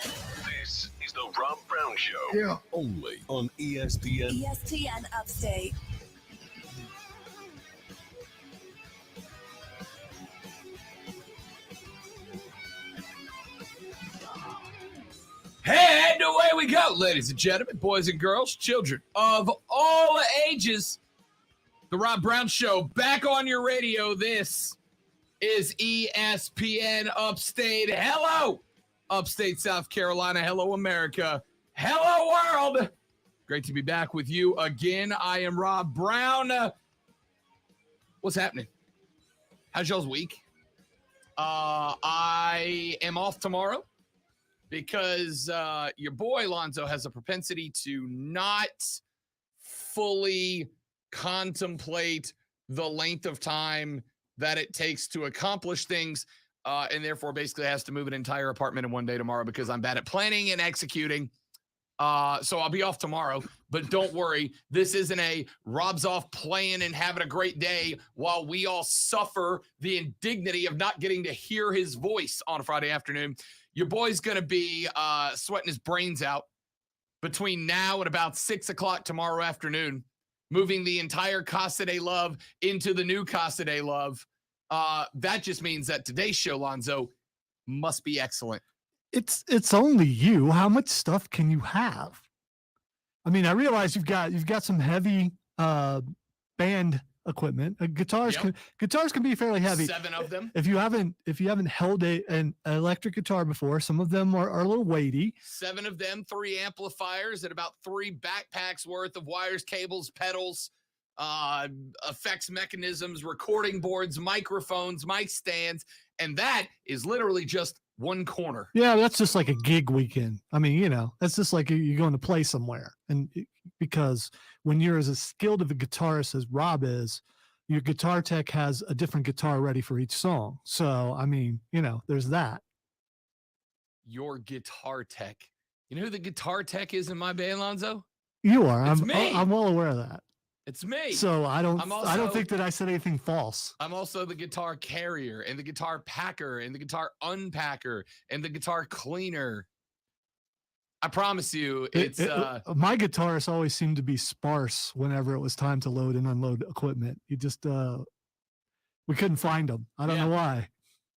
This is the Rob Brown Show. Yeah. Only on ESPN. ESPN Upstate. And away we go, ladies and gentlemen, boys and girls, children of all ages. The Rob Brown Show back on your radio. This is ESPN Upstate. Hello, Upstate South Carolina. Hello, America. Hello, world. Great to be back with you again. I am Rob Brown. What's happening? How's y'all's week? I am off tomorrow because your boy Lonzo has a propensity to not fully contemplate the length of time that it takes to accomplish things, and therefore basically has to move an entire apartment in one day tomorrow because I'm bad at planning and executing. So I'll be off tomorrow, but don't worry. This isn't a Rob's off playing and having a great day while we all suffer the indignity of not getting to hear his voice on a Friday afternoon. Your boy's going to be sweating his brains out between now and about 6 o'clock tomorrow afternoon, moving the entire Casa de Love into the new Casa de Love. That just means that today's show, Lonzo, must be excellent. It's only you. How much stuff can you have? I mean, I realize you've got some heavy band equipment. Guitars can be fairly heavy. 7 of them. If you haven't held an electric guitar before, some of them are a little weighty. 7 of them, 3 amplifiers, and about 3 backpacks worth of wires, cables, pedals, effects mechanisms, recording boards, microphones, mic stands, and that is literally just one corner. Yeah, that's just like a gig weekend. I mean, that's just like you're going to play somewhere. And because when you're as skilled of a guitarist as Rob is, your guitar tech has a different guitar ready for each song. So, I mean, there's that. Your guitar tech. You know who the guitar tech is in my band, Lonzo? You are. It's me. I'm well aware of that. It's me. So I don't think that I said anything false. I'm also the guitar carrier and the guitar packer and the guitar unpacker and the guitar cleaner. I promise you, my guitarists always seemed to be sparse whenever it was time to load and unload equipment. You just we couldn't find them. I don't know why.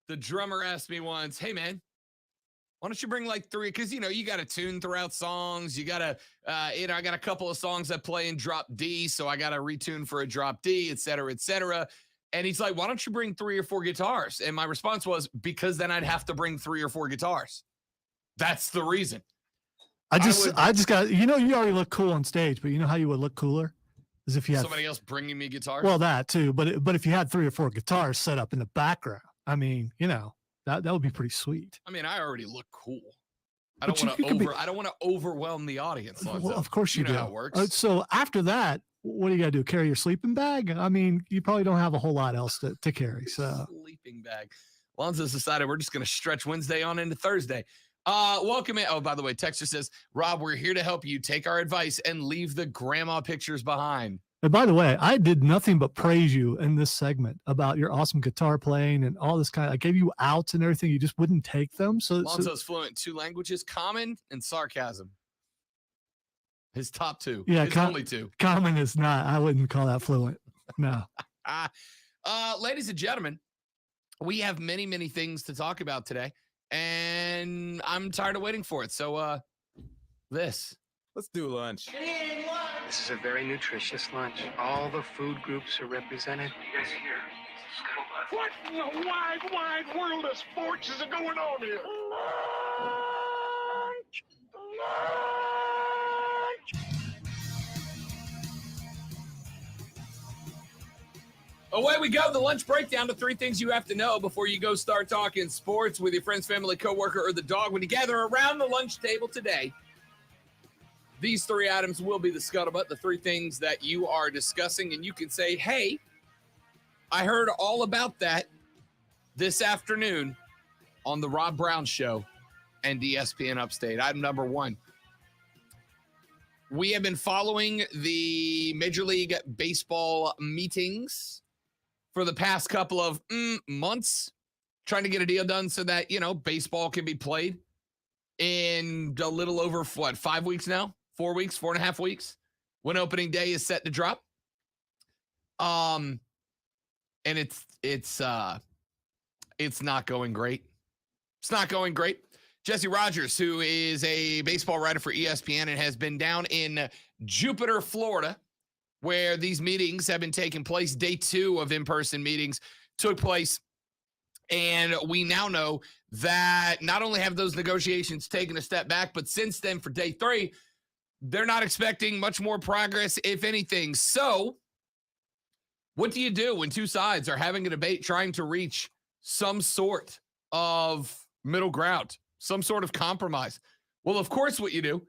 The drummer asked me once, "Hey man, why don't you bring like 3?" Because you got to tune throughout songs. You got to, I got a couple of songs that play in drop D, so I got to retune for a drop D, et cetera, et cetera. And he's like, "Why don't you bring 3 or 4 guitars?" And my response was, because then I'd have to bring 3 or 4 guitars. That's the reason. I just got, you already look cool on stage, but you know how you would look cooler? Is if you had somebody else bringing me guitars. Well, that too, but if you had 3 or 4 guitars set up in the background, I mean, that would be pretty sweet. I mean, I already look cool. I don't want to overwhelm the audience. Well, of course you do. How it works. So after that, what do you got to do? Carry your sleeping bag? I mean, you probably don't have a whole lot else to carry. So sleeping bag. Lonzo's decided we're just going to stretch Wednesday on into Thursday. Welcome in. Oh, by the way, Texter says, "Rob, we're here to help you. Take our advice and leave the grandma pictures behind." And by the way, I did nothing but praise you in this segment about your awesome guitar playing and all this I gave you outs and everything. You just wouldn't take them. So Lonzo's fluent in 2 languages, common and sarcasm. His top 2. Yeah, only 2. Common is not. I wouldn't call that fluent. No. Ladies and gentlemen, we have many, many things to talk about today, and I'm tired of waiting for it. So, let's do lunch. This is a very nutritious lunch. All the food groups are represented. You guys are here. What in the wide, wide world of sports is going on here? Away we go. The lunch breakdown to 3 things you have to know before you go start talking sports with your friends, family, coworker, or the dog. When you gather around the lunch table today, these 3 items will be the scuttlebutt, the 3 things that you are discussing, and you can say, "Hey, I heard all about that this afternoon on the Rob Brown Show and ESPN Upstate." Item number 1. We have been following the Major League Baseball meetings for the past couple of months, trying to get a deal done so that, baseball can be played. in a little over, 5 weeks now? 4 weeks, 4.5 weeks, when opening day is set to drop. And it's not going great. It's not going great. Jesse Rogers, who is a baseball writer for ESPN and has been down in Jupiter, Florida, where these meetings have been taking place. Day 2 of in-person meetings took place. And we now know that not only have those negotiations taken a step back, but since then for day 3, they're not expecting much more progress, if anything. So what do you do when two sides are having a debate trying to reach some sort of middle ground, some sort of compromise? Well, of course, what you do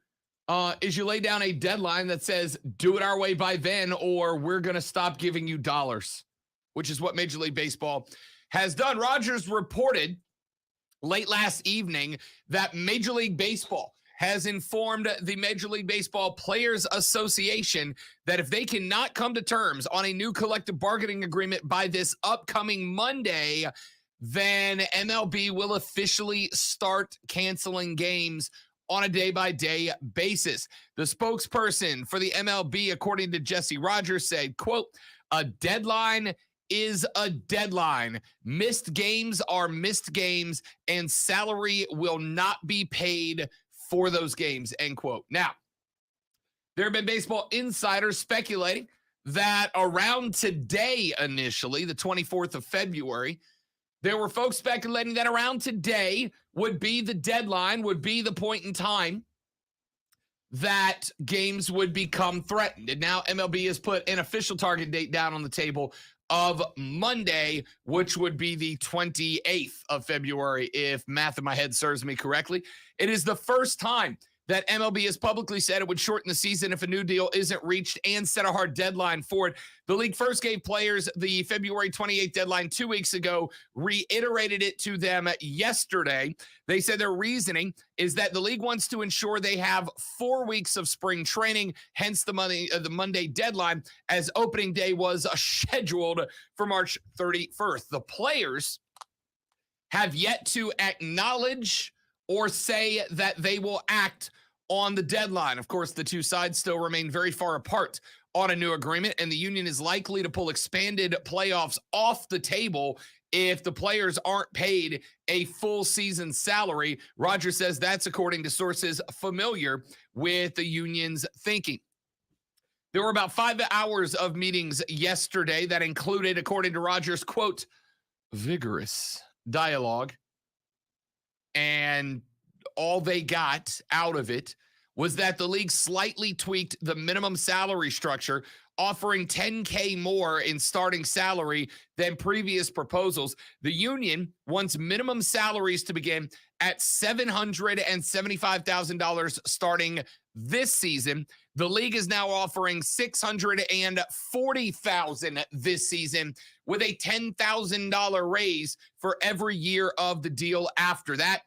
is you lay down a deadline that says, do it our way by then, or we're going to stop giving you dollars, which is what Major League Baseball has done. Rogers reported late last evening that Major League Baseball has informed the Major League Baseball Players Association that if they cannot come to terms on a new collective bargaining agreement by this upcoming Monday, then MLB will officially start canceling games on a day-by-day basis. The spokesperson for the MLB, according to Jesse Rogers, said, quote, "A deadline is a deadline. Missed games are missed games, and salary will not be paid for those games," end quote. Now, there have been baseball insiders speculating that around today, initially, the 24th of February, there were folks speculating that around today would be the deadline, would be the point in time that games would become threatened. And now MLB has put an official target date down on the table of Monday, which would be the 28th of February, if math in my head serves me correctly. It is the first time that MLB has publicly said it would shorten the season if a new deal isn't reached and set a hard deadline for it. The league first gave players the February 28th deadline 2 weeks ago, reiterated it to them yesterday. They said their reasoning is that the league wants to ensure they have 4 weeks of spring training, hence the Monday deadline, as opening day was scheduled for March 31st. The players have yet to acknowledge or say that they will act on the deadline. Of course, the two sides still remain very far apart on a new agreement, and the union is likely to pull expanded playoffs off the table if the players aren't paid a full season salary. Rogers says that's according to sources familiar with the union's thinking. There were about 5 hours of meetings yesterday that included, according to Rogers, quote, vigorous dialogue. And all they got out of it was that the league slightly tweaked the minimum salary structure, offering $10K more in starting salary than previous proposals. The union wants minimum salaries to begin at $775,000 starting this season. The league is now offering $640,000 this season, with a $10,000 raise for every year of the deal after that.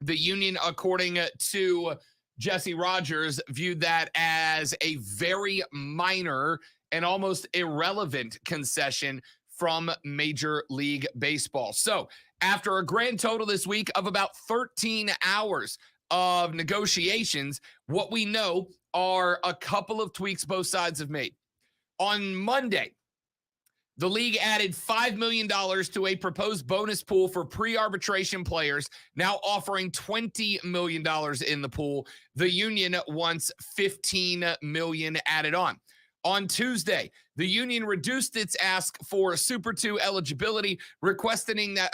The union, according to Jesse Rogers, viewed that as a very minor and almost irrelevant concession from Major League Baseball. So after a grand total this week of about 13 hours of negotiations, what we know are a couple of tweaks both sides have made. On Monday, the league added $5 million to a proposed bonus pool for pre-arbitration players, now offering $20 million in the pool. The union wants $15 million added on. On Tuesday, the union reduced its ask for Super 2 eligibility, requesting that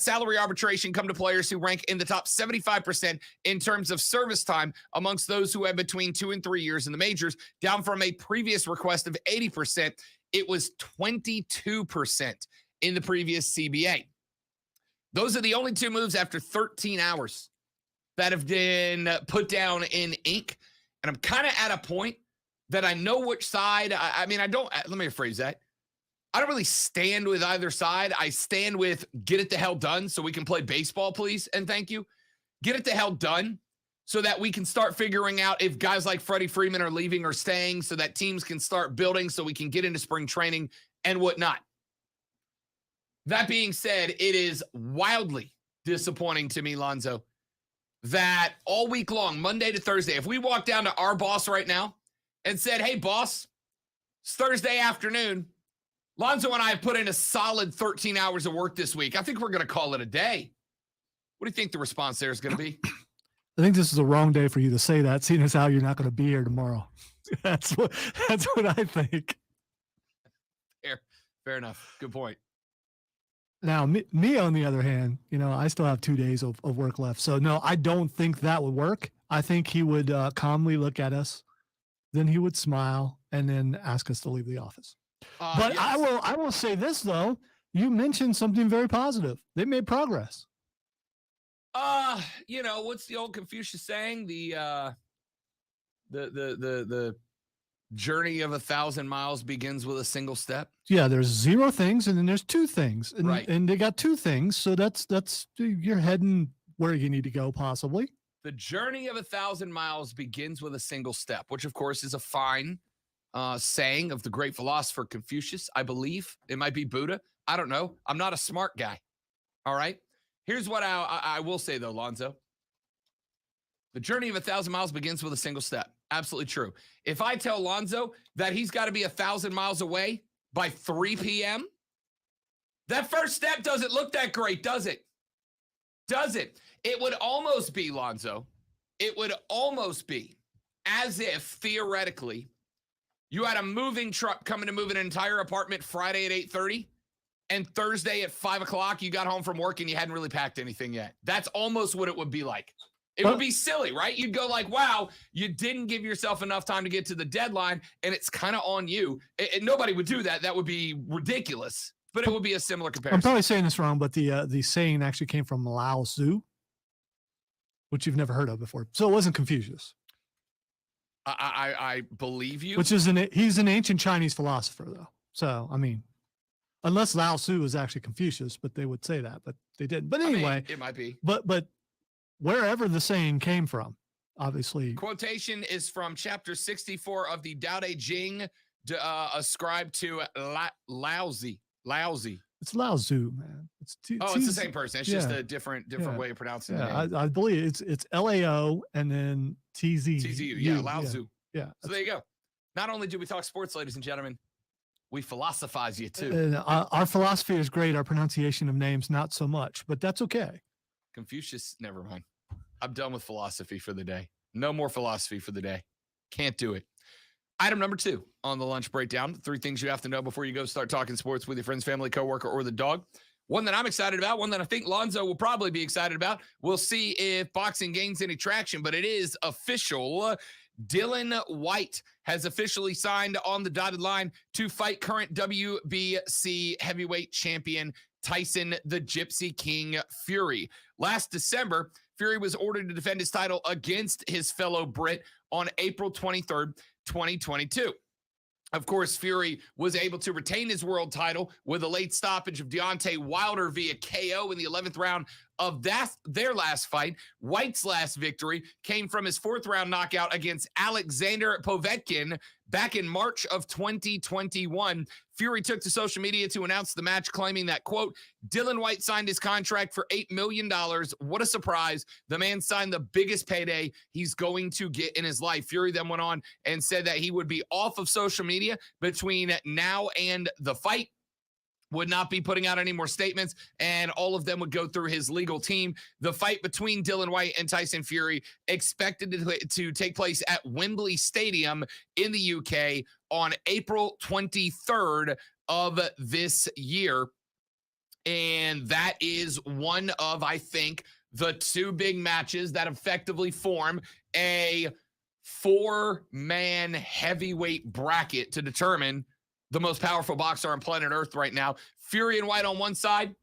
salary arbitration come to players who rank in the top 75% in terms of service time amongst those who have between 2 and 3 years in the majors, down from a previous request of 80%. It was 22% in the previous CBA. Those are the only two moves after 13 hours that have been put down in ink. And I'm kind of at a point that I know which side. Let me rephrase that. I don't really stand with either side. I stand with get it the hell done so we can play baseball, please, and thank you. Get it the hell done so that we can start figuring out if guys like Freddie Freeman are leaving or staying, so that teams can start building so we can get into spring training and whatnot. That being said, it is wildly disappointing to me, Lonzo, that all week long, Monday to Thursday, if we walk down to our boss right now and said, hey, boss, it's Thursday afternoon. Lonzo and I have put in a solid 13 hours of work this week. I think we're going to call it a day. What do you think the response there is going to be? I think this is the wrong day for you to say that, seeing as how you're not going to be here tomorrow. That's what I think. Fair enough. Good point. Now, me on the other hand, I still have 2 days of work left. So no, I don't think that would work. I think he would calmly look at us, then he would smile, and then ask us to leave the office. But yes. I will say this though. You mentioned something very positive. They made progress. What's the old Confucius saying? The journey of 1,000 miles begins with a single step. Yeah, there's 0 things and then there's 2 things. And, right. And they got 2 things. So that's you're heading where you need to go, possibly. The journey of 1,000 miles begins with a single step, which of course is a fine saying of the great philosopher Confucius, I believe. It might be Buddha. I don't know. I'm not a smart guy. All right. Here's what I will say, though, Lonzo. The journey of 1,000 miles begins with a single step. Absolutely true. If I tell Lonzo that he's got to be 1,000 miles away by 3 p.m., that first step doesn't look that great, does it? Does it? It would almost be, Lonzo, it would almost be as if, theoretically, you had a moving truck coming to move an entire apartment Friday at 8:30, and Thursday at 5 o'clock, you got home from work and you hadn't really packed anything yet. That's almost what it would be like. It would be silly, right? You'd go like, wow, you didn't give yourself enough time to get to the deadline, and it's kind of on you. And nobody would do that. That would be ridiculous, but it would be a similar comparison. I'm probably saying this wrong, but the saying actually came from Lao Tzu, which you've never heard of before. So it wasn't Confucius. I believe you. Which is he's an ancient Chinese philosopher, though. So, I mean, unless Lao Tzu was actually Confucius, but they would say that, but they didn't. But anyway, it might be. But wherever the saying came from, obviously. Quotation is from chapter 64 of the Tao Te Ching, ascribed to Laozi. It's Lao Tzu, man. It's the same person. It's just a different way of pronouncing it. I believe it's Lao and then TZ. Yeah, Lao Tzu. Yeah. So there you go. Not only do we talk sports, ladies and gentlemen, we philosophize you too. And our philosophy is great. Our pronunciation of names, not so much, but that's okay. Confucius, never mind. I'm done with philosophy for the day. No more philosophy for the day. Can't do it. Item number 2 on the lunch breakdown. 3 things you have to know before you go start talking sports with your friends, family, coworker, or the dog. One that I'm excited about, one that I think Lonzo will probably be excited about. We'll see if boxing gains any traction, but it is official. Dylan White has officially signed on the dotted line to fight current WBC heavyweight champion Tyson the Gypsy King Fury. Last December, Fury was ordered to defend his title against his fellow Brit on April 23rd, 2022. Of course, Fury was able to retain his world title with a late stoppage of Deontay Wilder via KO in the 11th round of their last fight. White's last victory came from his 4th round knockout against Alexander Povetkin back in March of 2021. Fury took to social media to announce the match, claiming that, quote, Dylan White signed his contract for $8 million. What a surprise. The man signed the biggest payday he's going to get in his life. Fury then went on and said that he would be off of social media between now and the fight, would not be putting out any more statements, and all of them would go through his legal team. The fight between Dylan White and Tyson Fury expected to take place at Wembley Stadium in the UK on April 23rd of this year. And that is one of, I think, the 2 big matches that effectively form a 4-man heavyweight bracket to determine the most powerful boxer on planet Earth right now. Fury and White on one side,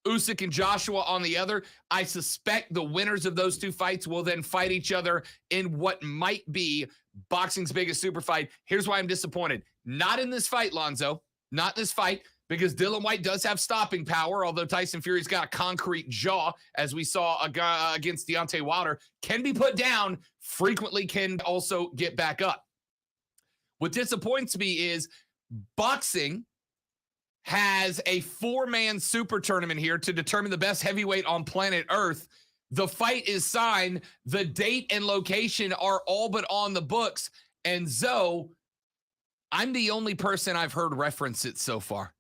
Usyk and Joshua on the other. I suspect the winners of those 2 fights will then fight each other in what might be boxing's biggest super fight. Here's why I'm disappointed. Not in this fight, Lonzo. Not this fight, because Dylan White does have stopping power, although Tyson Fury's got a concrete jaw, as we saw against Deontay Wilder, can be put down, frequently can also get back up. What disappoints me is boxing has a 4-man super tournament here to determine the best heavyweight on planet Earth. The fight is signed. The date and location are all but on the books. And Zoe, I'm the only person I've heard reference it so far.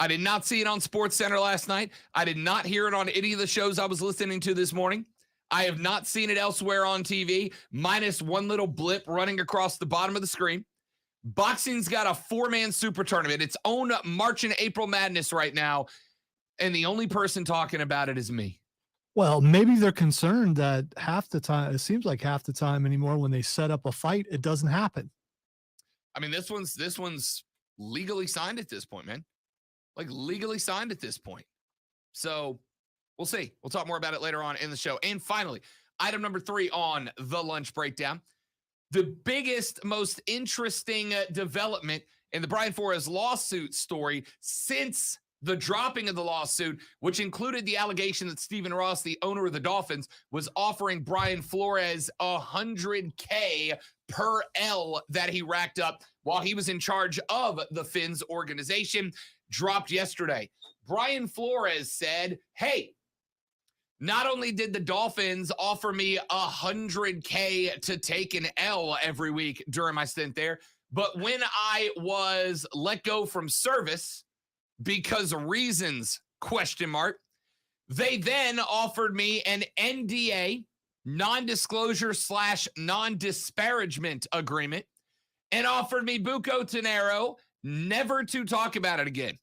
I did not see it on SportsCenter last night. I did not hear it on any of the shows I was listening to this morning. I have not seen it elsewhere on TV, minus one little blip running across the bottom of the screen. Boxing's got a 4-man super tournament. Its own March and April Madness right now. And the only person talking about it is me. Well, maybe they're concerned that half the time, it seems like half the time anymore when they set up a fight, it doesn't happen. I mean, this one's legally signed at this point, man. Like legally signed at this point. So we'll see. We'll talk more about it later on in the show. And finally, item number 3 on the lunch breakdown. The biggest, most interesting development in the Brian Flores lawsuit story since the dropping of the lawsuit, which included the allegation that Stephen Ross, the owner of the Dolphins, was offering Brian Flores $100K per L that he racked up while he was in charge of the Finns organization, dropped yesterday. Brian Flores said, hey, not only did the Dolphins offer me $100K to take an L every week during my stint there, but when I was let go from service because of reasons, ? They then offered me an NDA, non-disclosure / non-disparagement agreement, and offered me buco dinero, never to talk about it again.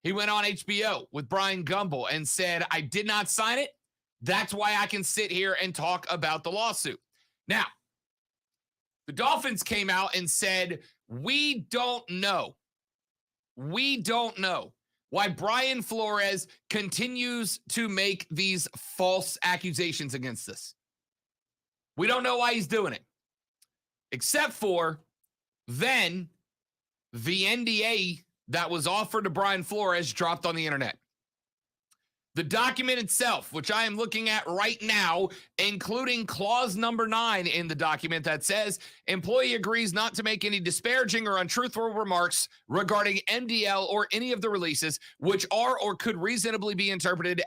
He went on HBO with Brian Gumbel and said, I did not sign it. That's why I can sit here and talk about the lawsuit. Now, the Dolphins came out and said, we don't know why Brian Flores continues to make these false accusations against us. We don't know why he's doing it. Except for then the NDA that was offered to Brian Flores dropped on the internet. The document itself, which I am looking at right now, including clause number 9 in the document that says, employee agrees not to make any disparaging or untruthful remarks regarding MDL or any of the releases, which are or could reasonably be interpreted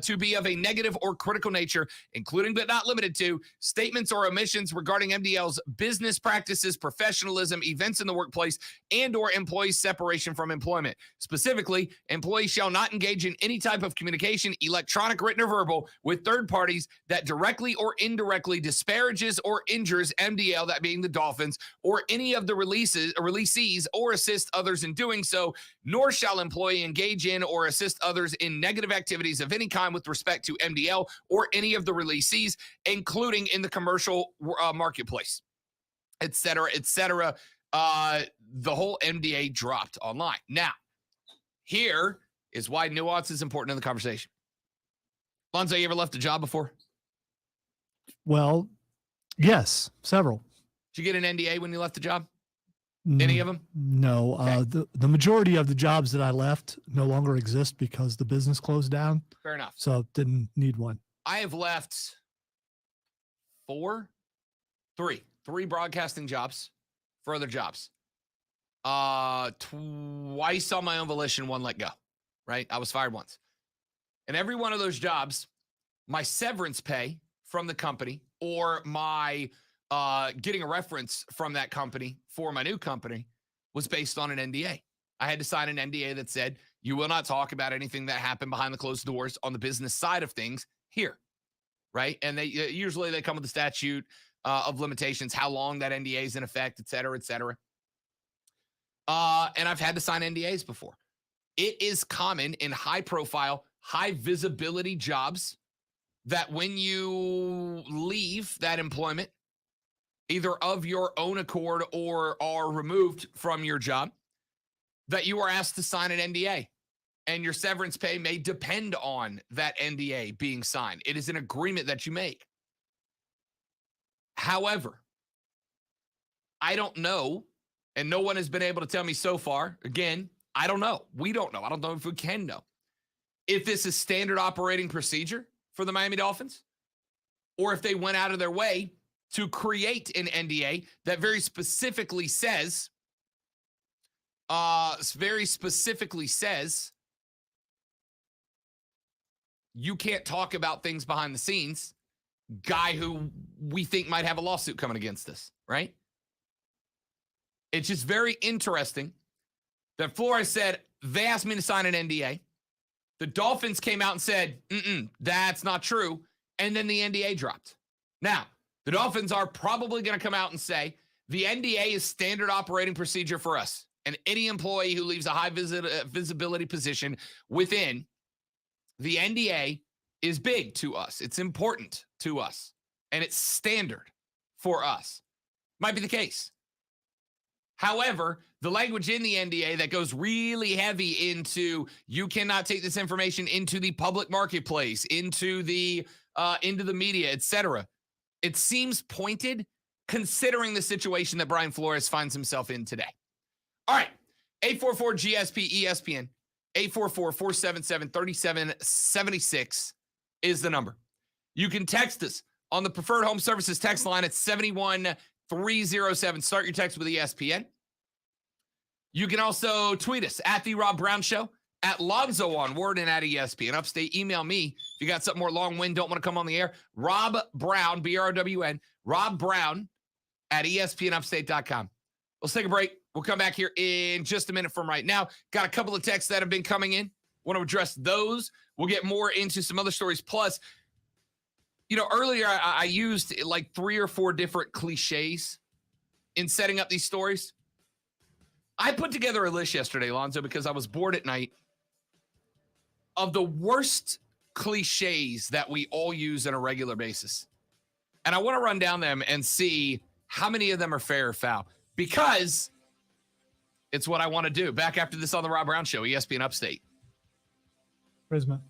to be of a negative or critical nature, including but not limited to statements or omissions regarding MDL's business practices, professionalism, events in the workplace, and or employees' separation from employment. Specifically, employees shall not engage in any type of communication, electronic, written, or verbal, with third parties that directly or indirectly disparages or injures MDL, that being the Dolphins, or any of the releasees, or assist others in doing so, nor shall employee engage in or assist others in negative activities of any kind with respect to MDL or any of the releasees, including in the commercial marketplace, et cetera, et cetera. The whole MDA dropped online. Now, here is why nuance is important in the conversation. Lonzo, you ever left a job before? Well, yes, several. Did you get an NDA when you left the job? Any of them? No. Okay. The majority of the jobs that I left no longer exist because the business closed down. Fair enough. So didn't need one. I have left three broadcasting jobs for other jobs. Twice on my own volition, one let go. Right? I was fired once. And every one of those jobs, my severance pay from the company or my getting a reference from that company for my new company was based on an NDA. I had to sign an NDA that said, you will not talk about anything that happened behind the closed doors on the business side of things here. Right? And they usually they come with the statute of limitations, how long that NDA is in effect, et cetera, et cetera. And I've had to sign NDAs before. It is common in high profile, high visibility jobs that when you leave that employment, either of your own accord or are removed from your job, that you are asked to sign an NDA. And your severance pay may depend on that NDA being signed. It is an agreement that you make. However, I don't know, and no one has been able to tell me so far, again, I don't know. We don't know. I don't know if we can know if this is standard operating procedure for the Miami Dolphins or if they went out of their way to create an NDA that very specifically says very specifically says you can't talk about things behind the scenes. Guy who we think might have a lawsuit coming against us, right? It's just very interesting that Flores said they asked me to sign an NDA. The Dolphins came out and said, that's not true. And then the NDA dropped. Now, the Dolphins are probably going to come out and say the NDA is standard operating procedure for us. And any employee who leaves a high visibility position within the NDA is big to us. It's important to us. And it's standard for us. Might be the case. However, the language in the NDA that goes really heavy into you cannot take this information into the public marketplace, into the media, etc. It seems pointed considering the situation that Brian Flores finds himself in today. All right, 844-GSP-ESPN, 844-477-3776 is the number. You can text us on the Preferred Home Services text line at 71307. Start your text with ESPN. You can also tweet us at The Rob Brown Show, at Lonzo on Word, and at ESPN Upstate. Email me if you got something more long-winded, don't want to come on the air. Rob Brown, B-R-O-W-N, Rob Brown at ESPNUpstate.com. Let's take a break. We'll come back here in just a minute from right now. Got a couple of texts that have been coming in. Want to address those. We'll get more into some other stories. Plus, earlier I used like 3 or 4 different cliches in setting up these stories. I put together a list yesterday, Lonzo, because I was bored at night of the worst cliches that we all use on a regular basis. And I want to run down them and see how many of them are fair or foul, because it's what I want to do. Back after this on the Rob Brown Show, ESPN Upstate. Prisma.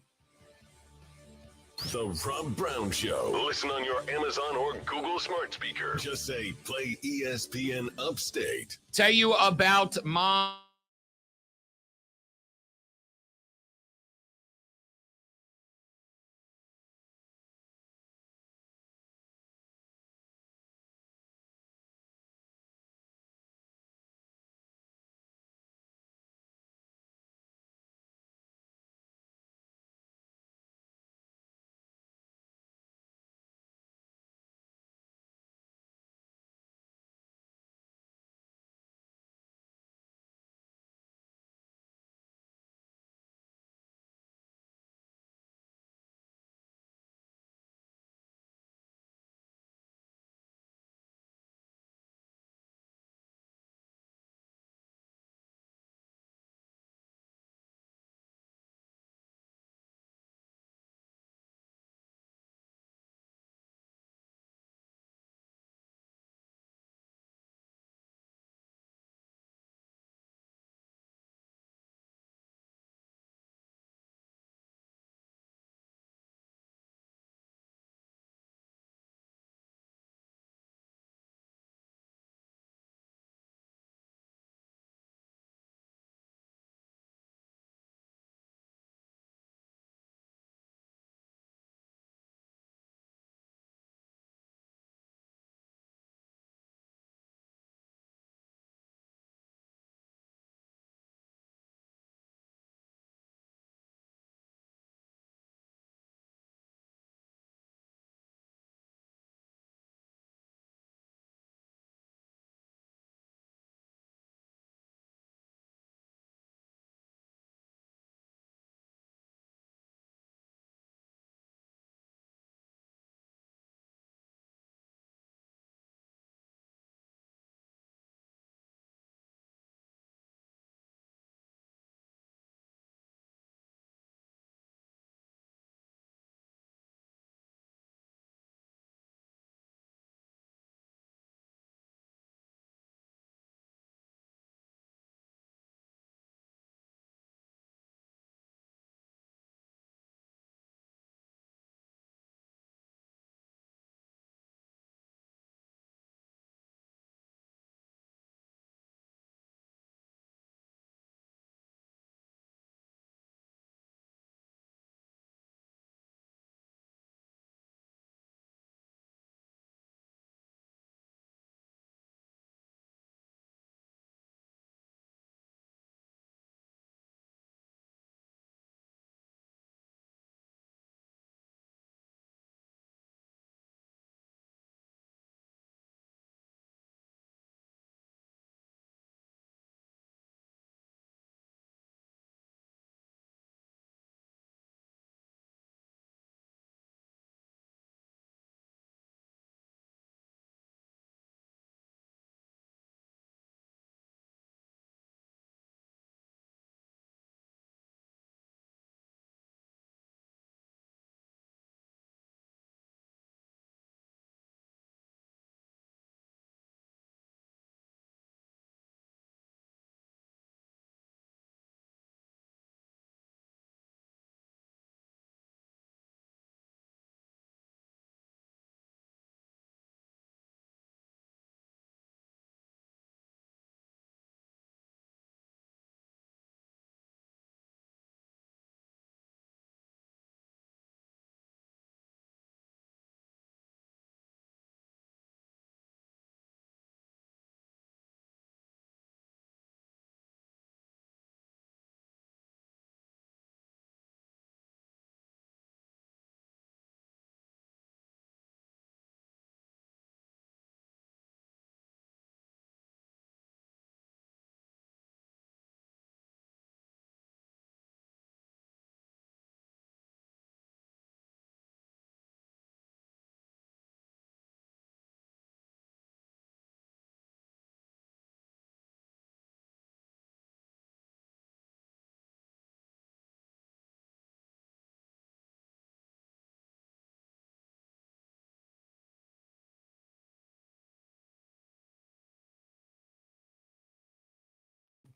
The Rob Brown Show. Listen on your Amazon or Google smart speaker. Just say, play ESPN Upstate. Tell you about my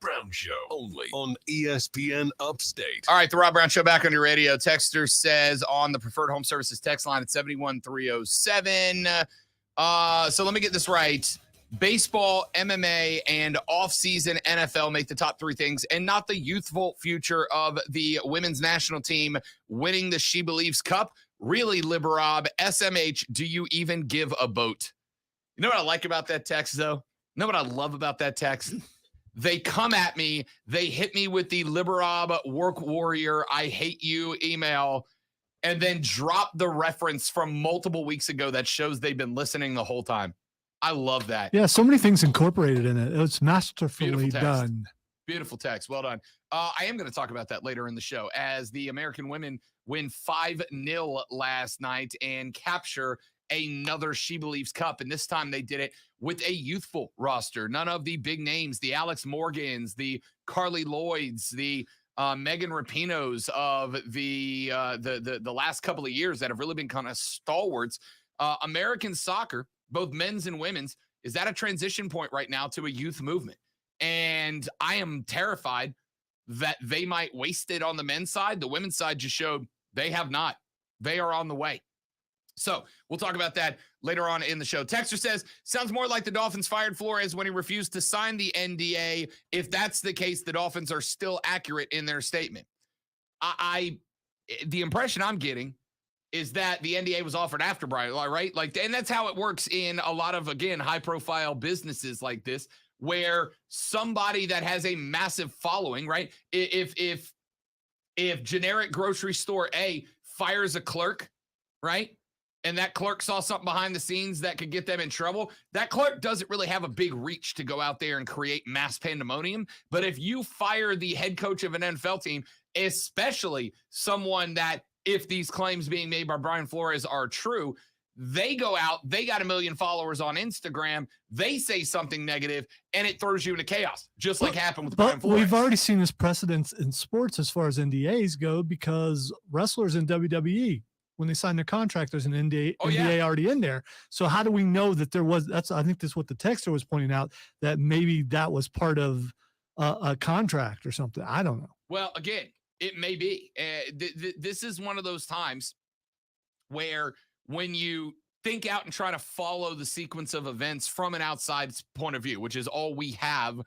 Brown Show, only on ESPN Upstate. All right, the Rob Brown Show back on your radio. Texter says on the Preferred Home Services text line at 71307. So let me get this right. Baseball, MMA, and off-season NFL make the top three things, and not the youthful future of the women's national team winning the She Believes Cup. Really, Liberob, SMH, do you even give a boat? You know what I like about that text, though? You know what I love about that text? They come at me. They hit me with the Liberob work warrior, I hate you email, and then drop the reference from multiple weeks ago that shows they've been listening the whole time. I love that. Yeah, so many things incorporated in it. It's masterfully done. Beautiful text. Well done. I am going to talk about that later in the show as the American women win 5-0 last night and capture another She Believes Cup. And this time they did it with a youthful roster. None of the big names, the Alex Morgans, the Carly Lloyds, the Megan Rapinos of the last couple of years that have really been kind of stalwarts. American soccer, both men's and women's, is at a transition point right now to a youth movement. And I am terrified that they might waste it on the men's side. The women's side just showed they have not. They are on the way. So we'll talk about that later on in the show. Texter says, sounds more like the Dolphins fired Flores when he refused to sign the NDA. If that's the case, the Dolphins are still accurate in their statement. The impression I'm getting is that the NDA was offered after Brian, right? Like, and that's how it works in a lot of, again, high-profile businesses like this, where somebody that has a massive following, right? If generic grocery store A fires a clerk, right? And that clerk saw something behind the scenes that could get them in trouble, that clerk doesn't really have a big reach to go out there and create mass pandemonium. But if you fire the head coach of an NFL team, especially someone that, if these claims being made by Brian Flores are true, they go out, they got 1 million followers on Instagram, they say something negative, and it throws you into chaos, just like happened with Brian Flores. We've already seen this precedence in sports as far as NDAs go, because wrestlers in WWE, when they sign their contract, there's an NDA already in there. So how do we know that there was, I think that's what the texter was pointing out, that maybe that was part of a contract or something. I don't know. Well, again, it may be. This is one of those times where when you think out and try to follow the sequence of events from an outside point of view, which is all we have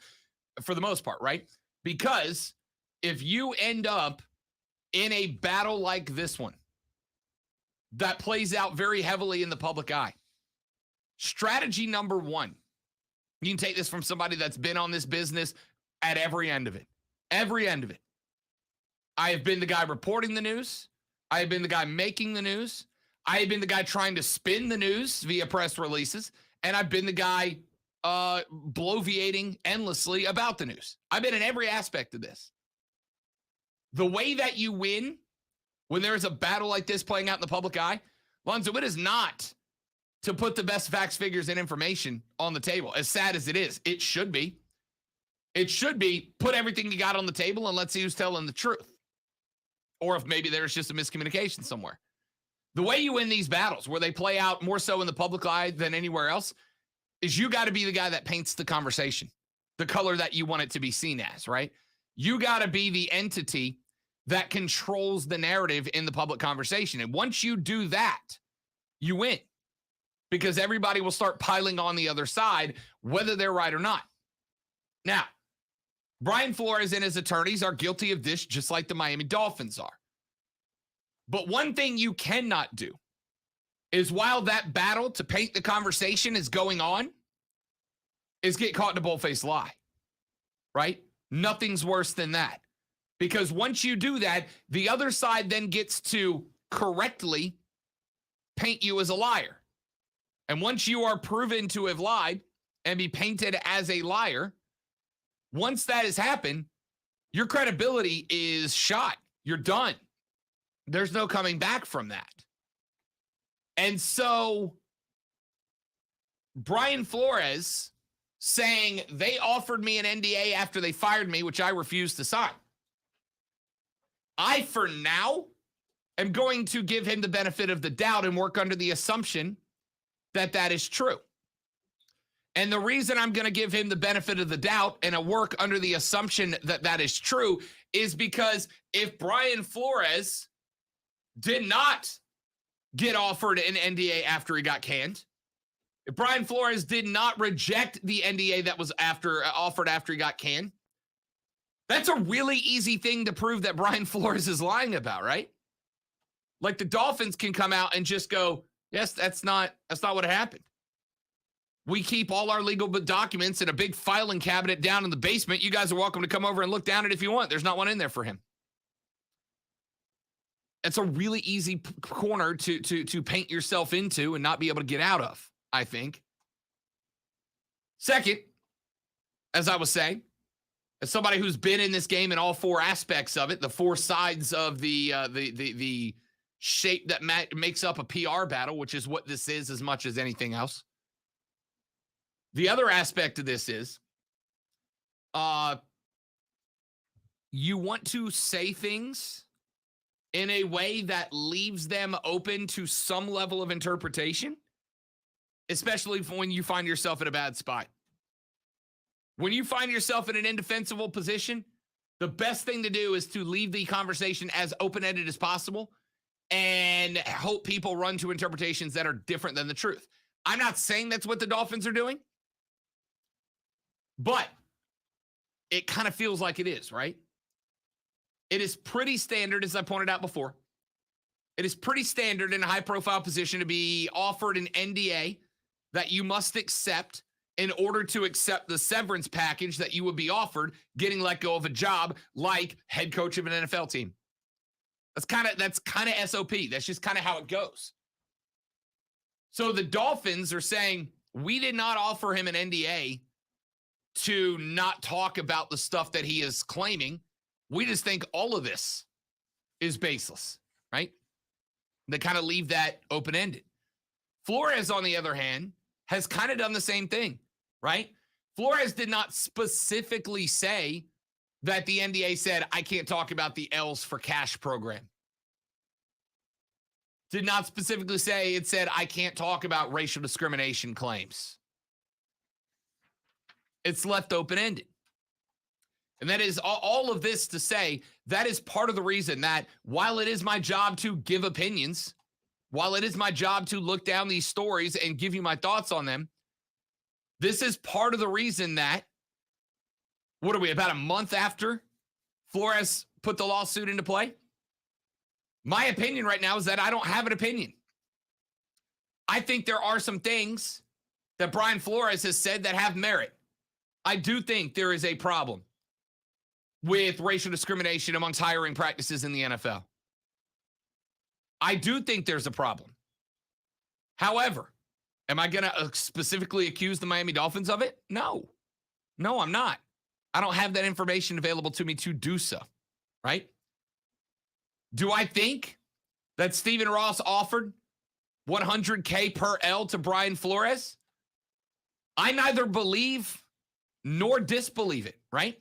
for the most part, right? Because if you end up in a battle like this one that plays out very heavily in the public eye, strategy number one, you can take this from somebody that's been on this business at every end of it. Every end of it. I have been the guy reporting the news. I have been the guy making the news. I have been the guy trying to spin the news via press releases. And I've been the guy bloviating endlessly about the news. I've been in every aspect of this. The way that you win when there's a battle like this playing out in the public eye, Lonzo, it is not to put the best facts, figures, and information on the table. As sad as it is, it should be. It should be put everything you got on the table and let's see who's telling the truth. Or if maybe there's just a miscommunication somewhere. The way you win these battles, where they play out more so in the public eye than anywhere else, is you got to be the guy that paints the conversation, the color that you want it to be seen as, right? You got to be the entity that controls the narrative in the public conversation. And once you do that, you win. Because everybody will start piling on the other side, whether they're right or not. Now, Brian Flores and his attorneys are guilty of this, just like the Miami Dolphins are. But one thing you cannot do is, while that battle to paint the conversation is going on, is get caught in a bull-faced lie, right? Nothing's worse than that. Because once you do that, the other side then gets to correctly paint you as a liar. And once you are proven to have lied and be painted as a liar, once that has happened, your credibility is shot. You're done. There's no coming back from that. And so Brian Flores saying they offered me an NDA after they fired me, which I refused to sign. I, for now, am going to give him the benefit of the doubt and work under the assumption that that is true. And the reason I'm going to give him the benefit of the doubt and work under the assumption that that is true is because if Brian Flores did not get offered an NDA after he got canned, if Brian Flores did not reject the NDA that was offered after he got canned, that's a really easy thing to prove that Brian Flores is lying about, right? Like the Dolphins can come out and just go, yes, that's not what happened. We keep all our legal documents in a big filing cabinet down in the basement. You guys are welcome to come over and look down it if you want. There's not one in there for him. It's a really easy corner to paint yourself into and not be able to get out of, I think. Second, as I was saying, as somebody who's been in this game in all four aspects of it, the four sides of the shape that makes up a PR battle, which is what this is as much as anything else. The other aspect of this is you want to say things in a way that leaves them open to some level of interpretation, especially when you find yourself in a bad spot. When you find yourself in an indefensible position, the best thing to do is to leave the conversation as open-ended as possible and hope people run to interpretations that are different than the truth. I'm not saying that's what the Dolphins are doing, but it kind of feels like it is, right? It is pretty standard, as I pointed out before. It is pretty standard in a high-profile position to be offered an NDA that you must accept in order to accept the severance package that you would be offered getting let go of a job like head coach of an NFL team. That's kind of SOP. That's just kind of how it goes. So the Dolphins are saying, we did not offer him an NDA to not talk about the stuff that he is claiming. We just think all of this is baseless, right? They kind of leave that open-ended. Flores, on the other hand, has kind of done the same thing, right? Flores did not specifically say that the NDA said, I can't talk about the L's for Cash program. Did not specifically say it said, I can't talk about racial discrimination claims. It's left open-ended. And that is all of this to say, that is part of the reason that while it is my job to give opinions, while it is my job to look down these stories and give you my thoughts on them, this is part of the reason that, what are we, about a month after Flores put the lawsuit into play? My opinion right now is that I don't have an opinion. I think there are some things that Brian Flores has said that have merit. I do think there is a problem with racial discrimination amongst hiring practices in the NFL. I do think there's a problem. However, am I going to specifically accuse the Miami Dolphins of it? No, I'm not. I don't have that information available to me to do so, right? Do I think that Stephen Ross offered $100K per L to Brian Flores? I neither believe nor disbelieve it, right?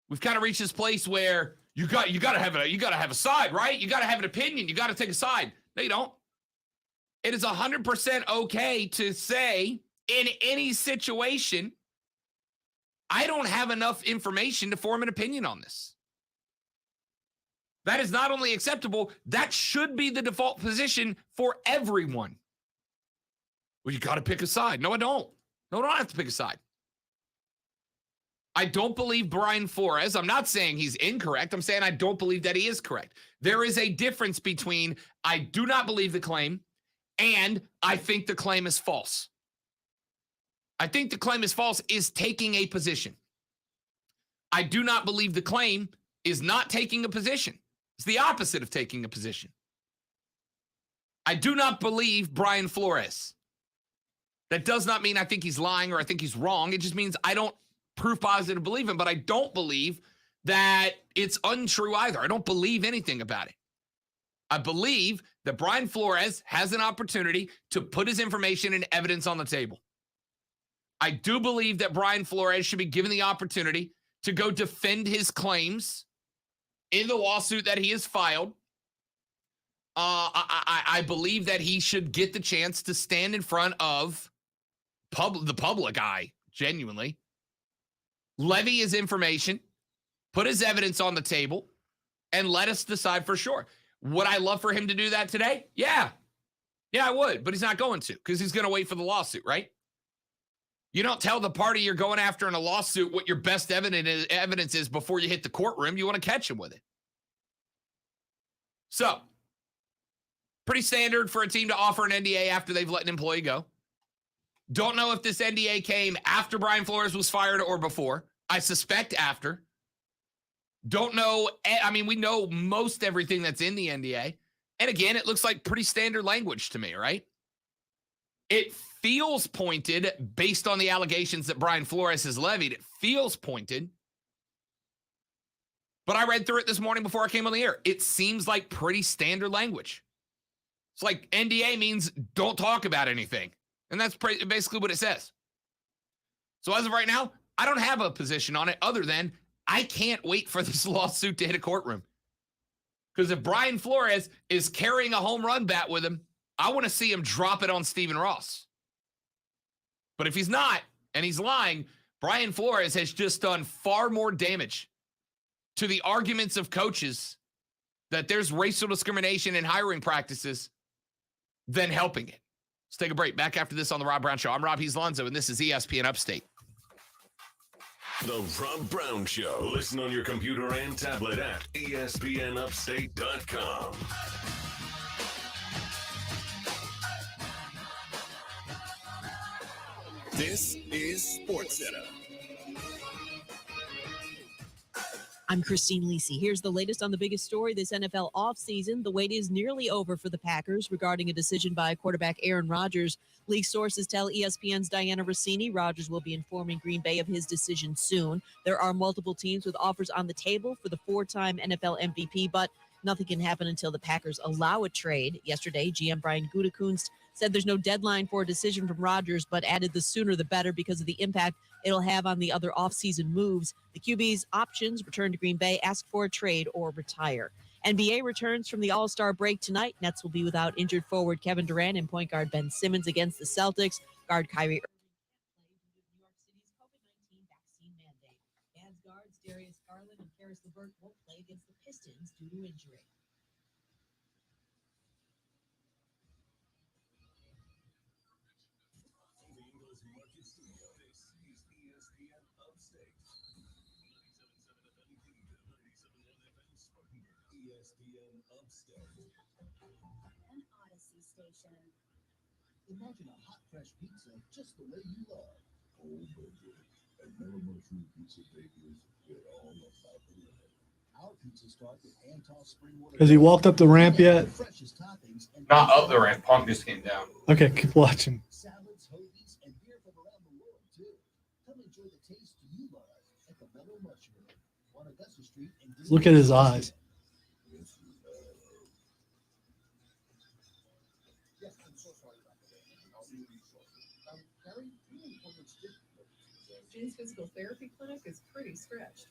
We've kind of reached this place where you got to have a side, right? You got to have an opinion. You got to take a side. No, you don't. It is 100% okay to say in any situation, I don't have enough information to form an opinion on this. That is not only acceptable, that should be the default position for everyone. Well, you got to pick a side. No, I don't. No, I don't have to pick a side. I don't believe Brian Flores. I'm not saying he's incorrect. I'm saying I don't believe that he is correct. There is a difference between I do not believe the claim and I think the claim is false. I think the claim is false is taking a position. I do not believe the claim is not taking a position. It's the opposite of taking a position. I do not believe Brian Flores. That does not mean I think he's lying or I think he's wrong. It just means I don't proof positive believe him, but I don't believe that it's untrue either. I don't believe anything about it. I believe that Brian Flores has an opportunity to put his information and evidence on the table. I do believe that Brian Flores should be given the opportunity to go defend his claims in the lawsuit that he has filed. I believe that he should get the chance to stand in front of the public eye, genuinely. Levy his information, put his evidence on the table, and let us decide for sure. Would I love for him to do that today? Yeah. Yeah, I would, but he's not going to because he's going to wait for the lawsuit, right? You don't tell the party you're going after in a lawsuit what your best evidence is before you hit the courtroom. You want to catch him with it. So, pretty standard for a team to offer an NDA after they've let an employee go. Don't know if this NDA came after Brian Flores was fired or before. I suspect after. Don't know. I mean, we know most everything that's in the NDA. And again, it looks like pretty standard language to me, right? It feels pointed based on the allegations that Brian Flores has levied. It feels pointed. But I read through it this morning before I came on the air. It seems like pretty standard language. It's like NDA means don't talk about anything. And that's basically what it says. So as of right now, I don't have a position on it other than I can't wait for this lawsuit to hit a courtroom. Because if Brian Flores is carrying a home run bat with him, I want to see him drop it on Stephen Ross. But if he's not, and he's lying, Brian Flores has just done far more damage to the arguments of coaches that there's racial discrimination in hiring practices than helping it. Let's take a break. Back after this on The Rob Brown Show. I'm Rob, he's Lonzo, and this is ESPN Upstate. The Rob Brown Show. Listen on your computer and tablet at ESPNUpstate.com. This is SportsCenter. I'm Christine Lisi. Here's the latest on the biggest story this NFL offseason. The wait is nearly over for the Packers regarding a decision by quarterback Aaron Rodgers. League sources tell ESPN's Diana Rossini Rodgers will be informing Green Bay of his decision soon. There are multiple teams with offers on the table for the four-time NFL MVP, but nothing can happen until the Packers allow a trade. Yesterday, GM Brian Gutekunst said there's no deadline for a decision from Rodgers, but added the sooner the better because of the impact it'll have on the other offseason moves. The QB's options: return to Green Bay, ask for a trade, or retire. NBA returns from the All-Star break tonight. Nets will be without injured forward Kevin Durant and point guard Ben Simmons against the Celtics. Guard Kyrie Irving can't play due to New York City's COVID-19 vaccine mandate. As guards Darius Garland and Karis LeVert won't play against the Pistons due to injury. An Odyssey station. Imagine a hot, fresh pizza just the way you love. Oh, baby. At Mellow Mushroom Pizza Bakers, we're all about the living. Our pizza starts with hand-tossed spring water. Has he walked up the ramp yet? Freshest toppings and Not up the ramp. Punk just came down. Okay, keep watching. salads, hoagies, and beer from around the world, too. Come enjoy the taste you love at the Mellow Mushroom on Augusta Street. Look at his eyes. Yes, I'm so sorry about that. I'll be really short. Harry, you appointments did. Jane's physical therapy clinic is pretty stretched.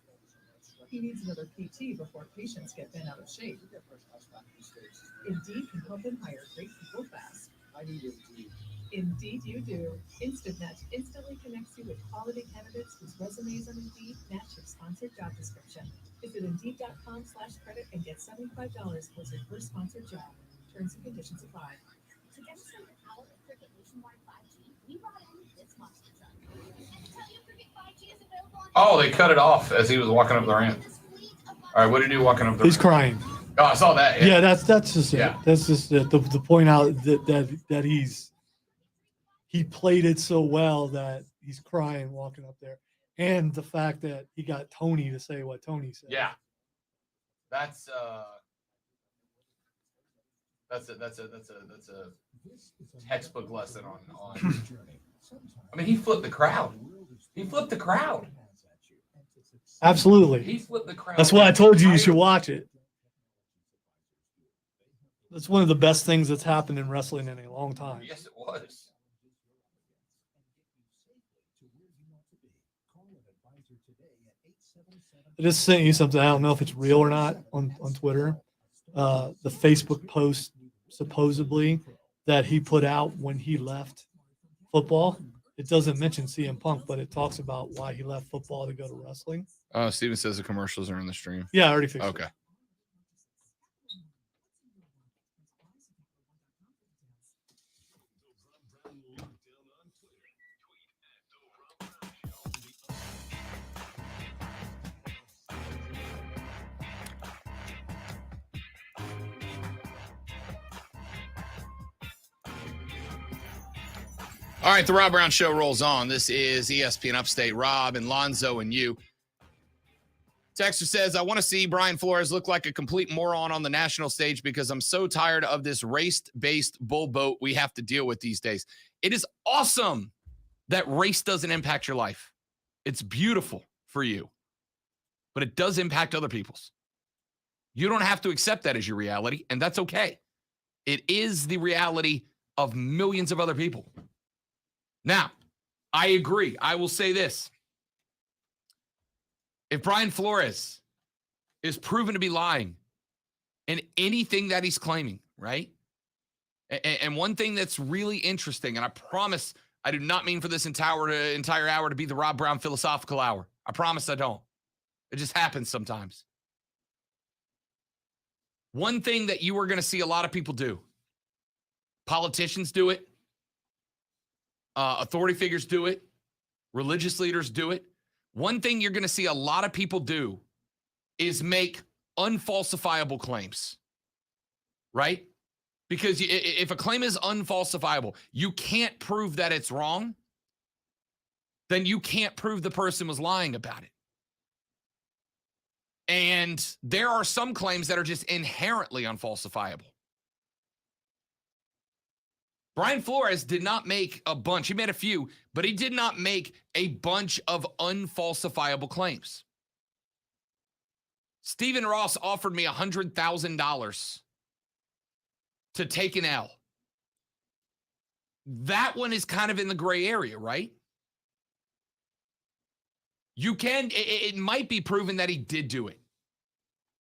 He needs another PT before patients get bent out of shape. Indeed can help him hire great people fast. I need Indeed. Indeed you do. InstantNet instantly connects you with quality candidates whose resumes on Indeed match your sponsored job description. Visit Indeed.com/credit and get $75 towards your first sponsored job. Terms and conditions apply. To demonstrate the power of Cricket nationwide 5G, we brought in this monster truck. And to tell you Cricket 5G is available on Oh, they cut it off as he was walking up the ramp. All right, what did he do walking up the He's ramp? crying. Oh, I saw that. Yeah, that's just Yeah. it. That's just it. The point out that he played it so well that he's crying walking up there, and the fact that he got Tony to say what Tony said. Yeah. That's a textbook lesson on I mean, he flipped the crowd. He flipped the crowd. Absolutely. He flipped the crowd. That's why I told you should watch it. That's one of the best things that's happened in wrestling in a long time. Yes, it was. I just sent you something. I don't know if it's real or not on Twitter. The Facebook post supposedly that he put out when he left football. It doesn't mention CM Punk, but it talks about why he left football to go to wrestling. Oh, Steven says the commercials are in the stream. Yeah, I already fixed Okay. it. All right, the Rob Brown Show rolls on. This is ESPN Upstate. Rob and Lonzo and you. Texter says, I want to see Brian Flores look like a complete moron on the national stage because I'm so tired of this race-based bull boat we have to deal with these days. It is awesome that race doesn't impact your life. It's beautiful for you, but it does impact other people's. You don't have to accept that as your reality, and that's okay. It is the reality of millions of other people. Now, I agree. I will say this. If Brian Flores is proven to be lying in anything that he's claiming, right? And one thing that's really interesting, and I promise I do not mean for this entire hour to be the Rob Brown philosophical hour. I promise I don't. It just happens sometimes. One thing that you are going to see a lot of people do, politicians do it, authority figures do it, religious leaders do it. One thing you're going to see a lot of people do is make unfalsifiable claims, right? Because if a claim is unfalsifiable, you can't prove that it's wrong, then you can't prove the person was lying about it. And there are some claims that are just inherently unfalsifiable. Brian Flores did not make a bunch. He made a few, but he did not make a bunch of unfalsifiable claims. Stephen Ross offered me $100,000 to take an L. That one is kind of in the gray area, right? It might be proven that he did do it.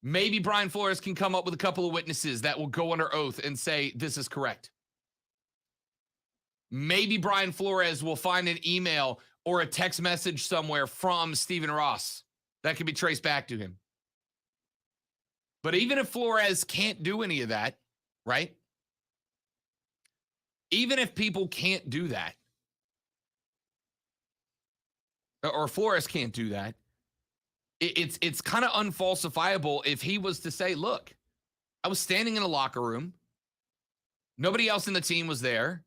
Maybe Brian Flores can come up with a couple of witnesses that will go under oath and say this is correct. Maybe Brian Flores will find an email or a text message somewhere from Stephen Ross that can be traced back to him. But even if Flores can't do any of that, right? Even if people can't do that, or Flores can't do that, it's kind of unfalsifiable if he was to say, look, I was standing in a locker room. Nobody else in the team was there.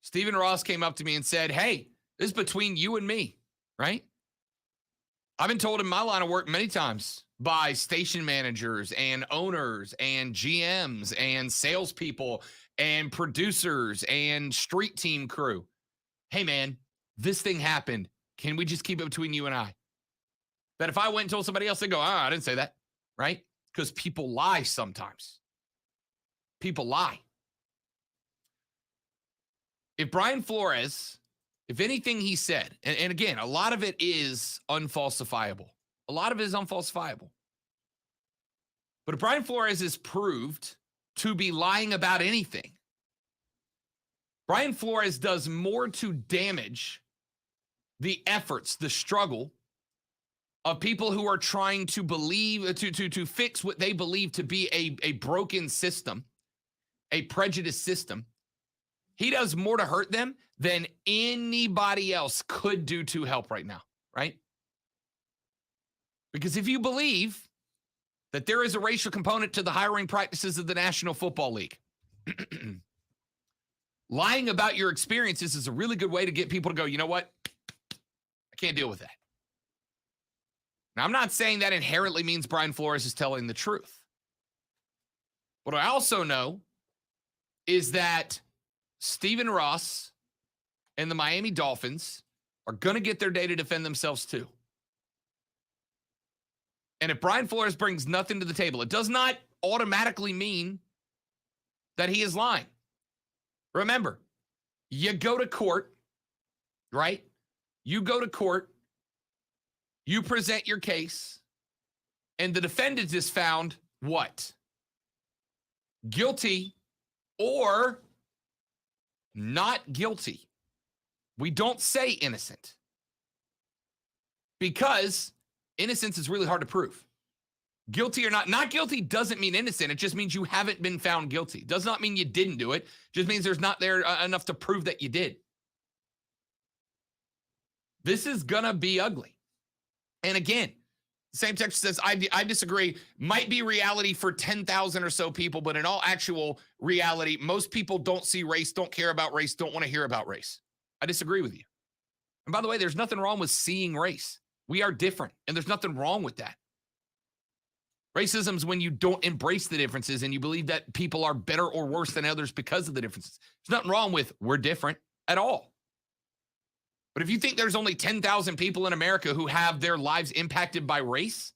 Stephen Ross came up to me and said, hey, this is between you and me, right? I've been told in my line of work many times by station managers and owners and GMs and salespeople and producers and street team crew, hey, man, this thing happened. Can we just keep it between you and I? That if I went and told somebody else, they'd go, I didn't say that, right? Because people lie sometimes. People lie. If Brian Flores, if anything he said, and again, a lot of it is unfalsifiable. A lot of it is unfalsifiable. But if Brian Flores is proved to be lying about anything, Brian Flores does more to damage the efforts, the struggle of people who are trying to believe, to fix what they believe to be a broken system, a prejudiced system. He does more to hurt them than anybody else could do to help right now, right? Because if you believe that there is a racial component to the hiring practices of the National Football League, lying about your experiences is a really good way to get people to go, you know what? I can't deal with that. Now, I'm not saying that inherently means Brian Flores is telling the truth. What I also know is that Stephen Ross and the Miami Dolphins are going to get their day to defend themselves too. And if Brian Flores brings nothing to the table, it does not automatically mean that he is lying. Remember, you go to court, right? You go to court, you present your case, and the defendant is found what? Guilty or not guilty. We don't say innocent because innocence is really hard to prove. Guilty or not guilty doesn't mean innocent. It just means you haven't been found guilty. Does not mean you didn't do it. Just means there's not there enough to prove that you did. This is going to be ugly. And again, same text says, I disagree. Might be reality for 10,000 or so people, but in all actual reality, most people don't see race, don't care about race, don't want to hear about race. I disagree with you. And by the way, there's nothing wrong with seeing race. We are different, and there's nothing wrong with that. Racism is when you don't embrace the differences and you believe that people are better or worse than others because of the differences. There's nothing wrong with we're different at all. But if you think there's only 10,000 people in America who have their lives impacted by race,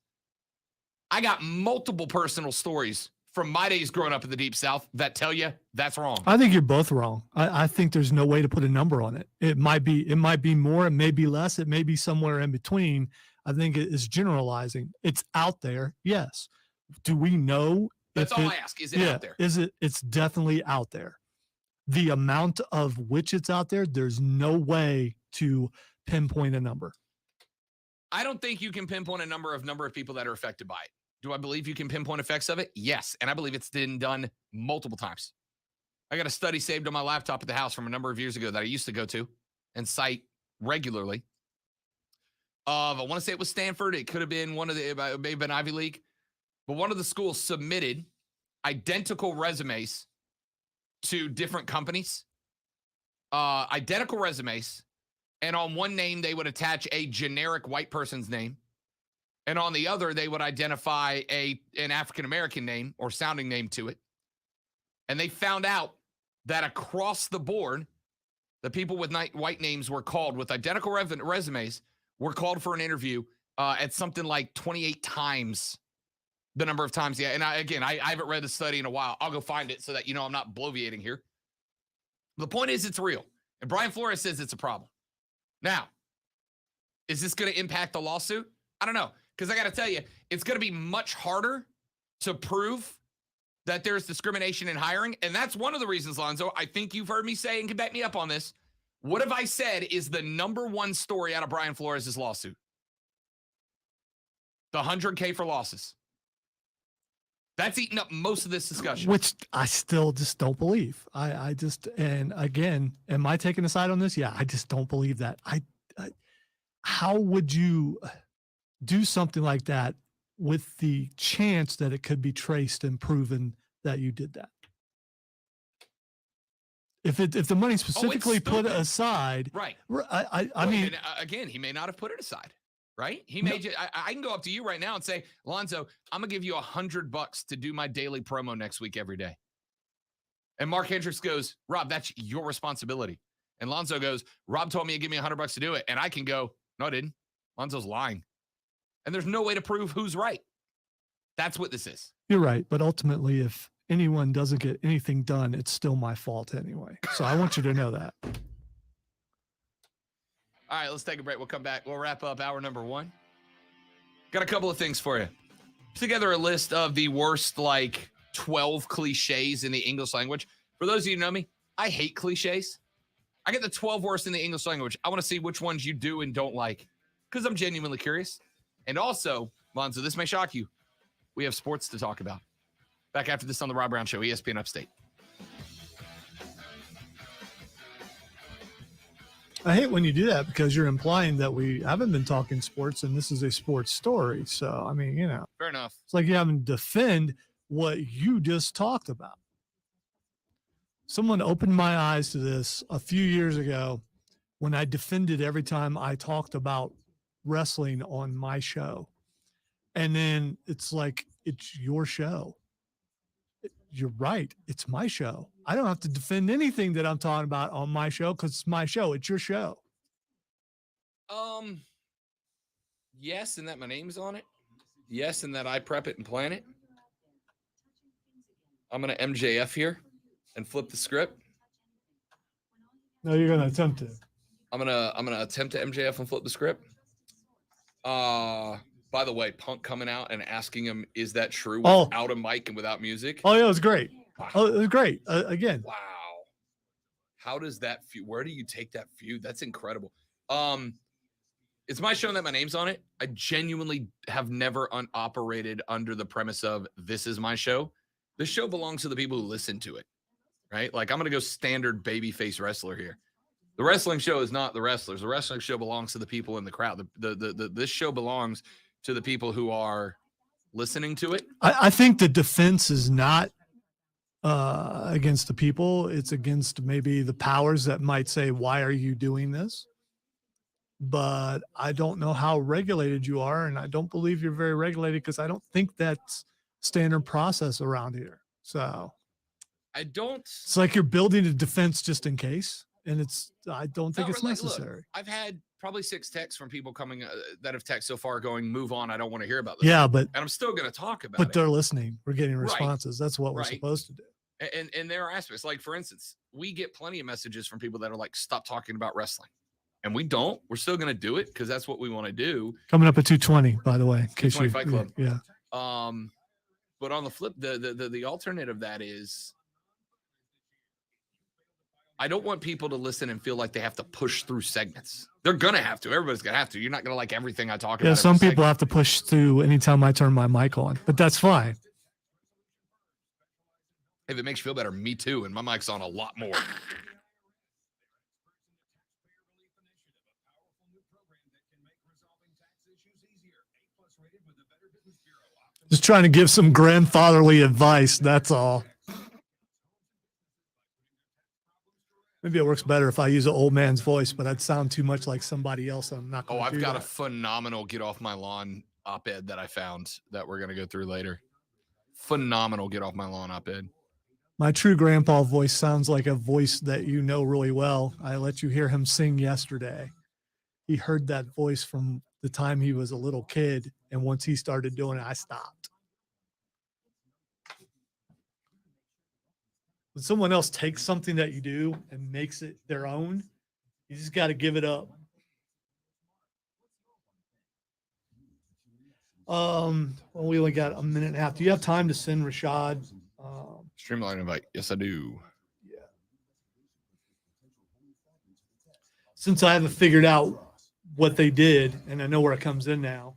I got multiple personal stories from my days growing up in the Deep South that tell you that's wrong. I think you're both wrong. I think there's no way to put a number on it. It might be more, it may be less, it may be somewhere in between. I think it is generalizing. It's out there, yes. Do we know? That's all I ask. Is it out there? It's definitely out there. The amount of which it's out there, there's no way to pinpoint a number. I don't think you can pinpoint a number of people that are affected by it. Do I believe you can pinpoint effects of it? Yes. And I believe it's been done multiple times. I got a study saved on my laptop at the house from a number of years ago that I used to go to and cite regularly. I want to say it was Stanford. It could have been it may have been Ivy League. But one of the schools submitted identical resumes to different companies. Identical resumes. And on one name, they would attach a generic white person's name. And on the other, they would identify an African-American name or sounding name to it. And they found out that across the board, the people with white names were called with identical resumes were called for an interview at something like 28 times the number of times. Yeah. And I haven't read the study in a while. I'll go find it so that, I'm not bloviating here. The point is it's real. And Brian Flores says it's a problem. Now, is this going to impact the lawsuit? I don't know. Because I got to tell you, it's going to be much harder to prove that there's discrimination in hiring. And that's one of the reasons, Lonzo, I think you've heard me say and can back me up on this. What have I said is the number one story out of Brian Flores' lawsuit? The $100K for losses. That's eating up most of this discussion. Which I still just don't believe. And again, am I taking a side on this? Yeah, I just don't believe that. How would you do something like that with the chance that it could be traced and proven that you did that? If the money specifically put aside, right? I mean, again, he may not have put it aside, right? He may. I can go up to you right now and say, Lonzo, I'm gonna give you $100 to do my daily promo next week every day. And Mark Hendricks goes, Rob, that's your responsibility. And Lonzo goes, Rob told me to give me $100 to do it, and I can go, no, I didn't. Lonzo's lying, and there's no way to prove who's right. That's what this is. You're right, but ultimately, if anyone doesn't get anything done, it's still my fault anyway. So I want you to know that. All right, let's take a break. We'll come back. We'll wrap up hour number 1. Got a couple of things for you. Put together a list of the worst, 12 cliches in the English language. For those of you who know me, I hate cliches. I get the 12 worst in the English language. I want to see which ones you do and don't like because I'm genuinely curious. And also, Lonzo, this may shock you. We have sports to talk about. Back after this on the Rob Brown Show, ESPN Upstate. I hate when you do that because you're implying that we haven't been talking sports and this is a sports story. So, I mean, Fair enough. It's like you haven't defend what you just talked about. Someone opened my eyes to this a few years ago when I defended every time I talked about wrestling on my show. And then it's like, it's your show. You're right. It's my show. I don't have to defend anything that I'm talking about on my show because it's my show. It's your show. Yes, and that my name's on it. Yes, and that I prep it and plan it. I'm going to MJF here and flip the script. No, you're going to attempt to. I'm gonna attempt to MJF and flip the script. By the way, Punk coming out and asking him, "Is that true?" Without a mic and without music. Oh yeah, it was great. Wow. Oh, it was great. Again. Wow. How does that feud? Where do you take that feud? That's incredible. It's my show and that my name's on it. I genuinely have never operated under the premise of this is my show. This show belongs to the people who listen to it, right? Like, I'm going to go standard babyface wrestler here. The wrestling show is not the wrestlers. The wrestling show belongs to the people in the crowd. This show belongs to the people who are listening to it. I think the defense is not against the people. It's against maybe the powers that might say, why are you doing this? But I don't know how regulated you are, and I don't believe you're very regulated because I don't think that's standard process around here. So it's like you're building a defense just in case, and I don't think it's necessary. Look, I've had probably 6 texts from people coming that have texted so far going, move on, I don't want to hear about this. Yeah, and I'm still going to talk about it. But they're listening. We're getting responses. That's what we're supposed to do. And there are aspects, like, for instance, we get plenty of messages from people that are like, stop talking about wrestling. And we don't. We're still going to do it because that's what we want to do. Coming up at 220, by the way. 220 Fight Club. Yeah. But on the flip, the alternate of that is, I don't want people to listen and feel like they have to push through segments. They're going to have to. Everybody's going to have to. You're not going to like everything I talk about. Yeah, some people have to push through anytime I turn my mic on, but that's fine. If it makes you feel better, me too. And my mic's on a lot more. Just trying to give some grandfatherly advice. That's all. Maybe it works better if I use an old man's voice, but I'd sound too much like somebody else. I'm not going to I've got a phenomenal Get Off My Lawn op-ed that I found that we're going to go through later. Phenomenal Get Off My Lawn op-ed. My true grandpa voice sounds like a voice that you know really well. I let you hear him sing yesterday. He heard that voice from the time he was a little kid, and once he started doing it, I stopped. When someone else takes something that you do and makes it their own, you just got to give it up. Well, we only got a minute and a half. Do you have time to send Rashad? Streamline invite. Yes, I do. Yeah. Since I haven't figured out what they did, and I know where it comes in now.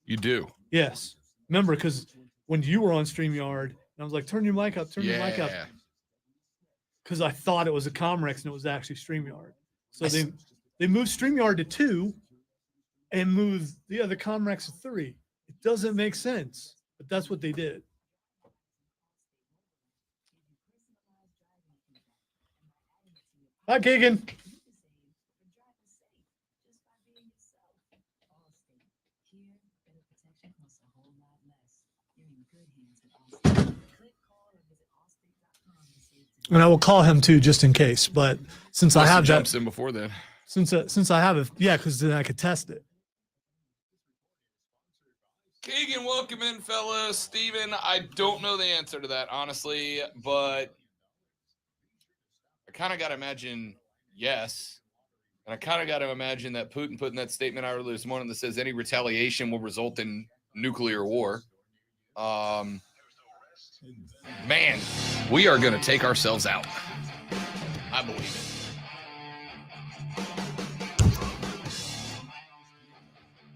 You do? Yes. Remember, because when you were on StreamYard, I was like, turn your mic up, turn your mic up. Because I thought it was a Comrex and it was actually StreamYard. So they moved StreamYard to 2 and moved the other Comrex to 3. It doesn't make sense, but that's what they did. Hi, Keegan. And I will call him too, just in case. But since I have jumps in before then, since I have it, yeah, because then I could test it. Keegan, welcome in, fella. Steven, I don't know the answer to that, honestly, but I kind of got to imagine yes. And I kind of got to imagine that Putin put in that statement out earlier this morning that says any retaliation will result in nuclear war. Man, we are going to take ourselves out. I believe it.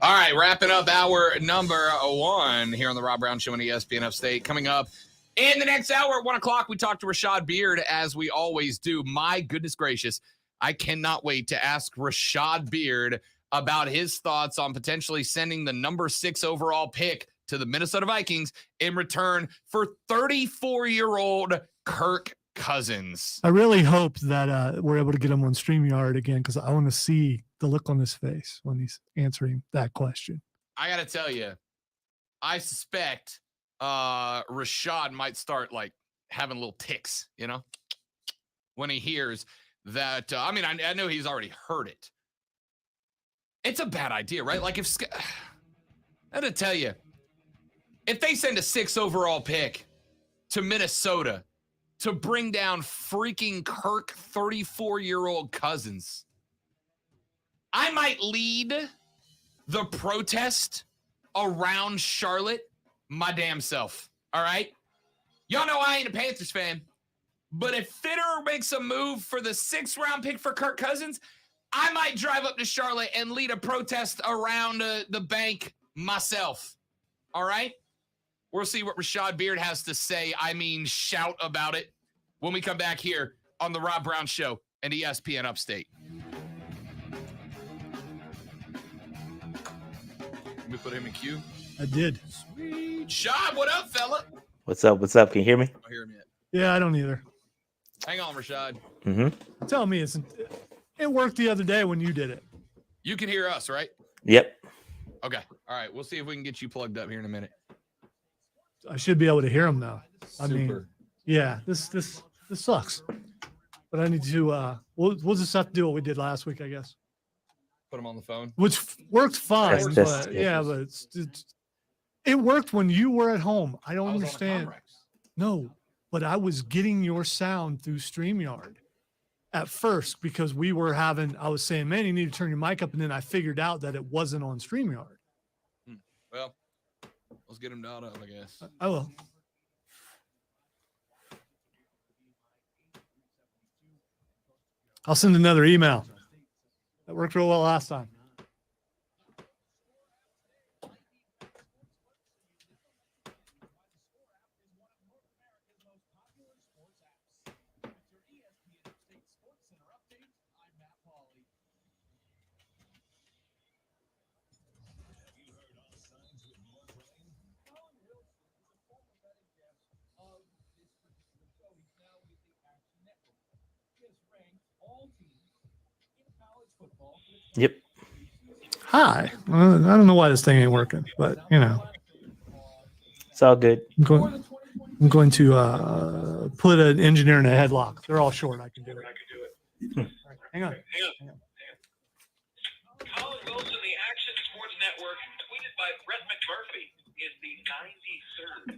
All right, wrapping up hour number 1 here on the Rob Brown Show on ESPN Upstate. Coming up in the next hour at 1 o'clock, we talk to Rashad Beard, as we always do. My goodness gracious, I cannot wait to ask Rashad Beard about his thoughts on potentially sending the number 6 overall pick to the Minnesota Vikings in return for 34-year-old Kirk Cousins. I really hope that we're able to get him on StreamYard again, because I want to see the look on his face when he's answering that question. I got to tell you, I suspect Rashad might start like having little ticks, you know, when he hears that. I mean, I know he's already heard it. It's a bad idea, right? Like if I got to tell you, if they send a 6 overall pick to Minnesota to bring down freaking Kirk 34-year-old Cousins, I might lead the protest around Charlotte my damn self. All right. Y'all know I ain't a Panthers fan. But if Fitterer makes a move for the 6th round pick for Kirk Cousins, I might drive up to Charlotte and lead a protest around the bank myself. All right? We'll see what Rashad Beard has to say. I mean, shout about it when we come back here on the Rob Brown Show and ESPN Upstate. Let me put him in queue. I did. Sweet. Shad, what up, fella? What's up? What's up? Can you hear me? I don't hear him yet. Yeah, I don't either. Hang on, Rashad. Mm-hmm. Tell me, it worked the other day when you did it. You can hear us, right? Yep. Okay. All right. We'll see if we can get you plugged up here in a minute. I should be able to hear him though. I mean, Super. yeah, this sucks. But I need to. We'll just have to do what we did last week, I guess. Put him on the phone. Which worked fine, That's- but yeah, but it worked when you were at home. I don't I was on the understand. Comrex. No, but I was getting your sound through StreamYard at first because I was saying, man, you need to turn your mic up. And then I figured out that it wasn't on StreamYard. Well, let's get him dialed up, I guess. I will. I'll send another email. That worked real well last time. Yep. Hi. I don't know why this thing ain't working, but It's all good. I'm going to put an engineer in a headlock. They're all short. I can do it. All right, hang on. Colin Wilson, the Action Sports Network, tweeted by Brett McMurphy, is the 93rd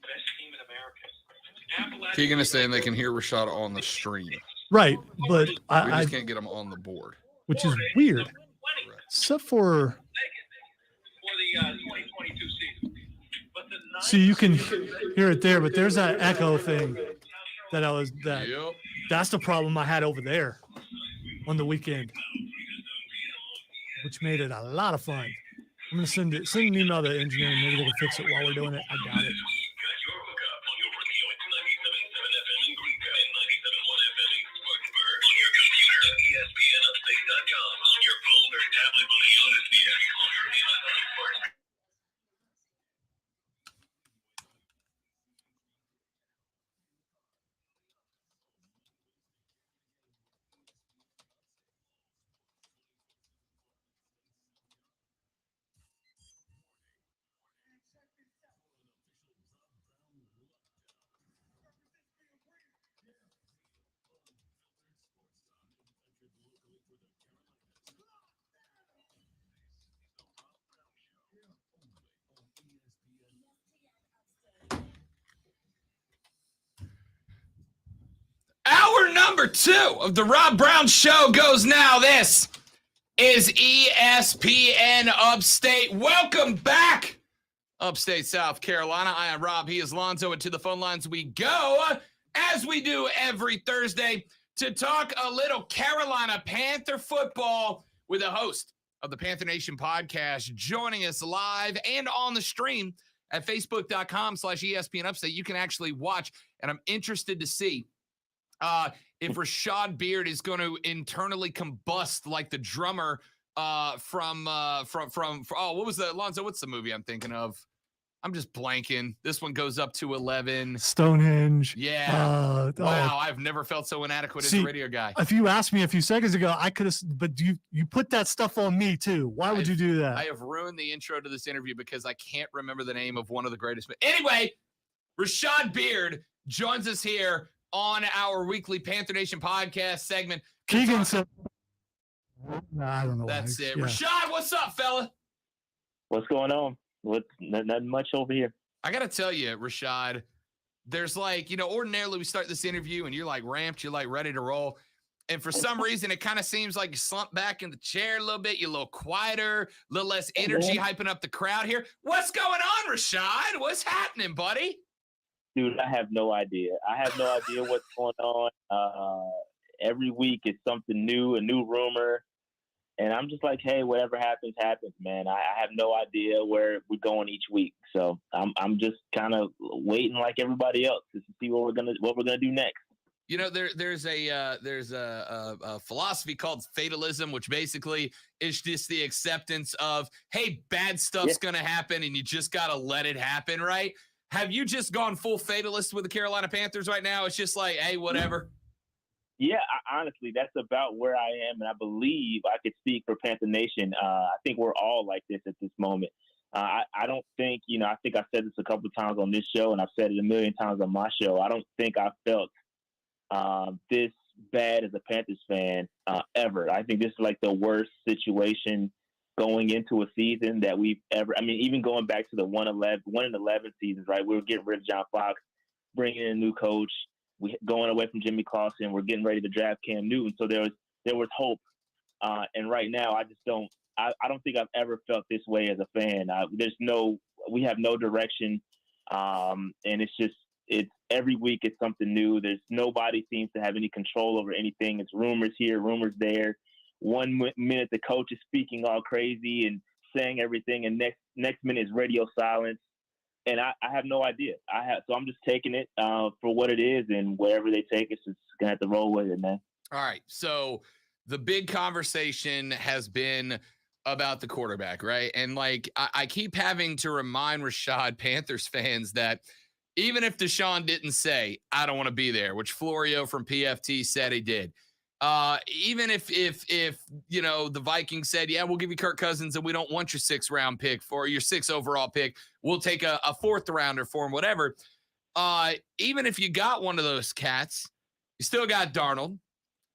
best team in America. Keegan is saying they can hear Rashad on the stream. Right, but We I just can't get him on the board. which is weird, except for the 2022 season. But the see, you can hear it there, but there's that echo thing Yep. that's the problem I had over there on the weekend, which made it a lot of fun. I'm gonna send an email to engineering. Maybe they can fix it while we're doing it. I got it. Hour number 2 of the Rob Brown Show goes now. This is ESPN Upstate. Welcome back, Upstate South Carolina. I am Rob. He is Lonzo. And to the phone lines we go, as we do every Thursday, to talk a little Carolina Panther football with a host of the Panther Nation podcast joining us live and on the stream at facebook.com/ESPN Upstate. You can actually watch, and I'm interested to see if Rashad Beard is going to internally combust like the drummer from what was the Lonzo? What's the movie I'm thinking of? I'm just blanking. This one goes up to 11. Stonehenge. Yeah. Wow. I've never felt so inadequate as a radio guy. If you asked me a few seconds ago, I could have, but you put that stuff on me too. Why would you do that? I have ruined the intro to this interview because I can't remember the name of one of the greatest. Anyway, Rashad Beard joins us here on our weekly Panther Nation podcast segment. Keegan said, I don't know. That's why. it. Yeah. Rashad, what's up, fella? What's going on? Nothing much over here. I got to tell you, Rashad, there's ordinarily we start this interview and you're like ramped, you're like ready to roll. And for some reason, it kind of seems like you slump back in the chair a little bit. You're a little quieter, a little less energy, hyping up the crowd here. What's going on, Rashad? What's happening, buddy? Dude, I have no idea. I have no idea what's going on. Every week it's something new, a new rumor. And I'm just like, hey, whatever happens, happens, man. I have no idea where we're going each week. So I'm just kind of waiting like everybody else to see what we're gonna do next. You know, there's a philosophy called fatalism, which basically is just the acceptance of, hey, bad stuff's going to happen and you just got to let it happen, right? Have you just gone full fatalist with the Carolina Panthers right now? It's just like, hey, whatever. Yeah, honestly, that's about where I am. And I believe I could speak for Panther Nation. I think we're all like this at this moment. I don't think, I think I said this a couple of times on this show, and I've said it a million times on my show. I don't think I felt this bad as a Panthers fan ever. I think this is like the worst situation going into a season that we've ever. I mean, even going back to the 1-11 seasons, right? We were getting rid of John Fox, bringing in a new coach, we going away from Jimmy Clausen. We're getting ready to draft Cam Newton. So there was hope. And right now, I just don't. I don't think I've ever felt this way as a fan. We have no direction, and it's every week it's something new. There's nobody seems to have any control over anything. It's rumors here, rumors there. One minute the coach is speaking all crazy and saying everything, and next minute is radio silence. And I have no idea. So I'm just taking it for what it is, and wherever they take us, it's gonna have to roll with it, man. All right. So the big conversation has been about the quarterback, right? And like I keep having to remind Rashad Panthers fans that even if Deshaun didn't say, I don't want to be there, which Florio from PFT said he did. Even if the Vikings said, yeah, we'll give you Kirk Cousins and we don't want your 6th round pick for your 6th overall pick. We'll take a 4th rounder for him, whatever. Even if you got one of those cats, you still got Darnold.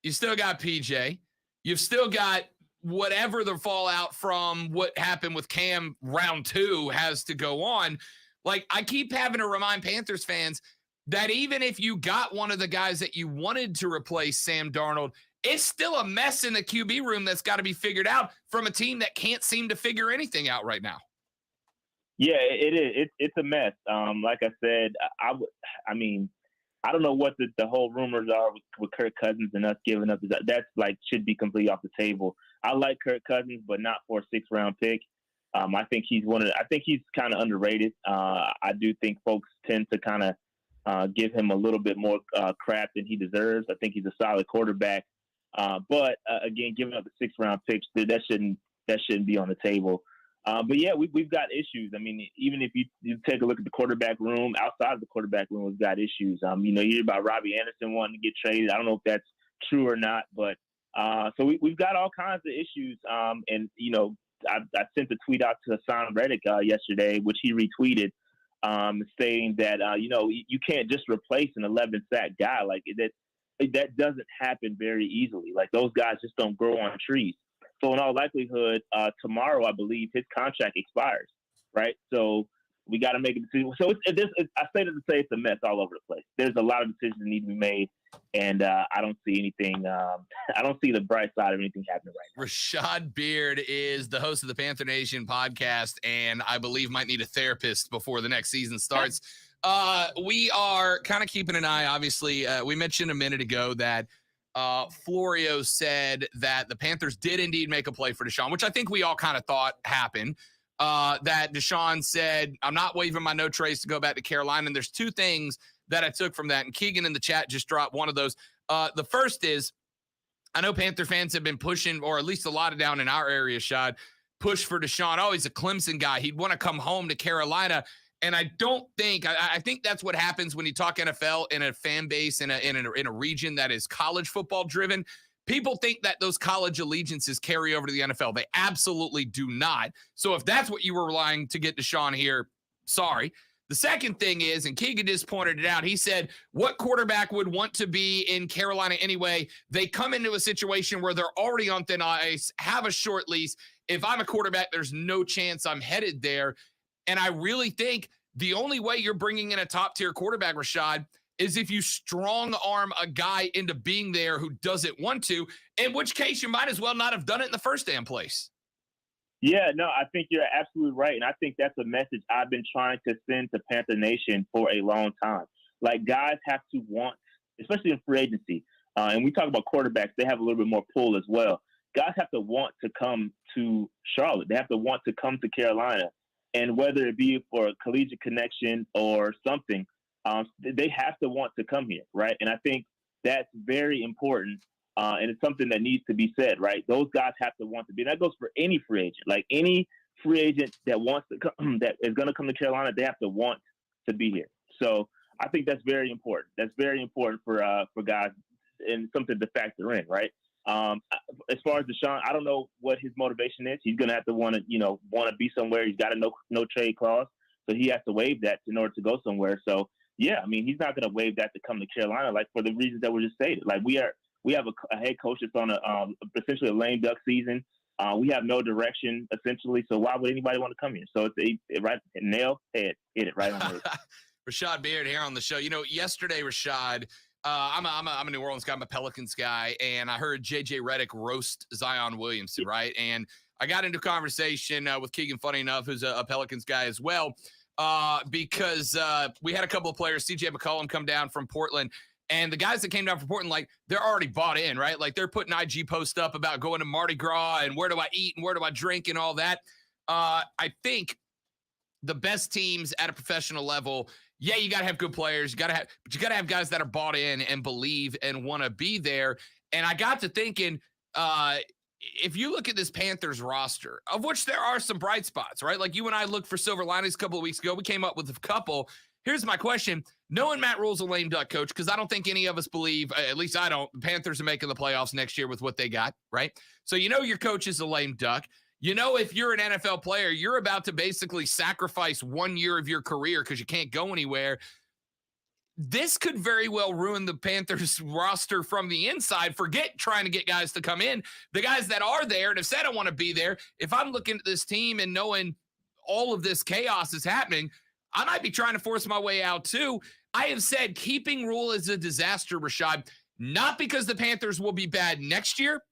You still got PJ. You've still got whatever the fallout from what happened with Cam round 2 has to go on. Like, I keep having to remind Panthers fans that even if you got one of the guys that you wanted to replace Sam Darnold, it's still a mess in the QB room that's got to be figured out from a team that can't seem to figure anything out right now. Yeah, it is. It's a mess. Like I said, I don't know what the whole rumors are with Kirk Cousins and us giving up. That's like should be completely off the table. I like Kirk Cousins, but not for a 6th round pick. I think he's kind of underrated. I do think folks tend to kind of give him a little bit more crap than he deserves. I think he's a solid quarterback. But again, giving up the 6th round picks, that shouldn't be on the table. But yeah, we've got issues. I mean, even if you take a look at the quarterback room, outside of the quarterback room, we've got issues. You hear about Robbie Anderson wanting to get traded. I don't know if that's true or not, but so we've got all kinds of issues. And I sent a tweet out to Hassan Reddick yesterday, which he retweeted, stating that you can't just replace an 11-sack guy like that. That doesn't happen very easily. Like, those guys just don't grow on trees. So in all likelihood, tomorrow, I believe his contract expires, right? So we got to make a decision. So I say that to say it's a mess all over the place. There's a lot of decisions that need to be made, and I don't see anything. I don't see the bright side of anything happening right now. Rashad Beard is the host of the Panther Nation podcast, and I believe might need a therapist before the next season starts. We are kind of keeping an eye. Obviously, we mentioned a minute ago that Florio said that the Panthers did indeed make a play for Deshaun, which I think we all kind of thought happened. That Deshaun said, I'm not waiving my no trades to go back to Carolina. And there's 2 things that I took from that. And Keegan in the chat just dropped one of those. The first is, I know Panther fans have been pushing, or at least a lot of down in our area, Shad, push for Deshaun. Oh, he's a Clemson guy. He'd want to come home to Carolina. And I think that's what happens when you talk NFL in a fan base in a region that is college football driven. People think that those college allegiances carry over to the NFL. They absolutely do not. So if that's what you were relying to get Deshaun here, sorry. The second thing is, and Keegan just pointed it out, he said, what quarterback would want to be in Carolina anyway? They come into a situation where they're already on thin ice, have a short lease. If I'm a quarterback, there's no chance I'm headed there. And I really think the only way you're bringing in a top-tier quarterback, Rashad, is if you strong-arm a guy into being there who doesn't want to, in which case you might as well not have done it in the first damn place. Yeah, no, I think you're absolutely right. And I think that's a message I've been trying to send to Panther Nation for a long time. Like, guys have to want, especially in free agency, and we talk about quarterbacks, they have a little bit more pull as well. Guys have to want to come to Charlotte. They have to want to come to Carolina. And whether it be for a collegiate connection or something, they have to want to come here, right? And I think that's very important. And it's something that needs to be said, right? Those guys have to want to be. And that goes for any free agent. Like, any free agent that wants to come, that is going to come to Carolina, they have to want to be here. So I think that's very important. That's very important for guys, and something to factor in, right? As far as Deshaun, I don't know what his motivation is. He's going to have to want to be somewhere. He's got a no trade clause, so he has to waive that in order to go somewhere. So yeah, I mean, he's not going to waive that to come to Carolina, like, for the reasons that were just stated. Like, we have a head coach that's on essentially a lame duck season. We have no direction, essentially. So why would anybody want to come here? So it's right, nail, head, hit it right on the head. Rashad Beard here on the show. Yesterday, Rashad, I'm a New Orleans guy. I'm a Pelicans guy, and I heard JJ Redick roast Zion Williamson, right? And I got into a conversation with Keegan, funny enough, who's a Pelicans guy as well, because we had a couple of players, CJ McCollum, come down from Portland. And the guys that came down from Portland, like, they're already bought in, right? Like, they're putting IG posts up about going to Mardi Gras and where do I eat and where do I drink and all that. I think the best teams at a professional level, yeah, you got to have good players. But you got to have guys that are bought in and believe and want to be there. And I got to thinking, if you look at this Panthers roster, of which there are some bright spots, right? Like, you and I looked for silver linings a couple of weeks ago. We came up with a couple. Here's my question. Knowing Matt Rule's a lame duck coach, because I don't think any of us believe, at least I don't, the Panthers are making the playoffs next year with what they got, right? So your coach is a lame duck. If you're an NFL player, you're about to basically sacrifice 1 year of your career because you can't go anywhere. This could very well ruin the Panthers roster from the inside. Forget trying to get guys to come in. The guys that are there and have said I want to be there, if I'm looking at this team and knowing all of this chaos is happening, I might be trying to force my way out too. I have said keeping Rule is a disaster, Rashad, not because the Panthers will be bad next year,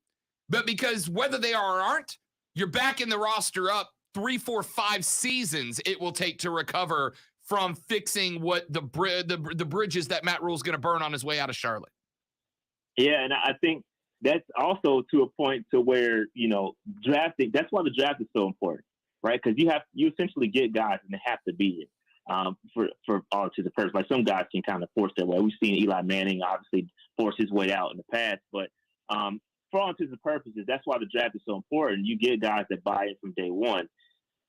but because whether they are or aren't, you're backing the roster up 3, 4, 5 seasons it will take to recover from fixing what the bridges that Matt Rule's going to burn on his way out of Charlotte. Yeah, and I think that's also to a point to where, drafting, that's why the draft is so important, right? Because you essentially get guys and they have to be here. For all to the purpose. Like, some guys can kind of force their way. We've seen Eli Manning obviously force his way out in the past, but for all intents and purposes, that's why the draft is so important. You get guys that buy in from day one.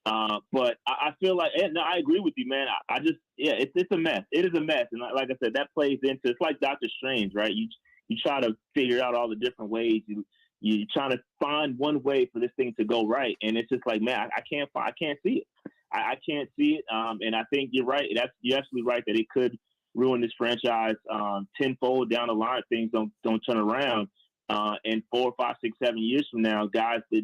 But I feel like, and I agree with you, man. It's a mess. It is a mess, and like I said, that plays into, it's like Doctor Strange, right? You try to figure out all the different ways. You're trying to find one way for this thing to go right, and it's just like, man, I can't see it. I can't see it, and I think you're right. You're absolutely right that it could ruin this franchise tenfold down the line. Things don't turn around, and 4, 5, 6, 7 years from now, guys that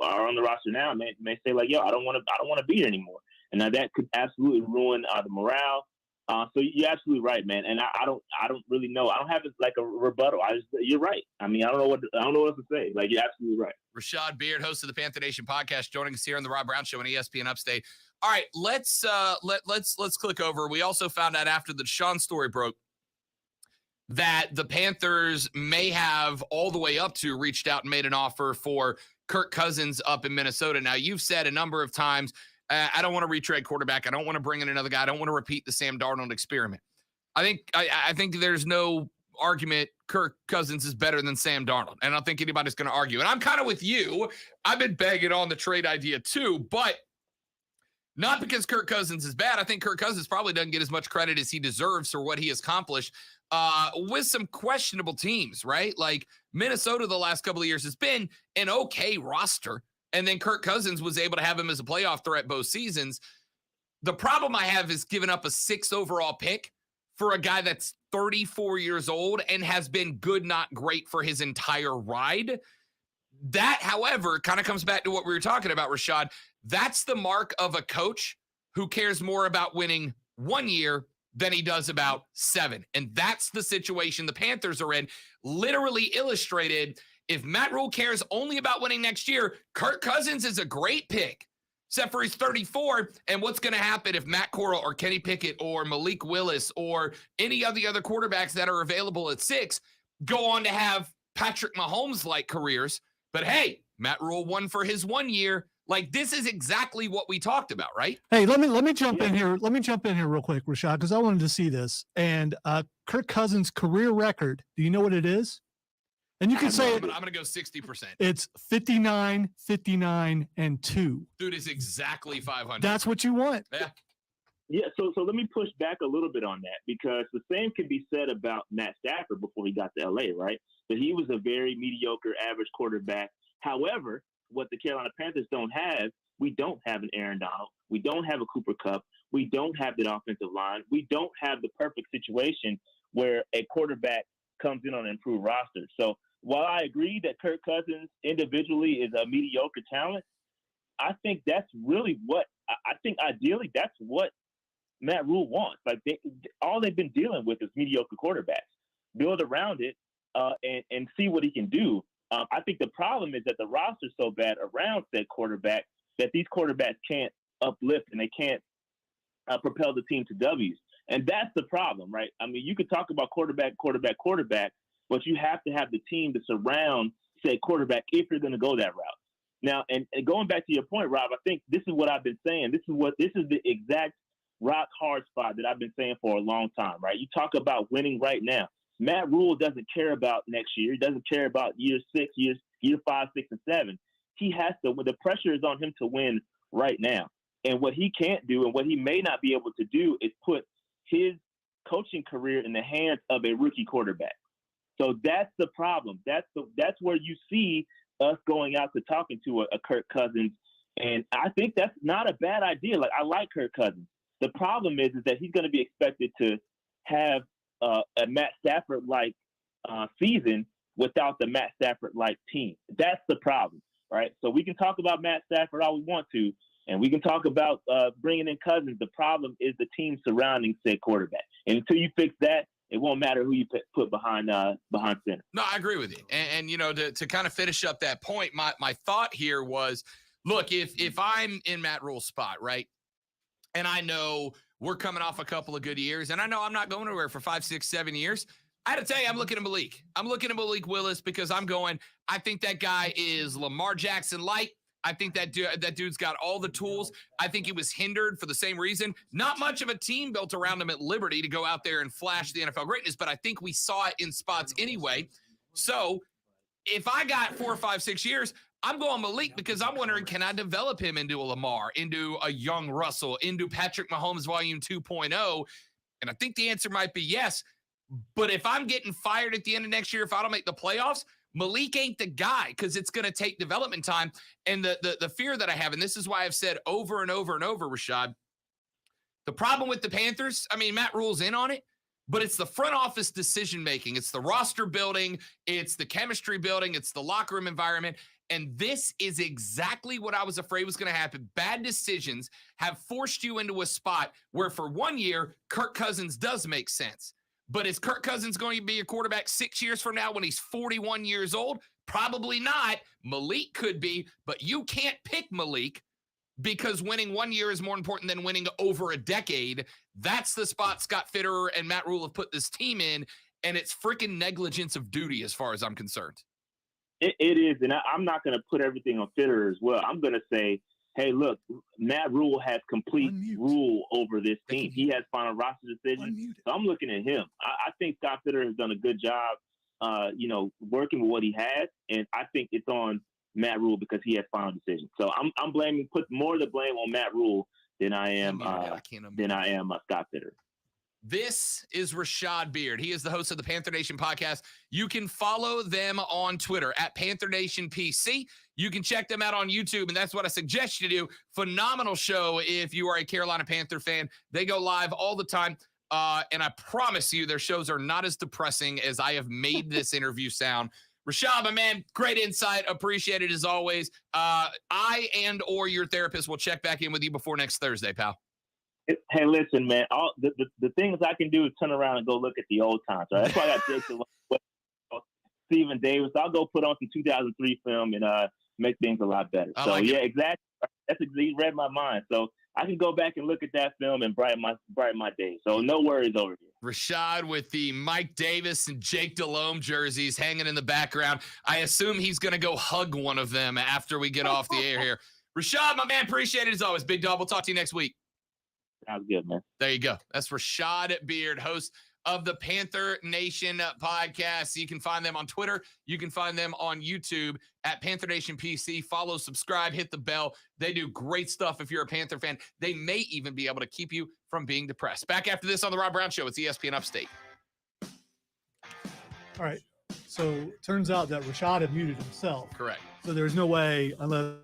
are on the roster now may say like, "Yo, I don't want to be here anymore," and now that could absolutely ruin the morale. So you're absolutely right, man. And I don't really know. I don't have like a rebuttal. You're right. I mean, I don't know what else to say. Like, you're absolutely right. Rashad Beard, host of the Panther Nation podcast, joining us here on the Rob Brown Show on ESPN Upstate. All right, let's click over. We also found out after the Deshaun story broke that the Panthers may have all the way up to reached out and made an offer for Kirk Cousins up in Minnesota. Now, you've said a number of times, I don't want to retread quarterback. I don't want to bring in another guy. I don't want to repeat the Sam Darnold experiment. I think there's no argument Kirk Cousins is better than Sam Darnold. And I don't think anybody's going to argue. And I'm kind of with you. I've been begging on the trade idea too, but not because Kirk Cousins is bad. I think Kirk Cousins probably doesn't get as much credit as he deserves for what he has accomplished with some questionable teams, right? Like, Minnesota the last couple of years has been an okay roster. And then Kirk Cousins was able to have him as a playoff threat both seasons. The problem I have is giving up a 6th overall pick for a guy that's 34 years old and has been good, not great for his entire ride. That, however, kind of comes back to what we were talking about, Rashad. That's the mark of a coach who cares more about winning 1 year than he does about 7. And that's the situation the Panthers are in, literally illustrated if Matt Rule cares only about winning next year, Kirk Cousins is a great pick, except for he's 34. And what's going to happen if Matt Corral or Kenny Pickett or Malik Willis or any of the other quarterbacks that are available at 6 go on to have Patrick Mahomes-like careers? But hey, Matt Rule won for his 1 year. Like, this is exactly what we talked about, right? Hey, let me jump in here. Let me jump in here real quick, Rashad, because I wanted to see this. And Kirk Cousins' career record, do you know what it is? And you can say I'm going to go 60%. It's 59, 59, and 2. Dude, is exactly 500. That's what you want. Yeah. Yeah, so let me push back a little bit on that, because the same can be said about Matt Stafford before he got to LA, right? So he was a very mediocre, average quarterback. However, what the Carolina Panthers don't have, we don't have an Aaron Donald. We don't have a Cooper Kupp. We don't have that offensive line. We don't have the perfect situation where a quarterback comes in on an improved roster. So while I agree that Kirk Cousins individually is a mediocre talent, I think that's really what I think ideally that's what Matt Rule wants. Like all they've been dealing with is mediocre quarterbacks. Build around it and see what he can do. I think the problem is that the roster's so bad around said quarterback that these quarterbacks can't uplift and they can't propel the team to W's. And that's the problem, right? I mean, you could talk about quarterback, but you have to have the team to surround said quarterback if you're going to go that route. Now, and going back to your point, Rob, I think this is what I've been saying. This is the exact rock hard spot that I've been saying for a long time, right? You talk about winning right now. Matt Rule doesn't care about next year. He doesn't care about year 5, 6, and 7. He has to, when the pressure is on him to win right now. And what he can't do and what he may not be able to do is put his coaching career in the hands of a rookie quarterback. So that's the problem. That's where you see us going out to talking to a Kirk Cousins. And I think that's not a bad idea. Like, I like Kirk Cousins. The problem is that he's going to be expected to have a Matt Stafford-like season without the Matt Stafford-like team. That's the problem, right? So we can talk about Matt Stafford all we want to, and we can talk about bringing in Cousins. The problem is the team surrounding said quarterback. And until you fix that, it won't matter who you put behind center. No, I agree with you. And you know, to kind of finish up that point, my thought here was, look, if I'm in Matt Rule's spot, right, and I know we're coming off a couple of good years, and I know I'm not going anywhere for 5, 6, 7 years, I had to tell you, I'm looking at Malik. I'm looking at Malik Willis because I think that guy is Lamar Jackson light. I think that dude's got all the tools. I think he was hindered for the same reason. Not much of a team built around him at Liberty to go out there and flash the NFL greatness, but I think we saw it in spots anyway. So if I got 4, 5, 6 years, I'm going Malik because I'm wondering, can I develop him into a Lamar, into a young Russell, into Patrick Mahomes volume 2.0? And I think the answer might be yes. But if I'm getting fired at the end of next year, if I don't make the playoffs, Malik ain't the guy because it's going to take development time. And the fear that I have, and this is why I've said over and over and over, Rashad, the problem with the Panthers, I mean, Matt Rule's in on it, but it's the front office decision-making. It's the roster building. It's the chemistry building. It's the locker room environment. And this is exactly what I was afraid was going to happen. Bad decisions have forced you into a spot where for 1 year, Kirk Cousins does make sense. But is Kirk Cousins going to be a quarterback 6 years from now when he's 41 years old? Probably not. Malik could be, but you can't pick Malik because winning 1 year is more important than winning over a decade. That's the spot Scott Fitterer and Matt Rule have put this team in, and it's freaking negligence of duty as far as I'm concerned. It is, and I'm not going to put everything on Fitterer as well. I'm going to say, hey, look, Matt Rule has complete rule over this team. He has final roster decisions. So I'm looking at him. I think Scott Fitterer has done a good job, working with what he has, and I think it's on Matt Rule because he has final decisions. So I'm put more of the blame on Matt Rule than I am Scott Fitterer. This is Rashad Beard. He is the host of the Panther Nation podcast. You can follow them on Twitter at Panther Nation PC. You can check them out on YouTube, and that's what I suggest you do. Phenomenal show if you are a Carolina Panther fan. They go live all the time, and I promise you their shows are not as depressing as I have made this interview sound. Rashad, my man, great insight. Appreciate it as always. I or your therapist will check back in with you before next Thursday, pal. Hey, listen, man. All the things I can do is turn around and go look at the old times. Right? That's why I got Jason. Stephen Davis. I'll go put on some 2003 film and make things a lot better. I So like yeah, it. exactly. That's he read my mind. So I can go back and look at that film and brighten my day. So no worries over here. Rashad with the Mike Davis and Jake Delhomme jerseys hanging in the background. I assume he's going to go hug one of them after we get off the air here. Rashad, my man, appreciate it as always. Big dog. We'll talk to you next week. Sounds good, man. There you go. That's Rashad Beard, host of the Panther Nation podcast. You can find them on Twitter. You can find them on YouTube at Panther Nation PC. Follow, subscribe, hit the bell. They do great stuff if you're a Panther fan. They may even be able to keep you from being depressed. Back after this on the Rob Brown Show. It's ESPN Upstate. All right. So turns out that Rashad had muted himself. Correct. So there's no way, unless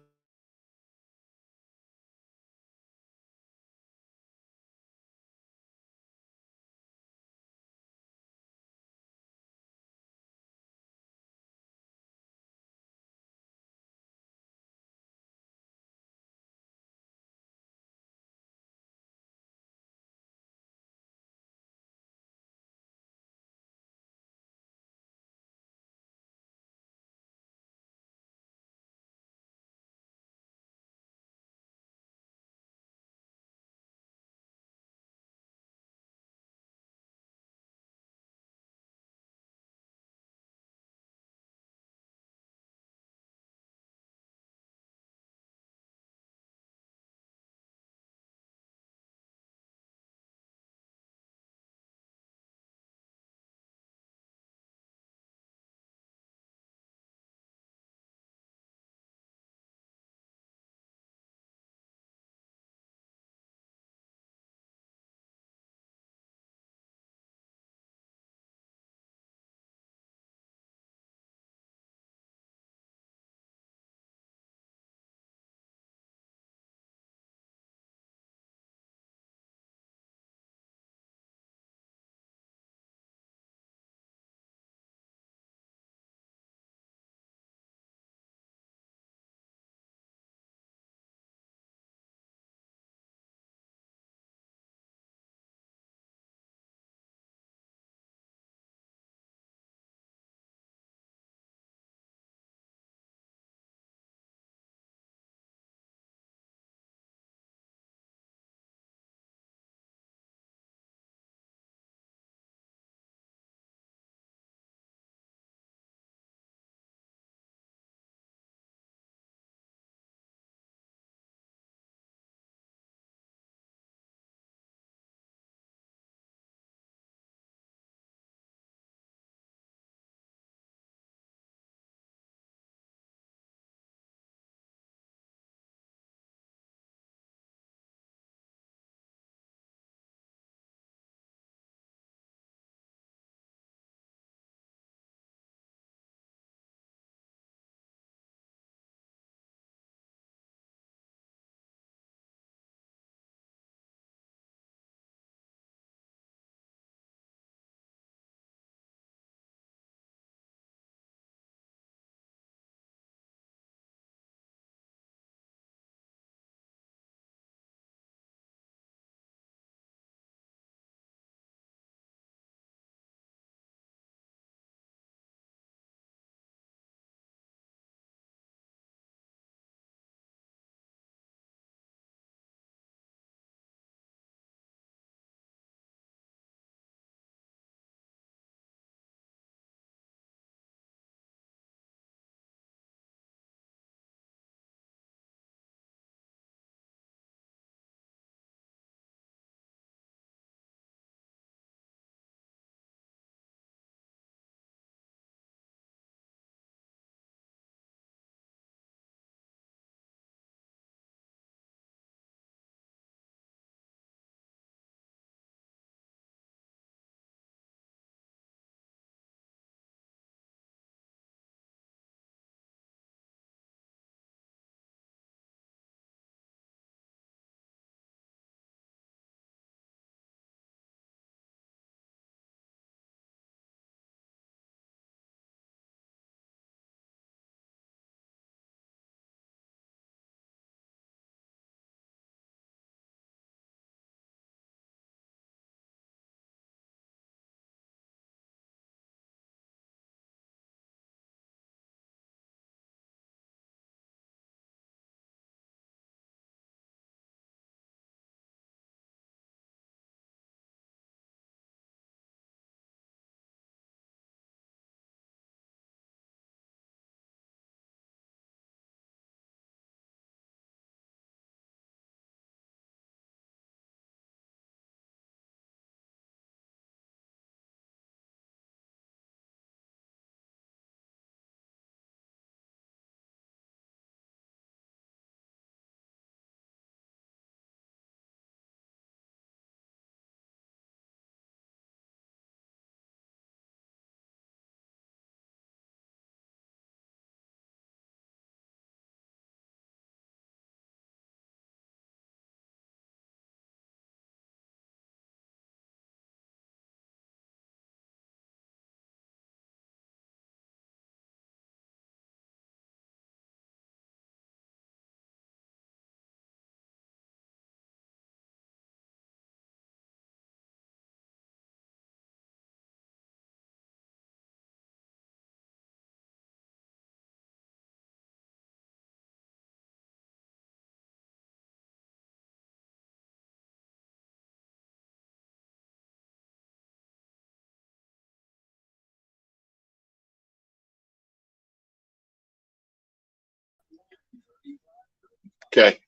Okay.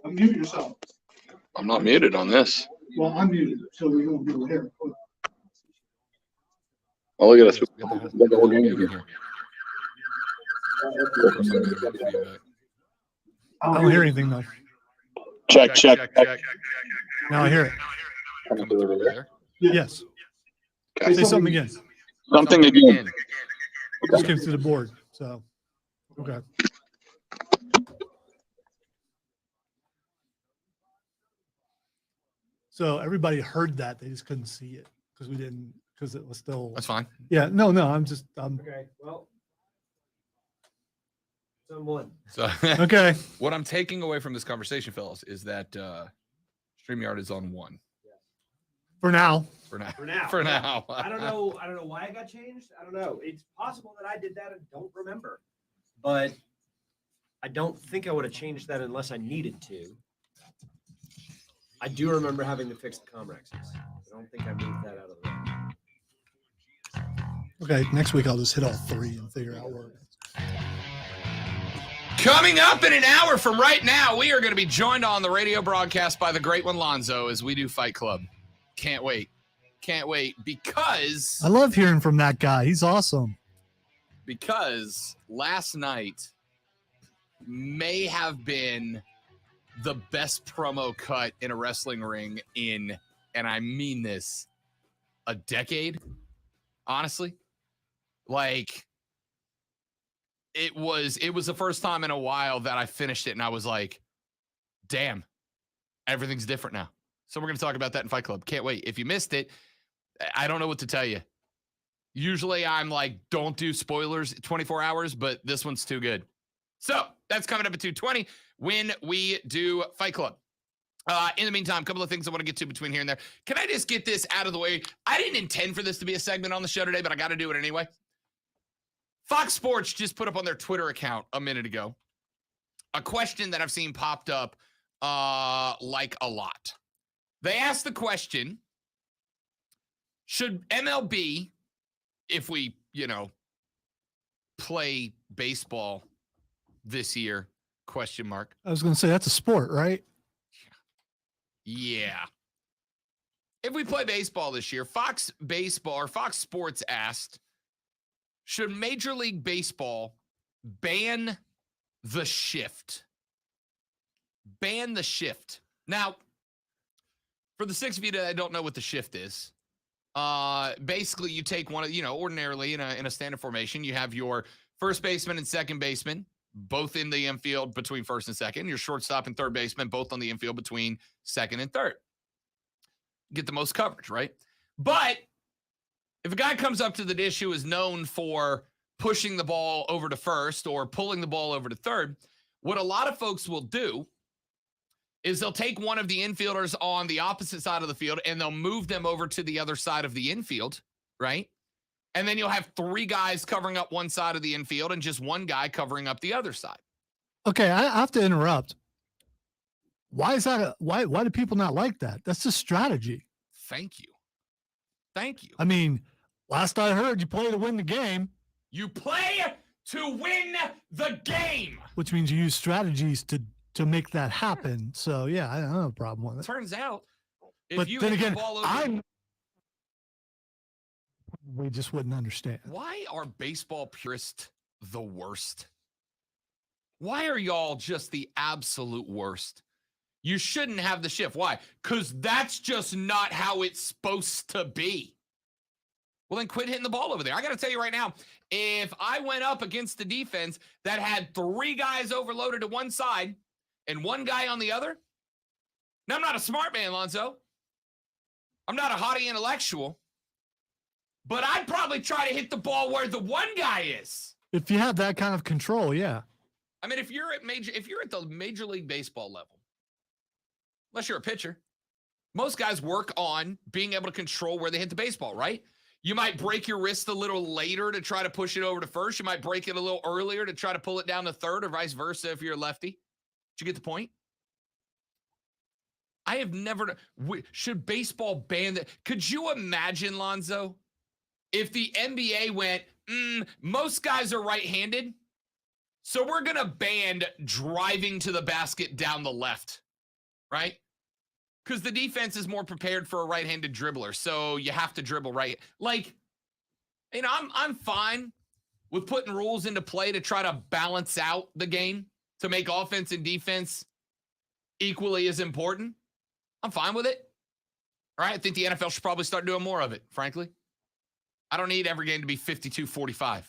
Unmute yourself. I'm not muted on this. Well, I'm muted, so we won't be able to hear. Oh, look at us. We got the whole game here. Of course, I'm getting good feedback. I don't hear anything though. Check. Now I hear it. Coming through over there. Yes. Okay. Say something again. Something again. Just came through the board. So, okay. So everybody heard that. They just couldn't see it because it was still. That's fine. Yeah. No. I'm Okay. Well. Someone. So okay. What I'm taking away from this conversation, fellas, is that StreamYard is on 1. For now. For now. I don't know why it got changed. I don't know. It's possible that I did that and don't remember. But I don't think I would have changed that unless I needed to. I do remember having to fix the Comrexes. I don't think I moved that out of the way. Okay. Next week I'll just hit all 3 and figure out where. Coming up in an hour from right now, we are going to be joined on the radio broadcast by the great one Lonzo as we do Fight Club. Can't wait because I love hearing from that guy. He's awesome. Because last night may have been the best promo cut in a wrestling ring in, and I mean this, a decade. Honestly, like it was the first time in a while that I finished it and I was like, damn, everything's different now. So we're going to talk about that in Fight Club. Can't wait. If you missed it, I don't know what to tell you. Usually I'm like, don't do spoilers 24 hours, but this one's too good. So that's coming up at 2:20 when we do Fight Club. In the meantime, a couple of things I want to get to between here and there. Can I just get this out of the way? I didn't intend for this to be a segment on the show today, but I got to do it anyway. Fox Sports just put up on their Twitter account a minute ago a question that I've seen popped up like a lot. They asked the question, should MLB, if we, play baseball this year, ? I was going to say that's a sport, right? Yeah. If we play baseball this year, Fox Sports asked, should Major League Baseball ban the shift? Ban the shift. Now, for the 6 of you that don't know what the shift is, basically you take one of, ordinarily in a standard formation, you have your first baseman and second baseman, both in the infield between first and second, your shortstop and third baseman, both on the infield between second and third. Get the most coverage, right? But if a guy comes up to the dish who is known for pushing the ball over to first or pulling the ball over to third, what a lot of folks will do is they'll take one of the infielders on the opposite side of the field and they'll move them over to the other side of the infield, right? And then you'll have 3 guys covering up one side of the infield and just one guy covering up the other side. Okay, I have to interrupt. Why is that? Why do people not like that? That's just strategy. Thank you. I mean, last I heard, you play to win the game. You play to win the game. Which means you use strategies to make that happen. So, yeah, I don't have a problem with it. Turns out, if but you then hit again, the ball over, we just wouldn't understand. Why are baseball purists the worst? Why are y'all just the absolute worst? You shouldn't have the shift. Why? Because that's just not how it's supposed to be. Well, then quit hitting the ball over there. I got to tell you right now, if I went up against the defense that had 3 guys overloaded to one side and 1 guy on the other, now I'm not a smart man, Lonzo. I'm not a haughty intellectual, but I'd probably try to hit the ball where the one guy is. If you have that kind of control, yeah. I mean, if you're at the Major League Baseball level, unless you're a pitcher, most guys work on being able to control where they hit the baseball, right? You might break your wrist a little later to try to push it over to first. You might break it a little earlier to try to pull it down to third, or vice versa if you're a lefty. Did you get the point? I have never. Should baseball ban that? Could you imagine, Lonzo, if the NBA went, most guys are right-handed, So we're going to ban driving to the basket down the left, right? Because the defense is more prepared for a right-handed dribbler. So you have to dribble right. Like, you know, I'm fine with putting rules into play to try to balance out the game, to make offense and defense equally as important. I'm fine with it. All right, I think the NFL should probably start doing more of it, frankly. I don't need every game to be 52-45.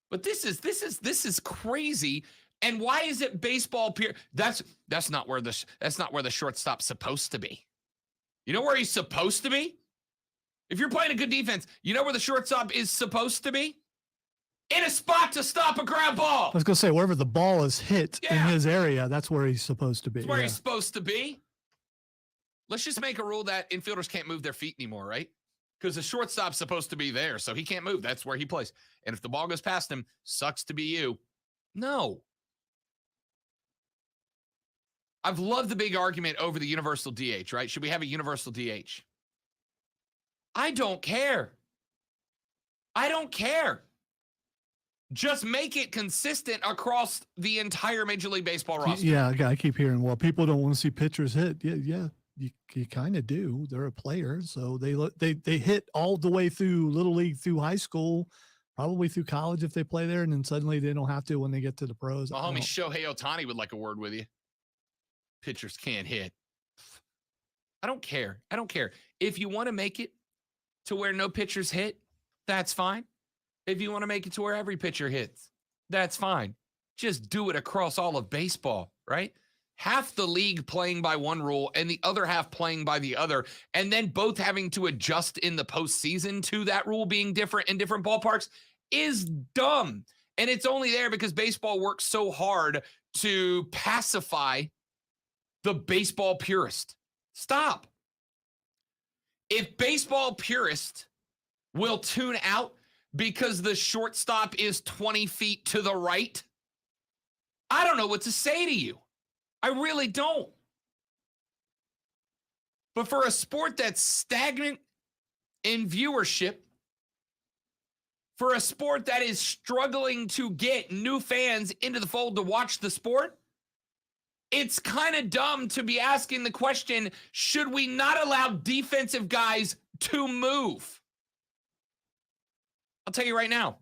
But this is crazy. And why is it baseball that's not where the shortstop's supposed to be. You know where he's supposed to be? If you're playing a good defense, you know where the shortstop is supposed to be? In a spot to stop a ground ball. I was going to say, wherever the ball is hit in his area, that's where he's supposed to be. That's where he's supposed to be. Let's just make a rule that infielders can't move their feet anymore, right? Because the shortstop's supposed to be there, so he can't move. That's where he plays. And if the ball goes past him, sucks to be you. No. I've loved the big argument over the universal DH, right? Should we have a universal DH? I don't care. I don't care. Just make it consistent across the entire Major League Baseball roster. Yeah, I keep hearing, well, people don't want to see pitchers hit. Yeah, you kind of do. They're a player, so they hit all the way through Little League, through high school, probably through college if they play there, and then suddenly they don't have to when they get to the pros. My homie Shohei Ohtani would like a word with you. Pitchers can't hit. I don't care. I don't care. If you want to make it to where no pitchers hit, that's fine. If you want to make it to where every pitcher hits, that's fine. Just do it across all of baseball, right? Half the league playing by one rule and the other half playing by the other, and then both having to adjust in the postseason to that rule being different in different ballparks is dumb. And it's only there because baseball works so hard to pacify the baseball purist. Stop. If baseball purist will tune out because the shortstop is 20 feet to the right, I don't know what to say to you. I really don't. But for a sport that's stagnant in viewership, for a sport that is struggling to get new fans into the fold to watch the sport, it's kind of dumb to be asking the question, should we not allow defensive guys to move? I'll tell you right now,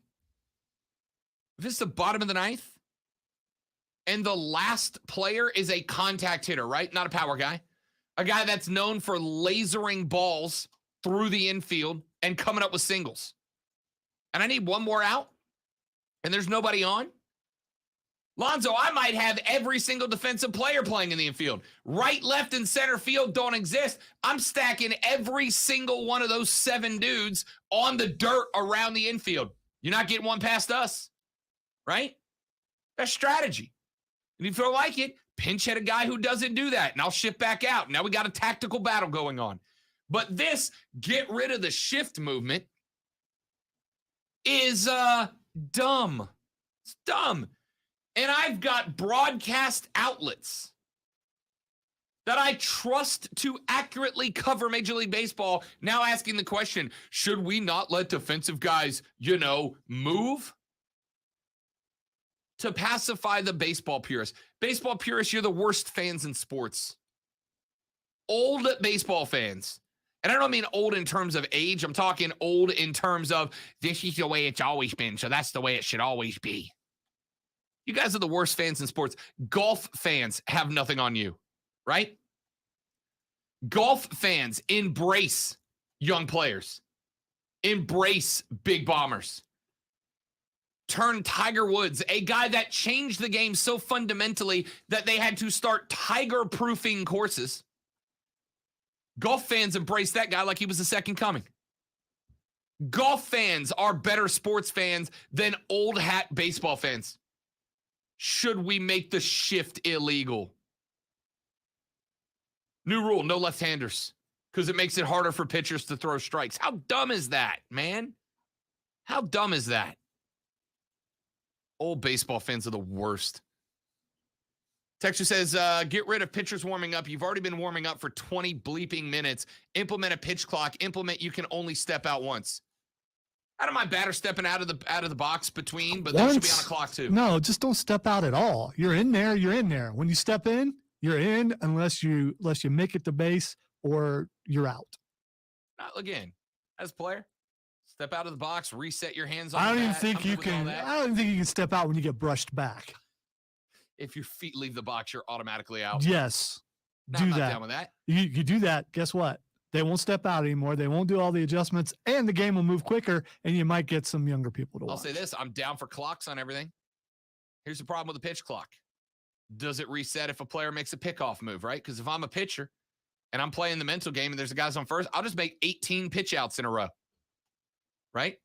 if this is the bottom of the ninth and the last player is a contact hitter, right? Not a power guy. A guy that's known for lasering balls through the infield and coming up with singles. And I need one more out and there's nobody on. Lonzo, I might have every single defensive player playing in the infield. Right, left, and center field don't exist. I'm stacking every single one of those 7 dudes on the dirt around the infield. You're not getting one past us, right? That's strategy. And if you don't like it, pinch hit a guy who doesn't do that, and I'll shift back out. Now we got a tactical battle going on. But this get rid of the shift movement is dumb. It's dumb. And I've got broadcast outlets that I trust to accurately cover Major League Baseball now asking the question, should we not let defensive guys, move? To pacify the baseball purists. Baseball purists, you're the worst fans in sports. Old baseball fans. And I don't mean old in terms of age. I'm talking old in terms of this is the way it's always been, so that's the way it should always be. You guys are the worst fans in sports. Golf fans have nothing on you, right? Golf fans embrace young players. Embrace big bombers. Turn Tiger Woods, a guy that changed the game so fundamentally that they had to start tiger-proofing courses. Golf fans embrace that guy like he was the second coming. Golf fans are better sports fans than old hat baseball fans. Should we make the shift illegal? New rule, no left-handers, because it makes it harder for pitchers to throw strikes. How dumb is that, man? How dumb is that? Old baseball fans are the worst. Texture says, get rid of pitchers warming up. You've already been warming up for 20 bleeping minutes. Implement a pitch clock. Implement you can only step out once. I don't mind batter stepping out of the box between, but they should be on a clock too. No, just don't step out at all. You're in there. You're in there. When you step in, you're in unless you make it to base or you're out. Again, as a player, step out of the box, reset your hands on I the don't even bat, think I'm you good with all can. that. I don't think you can step out when you get brushed back. If your feet leave the box, you're automatically out. Yes, No, do I'm not that. down with that. You do that. Guess what? They won't step out anymore. They won't do all the adjustments, and the game will move quicker. And you might get some younger people to watch. I'll say this: I'm down for clocks on everything. Here's the problem with the pitch clock: does it reset if a player makes a pickoff move? Right? Because if I'm a pitcher and I'm playing the mental game, and there's a guy's on first, I'll just make 18 pitch outs in a row. Right?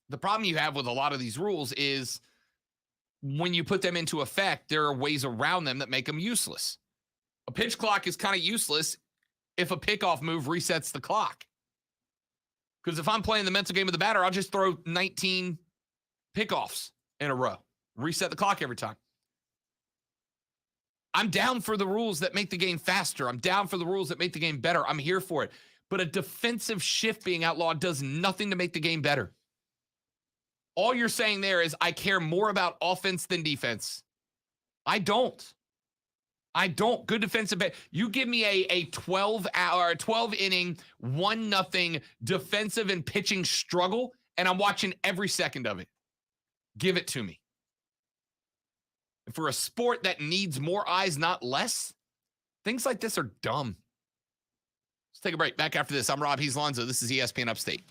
The problem you have with a lot of these rules is when you put them into effect, there are ways around them that make them useless. A pitch clock is kind of useless if a pickoff move resets the clock. Because if I'm playing the mental game of the batter, I'll just throw 19 pickoffs in a row, reset the clock every time. I'm down for the rules that make the game faster. I'm down for the rules that make the game better. I'm here for it. But a defensive shift being outlawed does nothing to make the game better. All you're saying there is I care more about offense than defense. I don't. Good defensive. You give me a 12 inning, 1-0 defensive and pitching struggle, and I'm watching every second of it. Give it to me. And for a sport that needs more eyes, not less, things like this are dumb. Let's take a break. Back after this. I'm Rob. He's Lonzo. This is ESPN Upstate.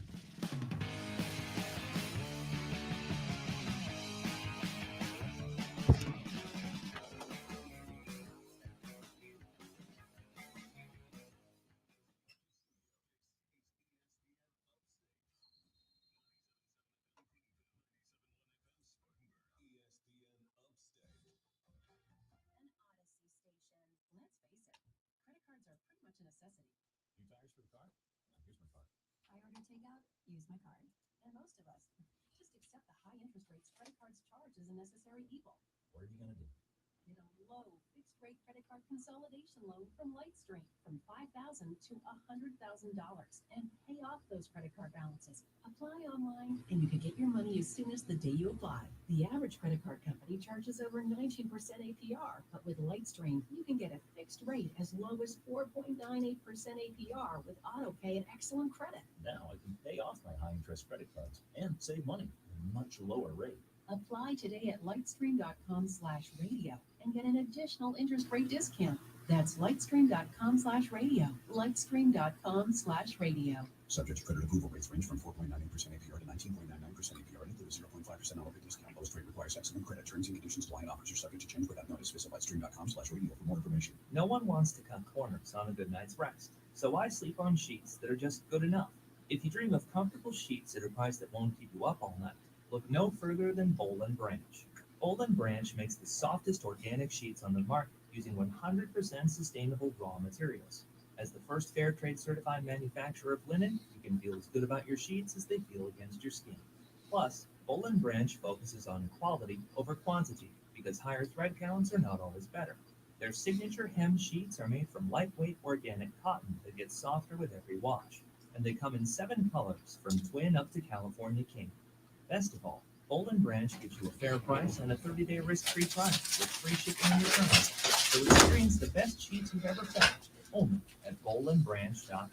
I order takeout, use my card. And most of us just accept the high interest rates credit cards charge as a necessary evil. What are you gonna do? Get a low fixed rate credit card consolidation loan from Lightstream from $5,000 to $100,000 and pay off those credit card balances. Apply online and you can get your money as soon as the day you apply. The average credit card company charges over 19% APR, but with Lightstream, you can get a fixed rate as low as 4.98% APR with auto pay and excellent credit. Now I can pay off my high interest credit cards and save money at a much lower rate. Apply today at lightstream.com/radio and get an additional interest rate discount. That's lightstream.com/radio. Lightstream.com/radio. Subject to credit approval rates range from 4.98% APR to 19.99% APR and include a 0.5% auto pay discount. Lowest rate requires excellent credit. Terms and conditions apply and offers are subject to change without notice. Visit lightstream.com/radio for more information. No one wants to cut corners on a good night's rest, so why sleep on sheets that are just good enough? If you dream of comfortable sheets at a price that won't keep you up all night, look no further than Boll & Branch. Boll & Branch makes the softest organic sheets on the market using 100% sustainable raw materials. As the first fair trade certified manufacturer of linen, you can feel as good about your sheets as they feel against your skin. Plus, Boll & Branch focuses on quality over quantity because higher thread counts are not always better. Their signature hem sheets are made from lightweight organic cotton that gets softer with every wash. And they come in 7 colors from twin up to California King. Best of all, Boll & Branch gives you a fair price and a 30-day risk-free trial with free shipping and returns. So experience the best sheets you've ever felt only at bollandbranch.com.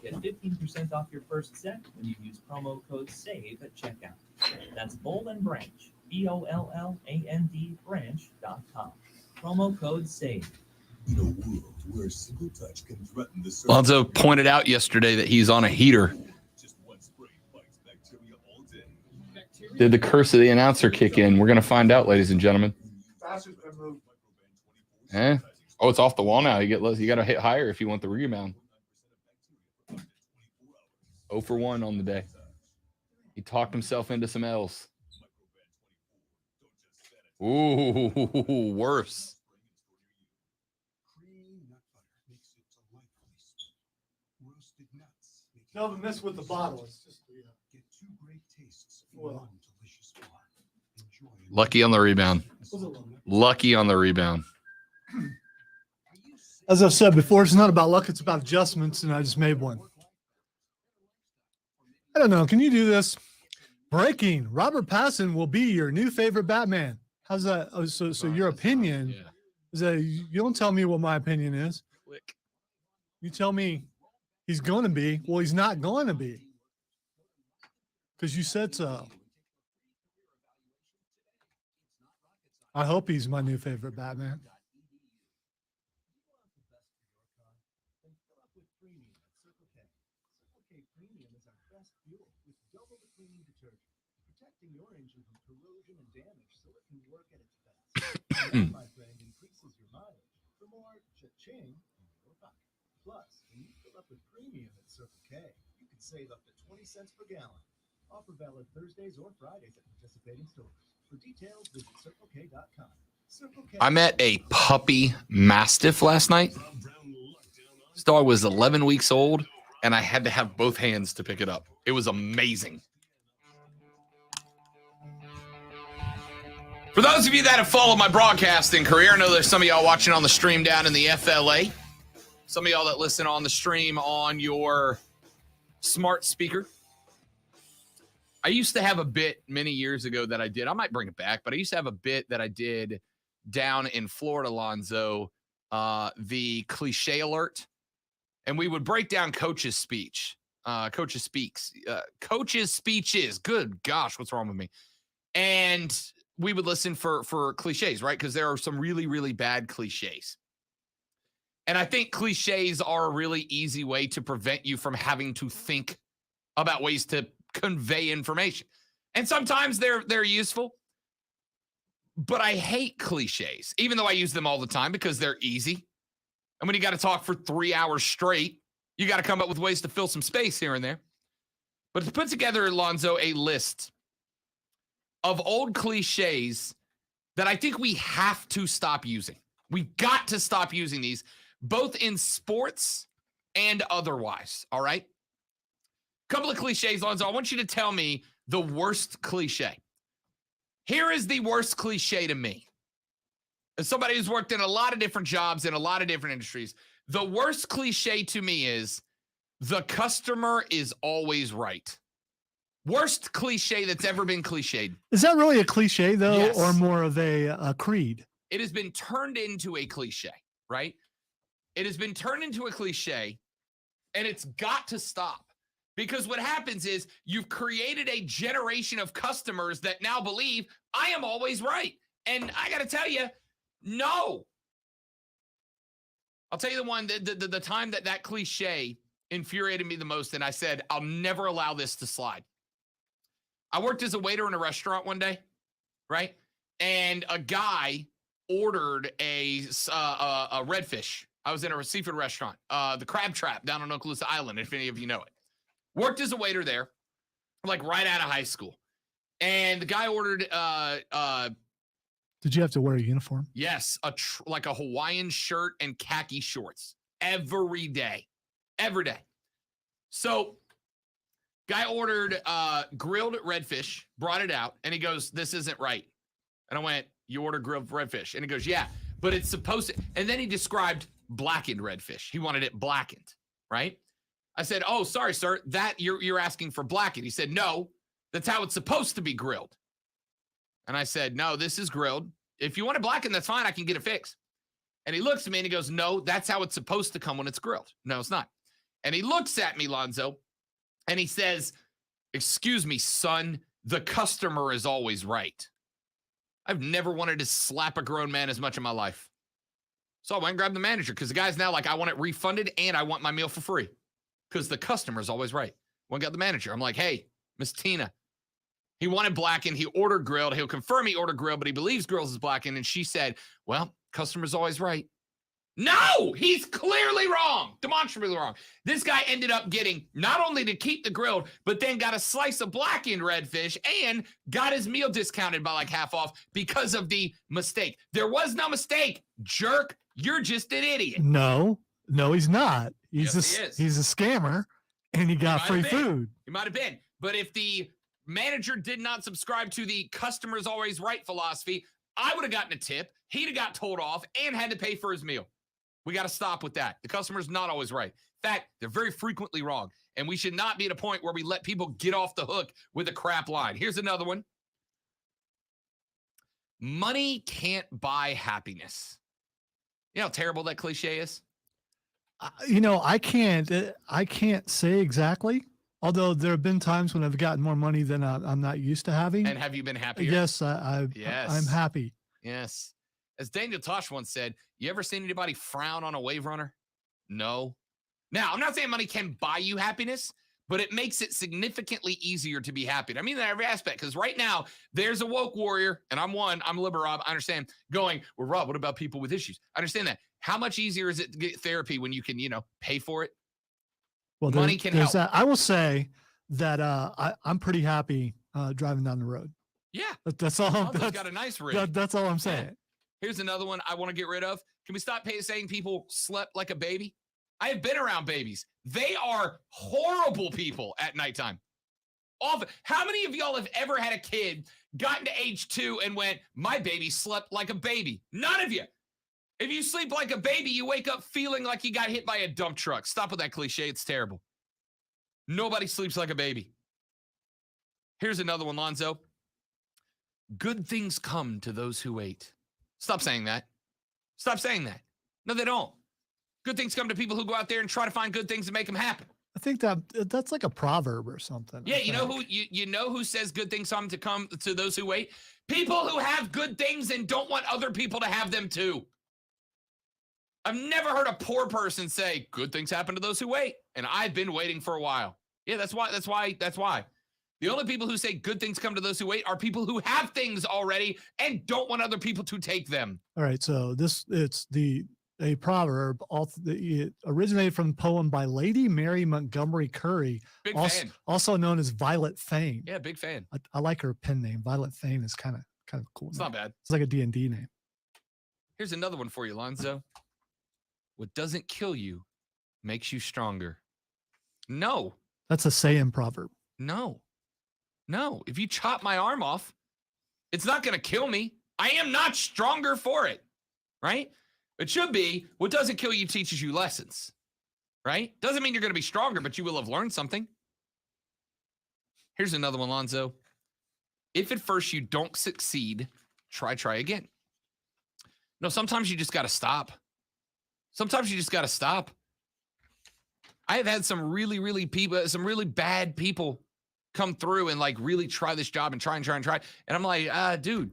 Get 15% off your first set when you use promo code SAVE at checkout. That's Boll & Branch, BOLLAND branch.com. Promo code SAVE. In a world where a single touch can threaten the surface. Lonzo pointed out yesterday that he's on a heater. Just one spray fights bacteria all day. Did the curse of the announcer kick in? We're going to find out, ladies and gentlemen. Eh? Oh, it's off the wall now. You got to hit higher if you want the rebound. 0 for 1 on the day. He talked himself into some L's. Ooh, worse. Don't miss with the bottle. It's just Get 2 great tastes in Well. one delicious bar. Enjoy it. Lucky on the rebound. Lucky on the rebound. As I've said before, it's not about luck, it's about adjustments, and I just made one. I don't know. Can you do this? Breaking. Robert Pattinson will be your new favorite Batman. How's that? Oh, so your opinion is that you don't tell me what my opinion is. Click. You tell me he's going to be. Well, he's not going to be because you said so. I hope he's my new favorite Batman. Protecting your engine from corrosion and damage so it can work at its best. And that, my friend, increases your mileage for more cha-ching in your pocket. Plus, when you fill up with premium at Circle K, you can save up to 20 cents per gallon. Offer valid Thursdays or Fridays at participating stores. For details, visit CircleK.com. Circle K. I met a puppy mastiff last night. This dog was 11 weeks old, and I had to have both hands to pick it up. It was amazing. For those of you that have followed my broadcasting career, I know there's some of y'all watching on the stream down in the FLA. Some of y'all that listen on the stream on your smart speaker. I used to have a bit many years ago that I did. I might bring it back, but I used to have a bit that I did down in Florida, Lonzo, the cliche alert. And we would break down coach's speech. Coach's speeches. Good gosh, what's wrong with me? And we would listen for cliches, right? Because there are some really, really bad cliches. And I think cliches are a really easy way to prevent you from having to think about ways to convey information. And sometimes they're useful. But I hate cliches, even though I use them all the time because they're easy. And when you got to talk for 3 hours straight, you got to come up with ways to fill some space here and there. But to put together, Alonzo, a list of old cliches that I think we have to stop using. We got to stop using these, both in sports and otherwise, all right? Couple of cliches, Alonzo. I want you to tell me the worst cliche. Here is the worst cliche to me. As somebody who's worked in a lot of different jobs in a lot of different industries, the worst cliche to me is the customer is always right. Worst cliche that's ever been cliched. Is that really a cliche, though, Yes. or more of a creed? It has been turned into a cliche, right? It has been turned into a cliche, and it's got to stop. Because what happens is you've created a generation of customers that now believe I am always right. And I got to tell you, no. I'll tell you the one, the time that cliche infuriated me the most, and I said, I'll never allow this to slide. I worked as a waiter in a restaurant one day, right? And a guy ordered a redfish. I was in a seafood restaurant, the Crab Trap down on Okaloosa Island, if any of you know it. Worked as a waiter there, like right out of high school. And the guy ordered Did you have to wear a uniform? yes, like a Hawaiian shirt and khaki shorts every day. Every day. So guy ordered grilled redfish, brought it out, and he goes, this isn't right. And I went, you ordered grilled redfish? And he goes, yeah, but it's supposed to. And then he described blackened redfish. He wanted it blackened, right? I said, oh, sorry, sir, that you're asking for blackened. He said, no, that's how it's supposed to be grilled. And I said, no, this is grilled. If you want it blackened, that's fine. I can get it fixed. And he looks at me and he goes, no, that's how it's supposed to come when it's grilled. No, it's not. And he looks at me, Lonzo, and he says, excuse me, son, the customer is always right. I've never wanted to slap a grown man as much in my life. So I went and grabbed the manager because the guy's now like, I want it refunded and I want my meal for free because the customer is always right. Went and got the manager. I'm like, hey, Miss Tina, he wanted blackened. He ordered grilled. He'll confirm he ordered grilled, but he believes grilled is blackened. And she said, well, customer's always right. No, he's clearly wrong, demonstrably wrong. This guy ended up getting not only to keep the grilled, but then got a slice of blackened redfish and got his meal discounted by like half off because of the mistake. There was no mistake, jerk. You're just an idiot. No, he's not. He's Yes, he he's a scammer, and he got free food. He might have been. But if the manager did not subscribe to the customer's always right philosophy, I would have gotten a tip. He'd have got told off and had to pay for his meal. We got to stop with that. The customer's not always right. fact, they're very frequently wrong. And we should not be at a point where we let people get off the hook with a crap line. Here's another one. Money can't buy happiness. You know how terrible that cliche is? I can't say exactly. Although there have been times when I've gotten more money than I'm not used to having. And have you been happier? Yes, Yes. I'm happy. Yes. As Daniel Tosh once said, you ever seen anybody frown on a wave runner? No. Now, I'm not saying money can buy you happiness, but it makes it significantly easier to be happy. And I mean that in every aspect, because right now, there's a woke warrior, and I'm liberal Rob, I understand, going, well, Rob, what about people with issues? I understand that. How much easier is it to get therapy when you can, pay for it? Well, money can help. I will say that I'm pretty happy driving down the road. Yeah. That's all. Aldo's got a nice rig. That's all I'm saying. Yeah. Here's another one I want to get rid of. Can we stop saying people slept like a baby? I have been around babies. They are horrible people at nighttime. Often. How many of y'all have ever had a kid, gotten to age 2 and went, my baby slept like a baby? None of you. If you sleep like a baby, you wake up feeling like you got hit by a dump truck. Stop with that cliche. It's terrible. Nobody sleeps like a baby. Here's another one, Lonzo. Good things come to those who wait. Stop saying that. Stop saying that. No, they don't. Good things come to people who go out there and try to find good things to make them happen. I think that's like a proverb or something. Yeah, you know who says good things come to those who wait? People who have good things and don't want other people to have them too. I've never heard a poor person say good things happen to those who wait, and I've been waiting for a while. Yeah, that's why. The only people who say good things come to those who wait are people who have things already and don't want other people to take them. All right, so it's a proverb. It originated from the poem by Lady Mary Montgomery Curry, fan. Also known as Violet Fane. Yeah, big fan. I like her pen name. Violet Fane is kind of a cool. It's name. not bad. It's like a D&D name. Here's another one for you, Lonzo. What doesn't kill you makes you stronger. No. That's a Saiyan proverb. No. If you chop my arm off, it's not going to kill me. I am not stronger for it, right? It should be, what doesn't kill you teaches you lessons, right? Doesn't mean you're going to be stronger, but you will have learned something. Here's another one, Lonzo. If at first you don't succeed, try again. No, sometimes you just got to stop. I have had some really bad people come through and like really try this job and try. And I'm like, dude,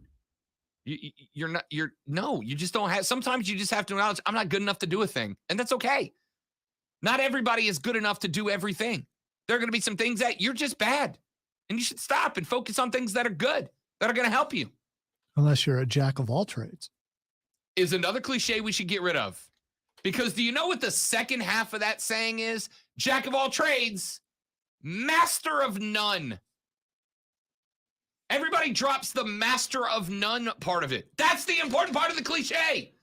you just don't have, sometimes you just have to acknowledge I'm not good enough to do a thing. And that's okay. Not everybody is good enough to do everything. There are going to be some things that you're just bad and you should stop and focus on things that are good, that are going to help you. Unless you're a jack of all trades. Is another cliche we should get rid of. Because do you know what the second half of that saying is? Jack of all trades, master of none. Everybody drops the master of none part of it. That's the important part of the cliche.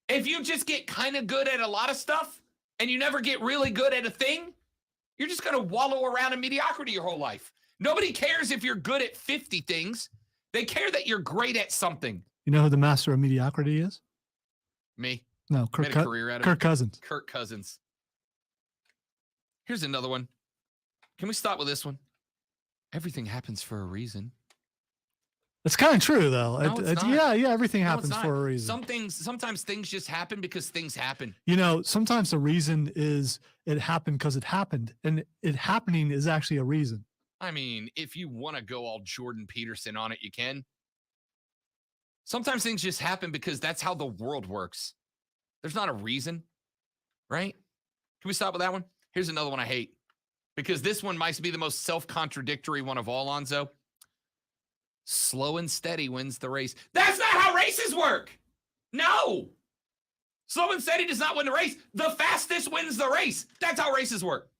If you just get kind of good at a lot of stuff and you never get really good at a thing, you're just going to wallow around in mediocrity your whole life. Nobody cares if you're good at 50 things. They care that you're great at something. You know who the master of mediocrity is? Me. No, Kirk Cousins. Kirk Cousins. Here's another one. Can we stop with this one? Everything happens for a reason. It's kind of true, though. No, it's not. Yeah, everything happens for a reason. Sometimes things just happen because things happen. Sometimes the reason is it happened because it happened, and it happening is actually a reason. I mean, if you want to go all Jordan Peterson on it, you can. Sometimes things just happen because that's how the world works. There's not a reason, right? Can we stop with that one? Here's another one I hate because this one might be the most self-contradictory one of all, Lonzo. Slow and steady wins the race. That's not how races work. No. Slow and steady does not win the race. The fastest wins the race. That's how races work.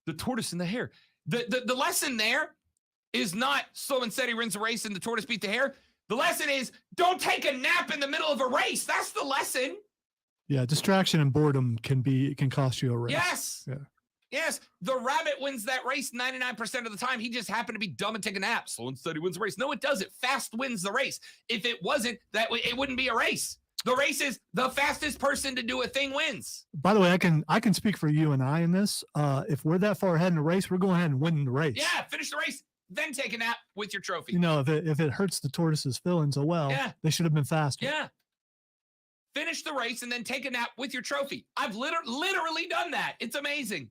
The tortoise and the hare. The lesson there is not slow and steady wins the race and the tortoise beat the hare. The lesson is don't take a nap in the middle of a race. That's the lesson. Yeah, distraction and boredom can cost you a race. Yes. Yeah. Yes. The rabbit wins that race 99% of the time. He just happened to be dumb and take a nap. Slow and steady wins the race. No, it doesn't. Fast wins the race. If it wasn't, it wouldn't be a race. The race is the fastest person to do a thing wins. By the way, I can speak for you and I in this. If we're that far ahead in the race, we're going ahead and winning the race. Yeah, finish the race, then take a nap with your trophy. You know, if it hurts the tortoise's feelings, oh well. Yeah. They should have been faster. Yeah. Finish the race and then take a nap with your trophy. I've literally done that. It's amazing.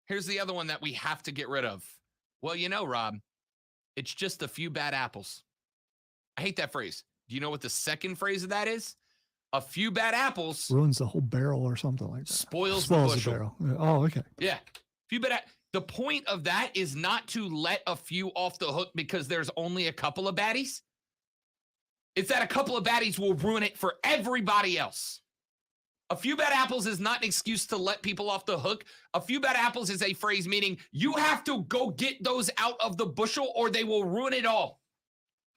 Here's the other one that we have to get rid of. Well, you know, Rob, it's just a few bad apples. I hate that phrase. Do you know what the second phrase of that is? A few bad apples Ruins the whole barrel or something like that. spoils the bushel. barrel. Oh, okay. Yeah. Few bad. The point of that is not to let a few off the hook because there's only a couple of baddies. It's that a couple of baddies will ruin it for everybody else. A few bad apples is not an excuse to let people off the hook. A few bad apples is a phrase meaning you have to go get those out of the bushel or they will ruin it all.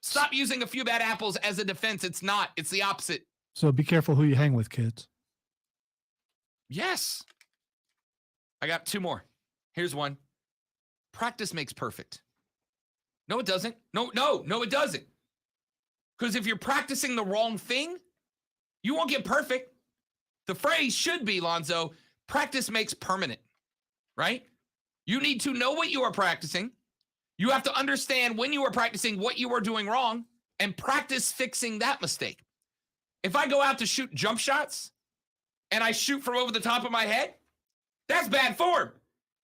Stop using a few bad apples as a defense. It's not. It's the opposite. So be careful who you hang with, kids. Yes. I got two more. Here's one. Practice makes perfect. No, it doesn't. No, it doesn't. Because if you're practicing the wrong thing, you won't get perfect. The phrase should be, Lonzo, practice makes permanent, right? You need to know what you are practicing. You have to understand when you are practicing what you are doing wrong and practice fixing that mistake. If I go out to shoot jump shots and I shoot from over the top of my head, that's bad form.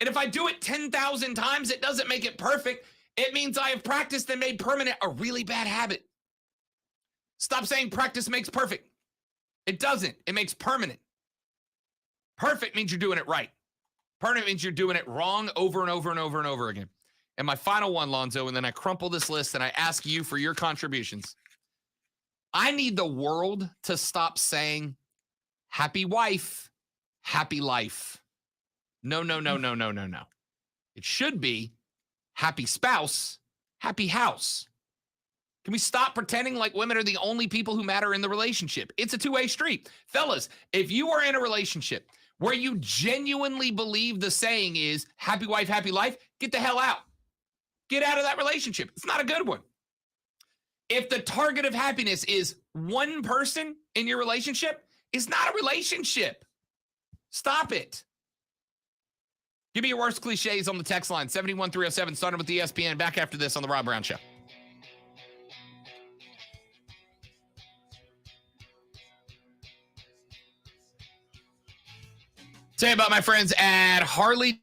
And if I do it 10,000 times, it doesn't make it perfect. It means I have practiced and made permanent a really bad habit. Stop saying practice makes perfect. It doesn't. It makes permanent. Perfect means you're doing it right. Permanent means you're doing it wrong over and over and over and over again. And my final one, Lonzo, and then I crumple this list and I ask you for your contributions. I need the world to stop saying happy wife, happy life. No. It should be happy spouse, happy house. Can we stop pretending like women are the only people who matter in the relationship? It's a two-way street. Fellas, if you are in a relationship where you genuinely believe the saying is happy wife, happy life, get the hell out. Get out of that relationship. It's not a good one. If the target of happiness is one person in your relationship, it's not a relationship. Stop it. Give me your worst cliches on the text line, 71307, starting with the ESPN. Back after this on The Rob Brown Show. Say about my friends at Hurley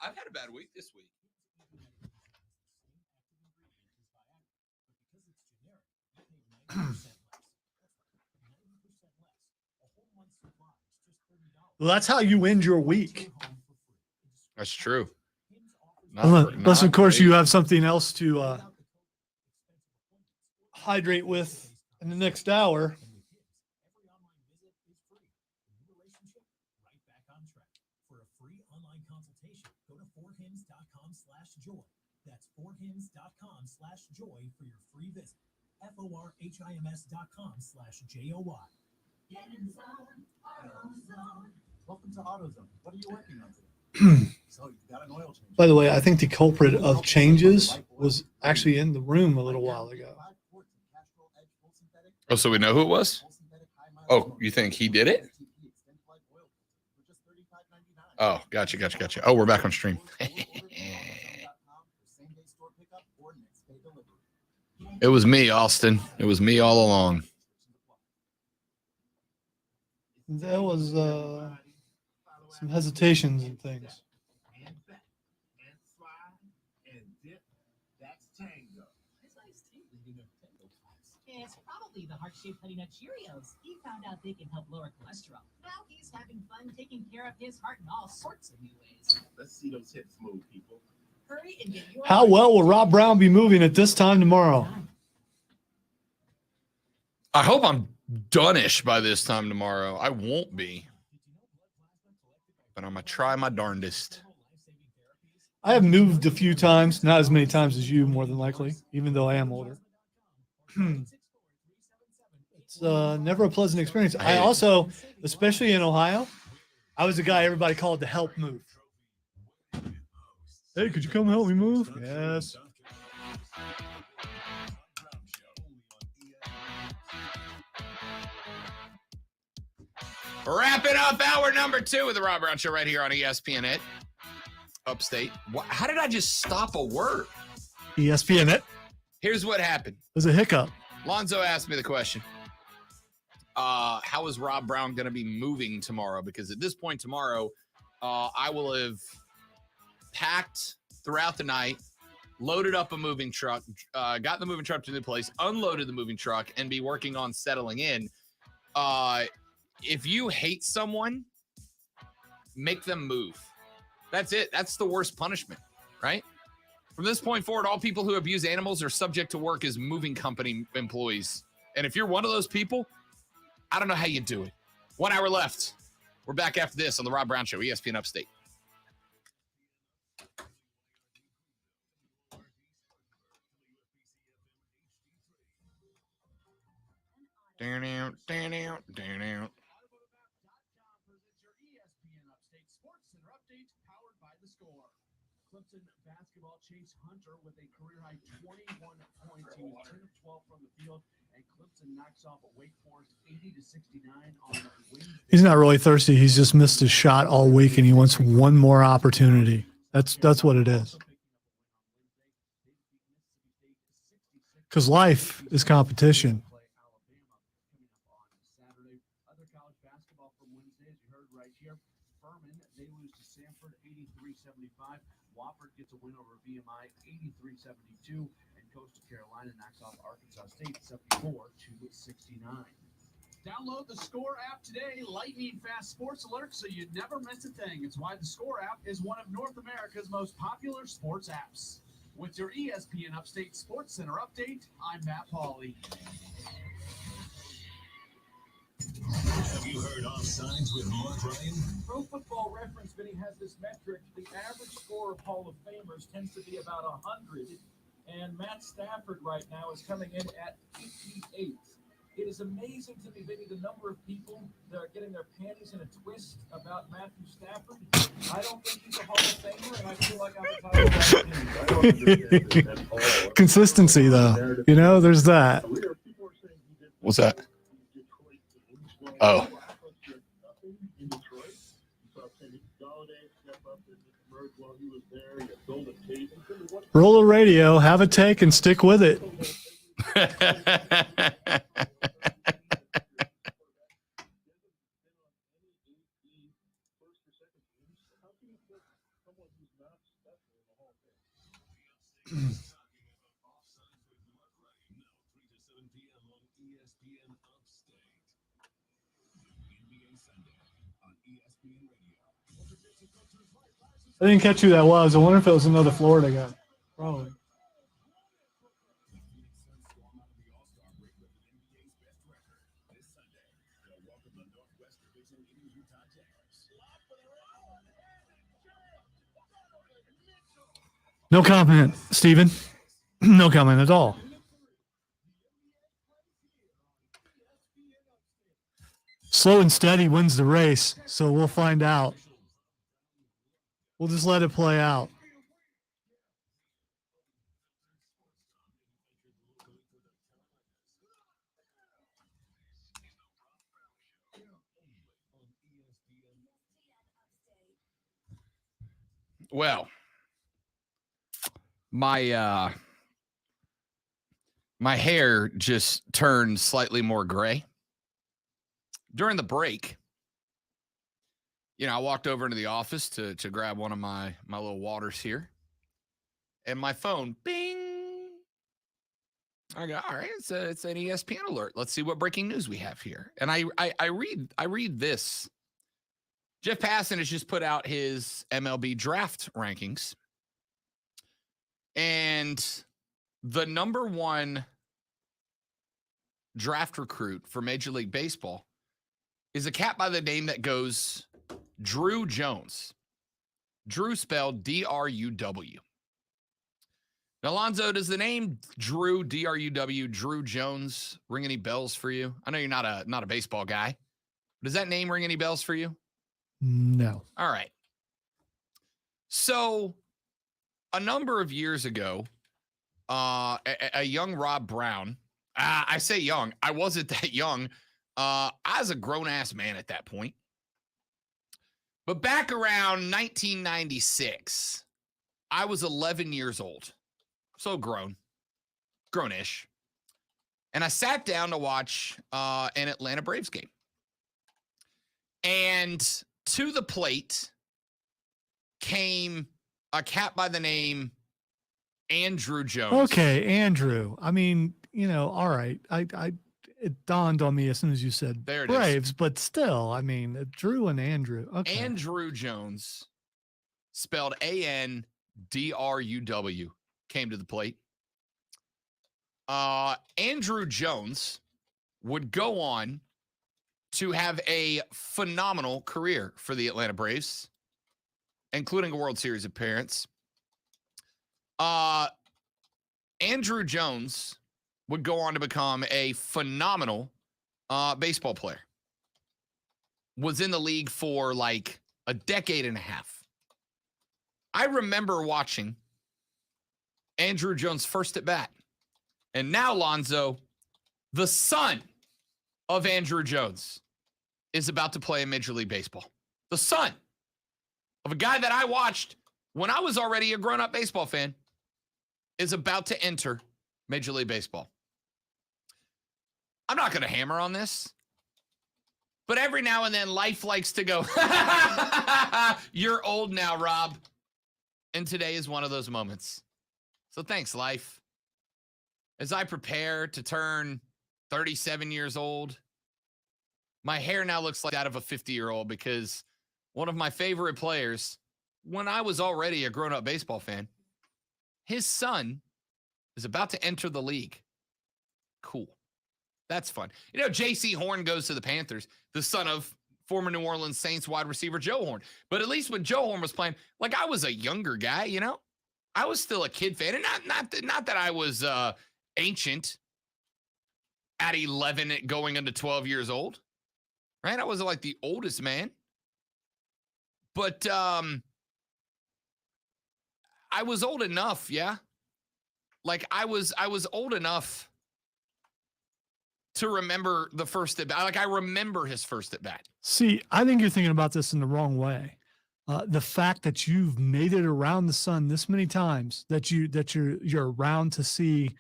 I've had a bad week this week. Well, that's how you end your week. That's true. Unless of course, you have something else to hydrate with in the next hour. For a free online consultation, go to forhims.com/joy. That's forhims.com/joy for your free visit. forhims.com/joy. Welcome to AutoZone. What are you working on today? So you got an oil change. By the way, I think the culprit of changes was actually in the room a little while ago. Oh, so we know who it was? Oh, you think he did it? Oh, gotcha. Oh, we're back on stream. It was me, Austin. It was me all along. There was some hesitations and things. It's probably the heart-shaped Honey Nut Cheerios. He found out they can help lower cholesterol. Now he's having fun taking care of his heart in all sorts of new ways. Let's see those hips move, people. Hurry and get your How well will Rob Brown be moving at this time tomorrow? I hope I'm done-ish by this time tomorrow. I won't be. But I'm going to try my darndest. I have moved a few times, not as many times as you, more than likely, even though I am older. It's never a pleasant experience. I also, especially in Ohio, I was the guy everybody called the help move. Hey, could you come help me move? Yes. Wrapping up hour number 2 of the Rob Brown Show right here on ESPN It. Upstate. How did I just stop a word? ESPN It. Here's what happened. There's a hiccup. Lonzo asked me the question. How is Rob Brown going to be moving tomorrow? Because at this point tomorrow, I will have packed throughout the night, loaded up a moving truck, got the moving truck to the place, unloaded the moving truck, and be working on settling in. If you hate someone, make them move. That's it. That's the worst punishment, right? From this point forward, all people who abuse animals are subject to work as moving company employees. And if you're one of those people, I don't know how you do it. 1 hour left. We're back after this on the Rob Brown Show, ESPN Upstate. Down out. Clemson basketball chased Hunter with a career-high 21 points. He was 10 of 12 from the field, and Clemson knocks off a Wake Forest 80-69 on Wednesday. He's not really thirsty. He's just missed his shot all week, and he wants one more opportunity. That's what it is. Because life is competition. Other college basketball from Wednesday, as you heard right here, Furman, they lose to Samford 83-75. Wofford gets a win over VMI 83-72, and Coastal Carolina knocks off Arkansas State 74-69. Download the Score app today, lightning fast sports alerts, so you never miss a thing. It's why the Score app is one of North America's most popular sports apps. With your ESPN Upstate Sports Center update, I'm Matt Pauley. Have you heard Offsides with Mark Ryan? Pro Football Reference, Vinny, has this metric. The average score of Hall of Famers tends to be about 100, and Matt Stafford right now is coming in at 58. It is amazing to me, Vinny, the number of people that are getting their panties in a twist about Matthew Stafford. I don't think he's a Hall of Famer, and I feel like I'm entitled. Consistency, though. You know, there's that. What's that? Oh. Roll the radio, have a take, and stick with it. ESPN Upstate. NBA Sunday on ESPN Radio. I didn't catch who that was. I wonder if it was another Florida guy. Probably. No comment, Steven. No comment at all. Slow and steady wins the race, so we'll find out. We'll just let it play out. Well, my hair just turned slightly more gray. During the break, I walked over into the office to grab one of my little waters here. And my phone, bing. I go, all right, it's an ESPN alert. Let's see what breaking news we have here. And I read this. Jeff Passan has just put out his MLB Draft Rankings. And the number one draft recruit for Major League Baseball is a cat by the name that goes Drew Jones. Drew spelled D-R-U-W. Now, Alonzo, does the name Drew, D-R-U-W, Drew Jones, ring any bells for you? I know you're not a baseball guy. Does that name ring any bells for you? No. All right. So, a number of years ago, a young Rob Brown, I say young, I wasn't that young. I was a grown-ass man at that point. But back around 1996, I was 11 years old. So grown-ish. And I sat down to watch an Atlanta Braves game. And to the plate came a cat by the name Andrew Jones. Okay, Andrew. I mean, all right. It dawned on me as soon as you said there it Braves, is. but still, I mean, Drew and Andrew. Okay. Andrew Jones, spelled A-N-D-R-U-W, came to the plate. Andrew Jones would go on to have a phenomenal career for the Atlanta Braves, including a World Series appearance. Andrew Jones would go on to become a phenomenal baseball player. Was in the league for like a decade and a half. I remember watching Andrew Jones' first at bat. And now, Lonzo, the son of Andrew Jones, is about to play in Major League Baseball. The son of a guy that I watched when I was already a grown-up baseball fan is about to enter Major League Baseball. I'm not going to hammer on this, but every now and then life likes to go, you're old now, Rob. And today is one of those moments. So thanks, life. As I prepare to turn 37 years old, my hair now looks like that of a 50-year-old because one of my favorite players, when I was already a grown-up baseball fan, his son is about to enter the league. Cool. That's fun. J.C. Horn goes to the Panthers, the son of former New Orleans Saints wide receiver Joe Horn. But at least when Joe Horn was playing, like I was a younger guy, I was still a kid fan. And not that I was ancient at 11 going into 12 years old. Right? I wasn't like the oldest man. But I was old enough, yeah. Like I was old enough to remember the first at bat. Like I remember his first at bat. See, I think you're thinking about this in the wrong way. The fact that you've made it around the sun this many times, that you're around to see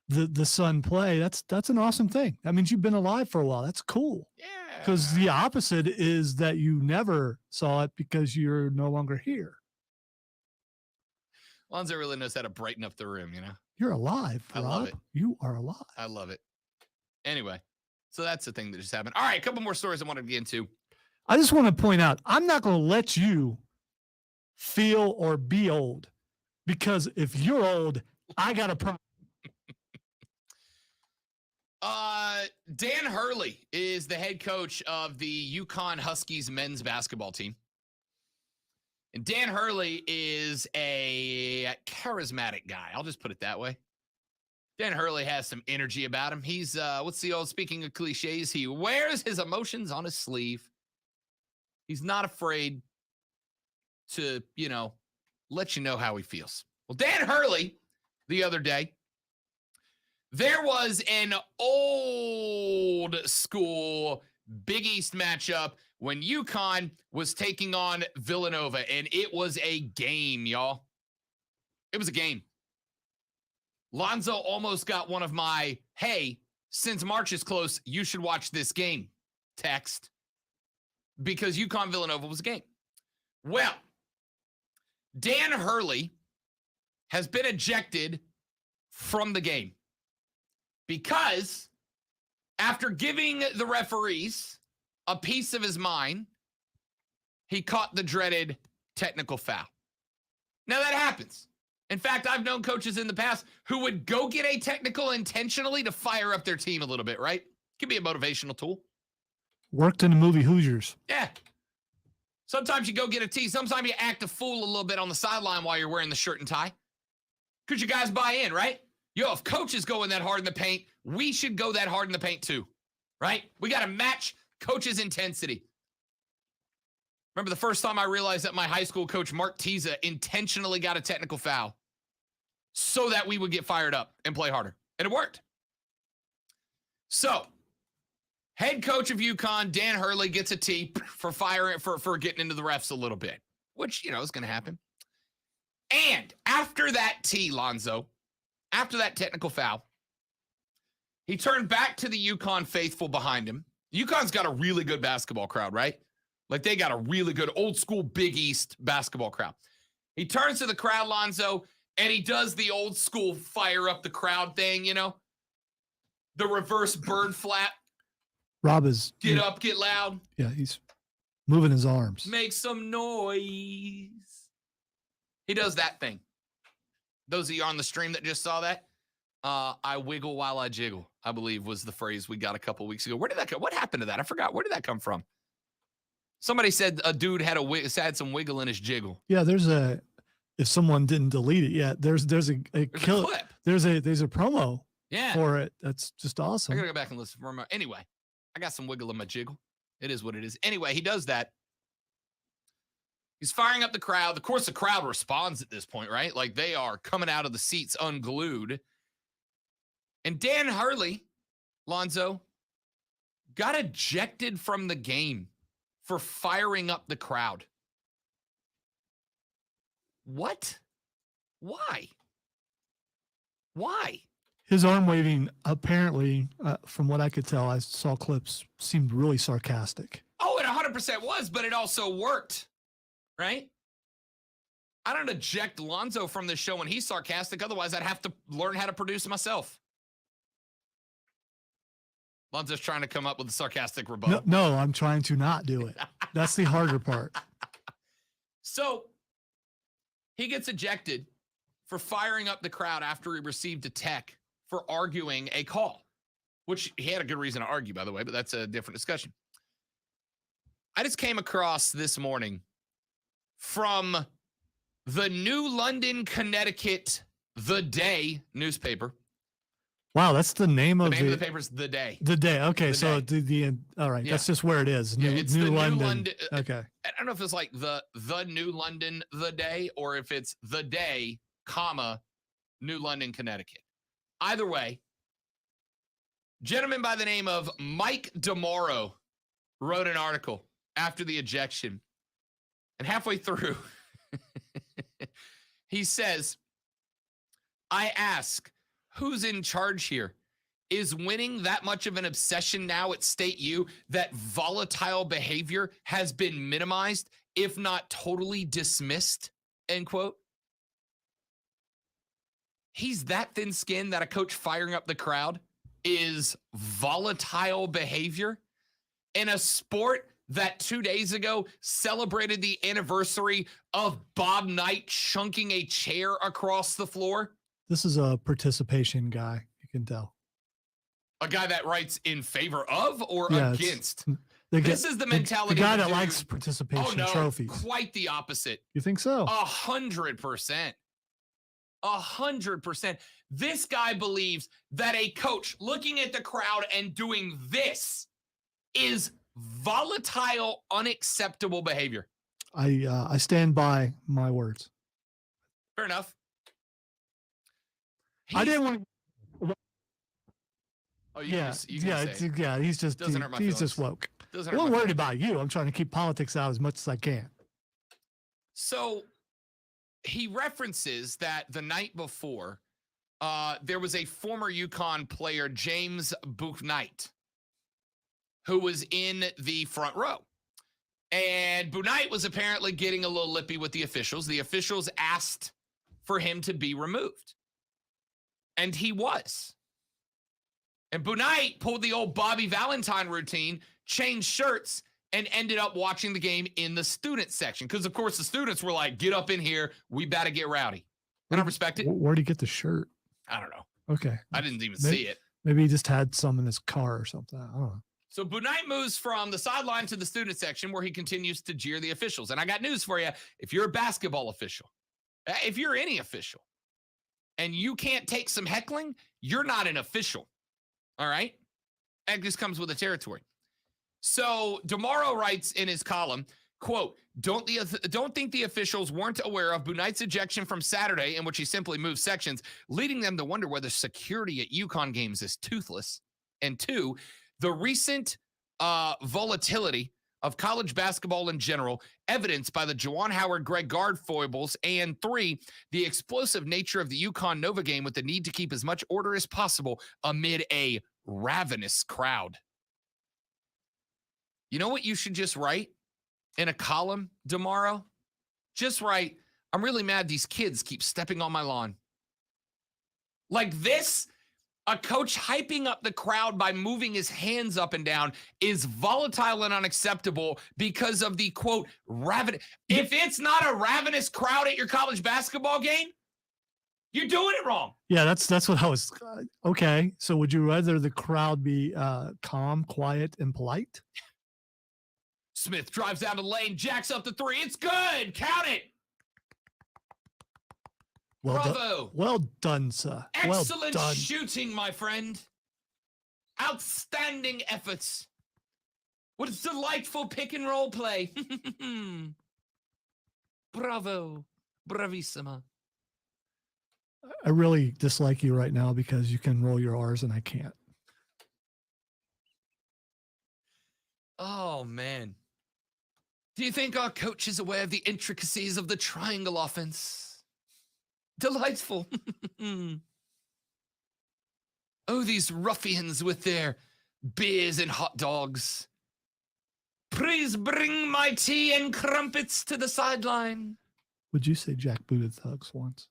the sun play, that's an awesome thing. That means you've been alive for a while. That's cool. Yeah. Because the opposite is that you never saw it because you're no longer here. Lonzo really knows how to brighten up the room, You're alive, Rob. I love it. You are alive. I love it. Anyway, so that's the thing that just happened. All right, a couple more stories I wanted to get into. I just want to point out, I'm not going to let you feel or be old, because if you're old, I got a problem. Dan Hurley is the head coach of the UConn Huskies men's basketball team. And Dan Hurley is a charismatic guy. I'll just put it that way. Dan Hurley has some energy about him. He's, speaking of cliches, he wears his emotions on his sleeve. He's not afraid to, let you know how he feels. Well, Dan Hurley, the other day, there was an old school Big East matchup when UConn was taking on Villanova, and it was a game, y'all. It was a game. Lonzo almost got one of my, hey, since March is close, you should watch this game text, because UConn Villanova was a game. Well, Dan Hurley has been ejected from the game because after giving the referees a piece of his mind, he caught the dreaded technical foul. Now that happens. In fact, I've known coaches in the past who would go get a technical intentionally to fire up their team a little bit, right? Could be a motivational tool. Worked in the movie Hoosiers. Yeah. Sometimes you go get a tee. Sometimes you act a fool a little bit on the sideline while you're wearing the shirt and tie. Because you guys buy in, right? Yo, if coach is going that hard in the paint, we should go that hard in the paint too, right? We got to match coach's intensity. Remember the first time I realized that my high school coach, Mark Tiza, intentionally got a technical foul so that we would get fired up and play harder. And it worked. So, head coach of UConn, Dan Hurley, gets a tee for getting into the refs a little bit, which, is going to happen. And after that tee, Lonzo, after that technical foul, he turned back to the UConn faithful behind him. UConn's got a really good basketball crowd, right? Like, they got a really good old school Big East basketball crowd. He turns to the crowd, Lonzo, and he does the old school fire up the crowd thing, the reverse bird flap. Rob is get up, get loud. Yeah, he's moving his arms. Make some noise. He does that thing. Those of you on the stream that just saw that, I wiggle while I jiggle, I believe was the phrase we got a couple weeks ago. Where did that go? What happened to that? I forgot. Where did that come from? Somebody said a dude had some wiggle in his jiggle. Yeah, if someone didn't delete it yet, there's a clip. There's a promo for it. That's just awesome. I gotta go back and listen for a moment. Anyway, I got some wiggle in my jiggle. It is what it is. Anyway, he does that. He's firing up the crowd. Of course, the crowd responds at this point, right? Like, they are coming out of the seats unglued. And Dan Hurley, Lonzo, got ejected from the game for firing up the crowd. What? Why? His arm waving, apparently, from what I could tell, I saw clips, seemed really sarcastic. Oh, it 100% was, but it also worked, right? I don't eject Lonzo from this show when he's sarcastic. Otherwise, I'd have to learn how to produce myself. Lonzo's trying to come up with a sarcastic rebuttal. No, I'm trying to not do it. That's the harder part. So he gets ejected for firing up the crowd after he received a tech for arguing a call, which he had a good reason to argue, by the way, but that's a different discussion. I just came across this morning from the New London, Connecticut, The Day newspaper. Wow, that's the name of the paper's The Day. The Day. Okay, The so Day. All right, Yeah. That's just where it is. It's New the London. New London. Okay. I don't know if it's like the New London, The Day, or if it's The Day, New London, Connecticut. Either way, gentleman by the name of Mike DeMauro wrote an article after the ejection, and halfway through, he says, I ask, who's in charge here? Is winning that much of an obsession now at State U that volatile behavior has been minimized, if not totally dismissed? End quote. He's that thin-skinned that a coach firing up the crowd is volatile behavior in a sport that 2 days ago celebrated the anniversary of Bob Knight chunking a chair across the floor? This is a participation guy. You can tell. A guy that writes in favor of or Yeah, against? This is the mentality The guy of the that dude- likes participation Oh, no, trophies. quite the opposite. You think so? 100%. 100%. This guy believes that a coach looking at the crowd and doing this is volatile, unacceptable behavior. I stand by my words. Fair enough. I didn't want to. Oh, you Yeah, can say it. yeah. He's just Doesn't hurt my he's just feelings. woke. Doesn't I'm hurt not my worried feelings. about you. I'm trying to keep politics out as much as I can. So he references that the night before, there was a former UConn player, James Bouknight, who was in the front row. And Bouknight was apparently getting a little lippy with the officials. The officials asked for him to be removed. And he was. And Bouknight pulled the old Bobby Valentine routine, changed shirts, and ended up watching the game in the student section. Because, of course, the students were like, get up in here. We better get rowdy. And I respect it. Where'd he get the shirt? I don't know. Okay. I didn't even Maybe- see it. Maybe he just had some in his car or something. I don't know. So Bouknight moves from the sideline to the student section where he continues to jeer the officials. And I got news for you. If you're a basketball official, if you're any official, and you can't take some heckling, you're not an official. All right? That just comes with the territory. So DeMauro writes in his column, quote, don't think the officials weren't aware of Bouknight's ejection from Saturday, in which he simply moved sections, leading them to wonder whether security at UConn games is toothless. And two, the recent volatility of college basketball in general, evidenced by the Juwan Howard, Greg Gard foibles, and three, the explosive nature of the UConn Nova game with the need to keep as much order as possible amid a ravenous crowd. You know what you should just write in a column tomorrow? Just write, I'm really mad these kids keep stepping on my lawn. Like this, a coach hyping up the crowd by moving his hands up and down is volatile and unacceptable because of the, quote, ravenous. If it's not a ravenous crowd at your college basketball game, you're doing it wrong. Yeah, that's what I was. Okay, so would you rather the crowd be calm, quiet, and polite? Smith drives down the lane, jacks up the three. It's good. Count it. Bravo. Well done, sir. Excellent well done. shooting, my friend. Outstanding efforts. What a delightful pick and roll play. Bravo. Bravissima. I really dislike you right now because you can roll your R's and I can't. Oh, man. Do you think our coach is aware of the intricacies of the triangle offense? Delightful. Oh, these ruffians with their beers and hot dogs. Please bring my tea and crumpets to the sideline. Would you say jackbooted thugs once?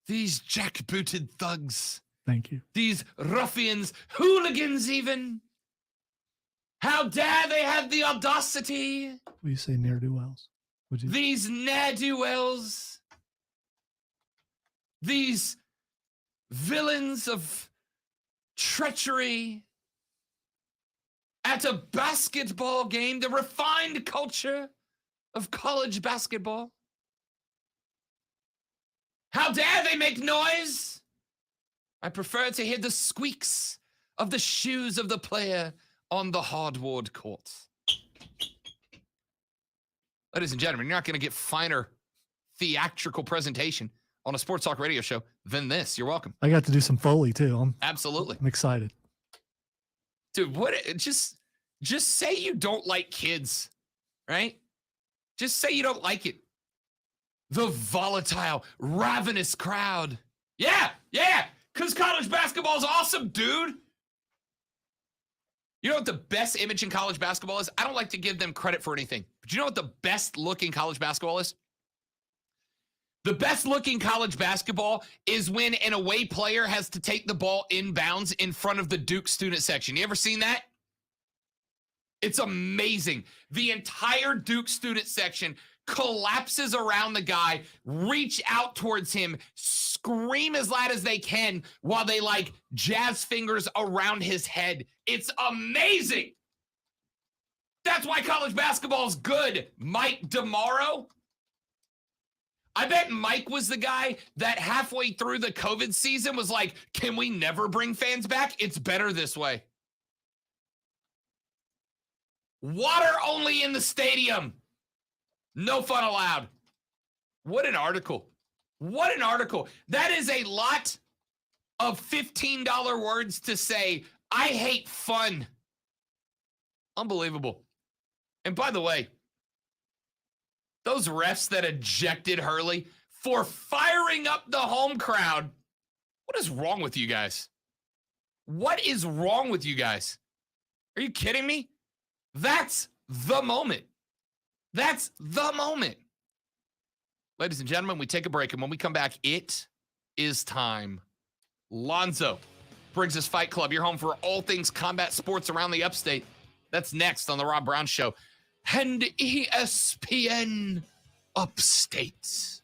These jackbooted thugs. Thank you. These ruffians, hooligans even. How dare they have the audacity? Would you say ne'er-do-wells? Would you? These ne'er-do-wells. These villains of treachery at a basketball game, the refined culture of college basketball. How dare they make noise? I prefer to hear the squeaks of the shoes of the player on the hardwood courts. Ladies and gentlemen, you're not going to get finer theatrical presentation on a sports talk radio show than this. You're welcome. I got to do some Foley too. Absolutely. I'm excited. Dude, what? Just say you don't like kids, right? Just say you don't like it. The volatile, ravenous crowd. Yeah, because college basketball is awesome, dude. You know what the best image in college basketball is? I don't like to give them credit for anything. But you know what the best looking college basketball is? The best looking college basketball is when an away player has to take the ball inbounds in front of the Duke student section. You ever seen that? It's amazing. The entire Duke student section collapses around the guy, reach out towards him, scream as loud as they can while they like jazz fingers around his head. It's amazing. That's why college basketball is good. Mike DeMauro. I bet Mike was the guy that halfway through the COVID season was like, can we never bring fans back? It's better this way. Water only in the stadium. No fun allowed. What an article. What an article. That is a lot of $15 words to say, I hate fun. Unbelievable. And by the way, those refs that ejected Hurley for firing up the home crowd. What is wrong with you guys? What is wrong with you guys? Are you kidding me? That's the moment. That's the moment. Ladies and gentlemen, we take a break, and when we come back, it is time. Lonzo brings us Fight Club, your home for all things combat sports around the upstate. That's next on The Rob Brown Show. And ESPN Upstate.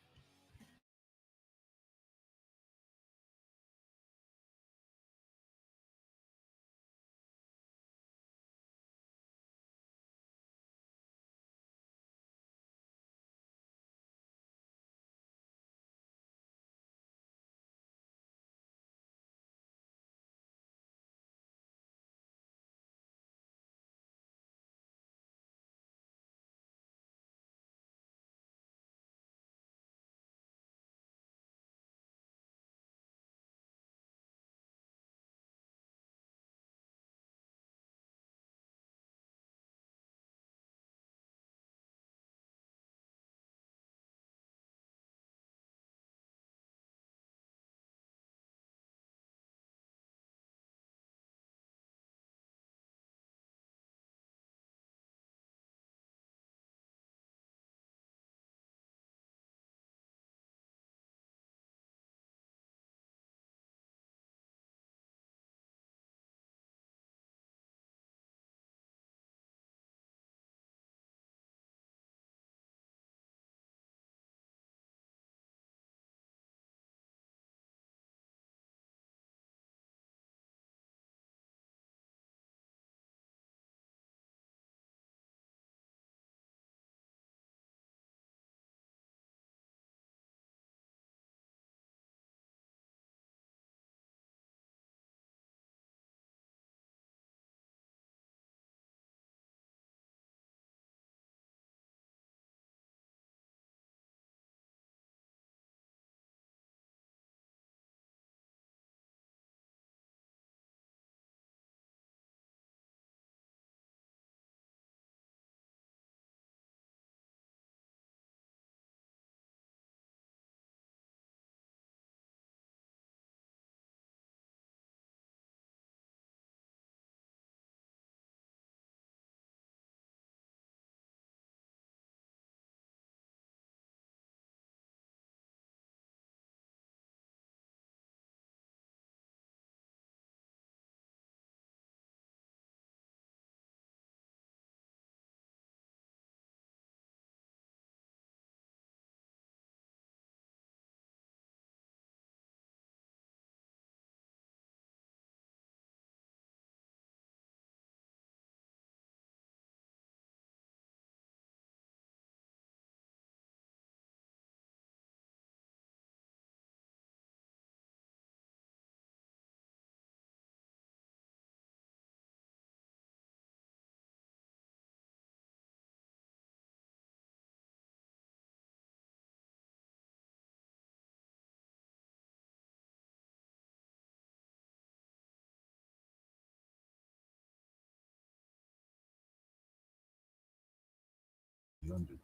The underdog,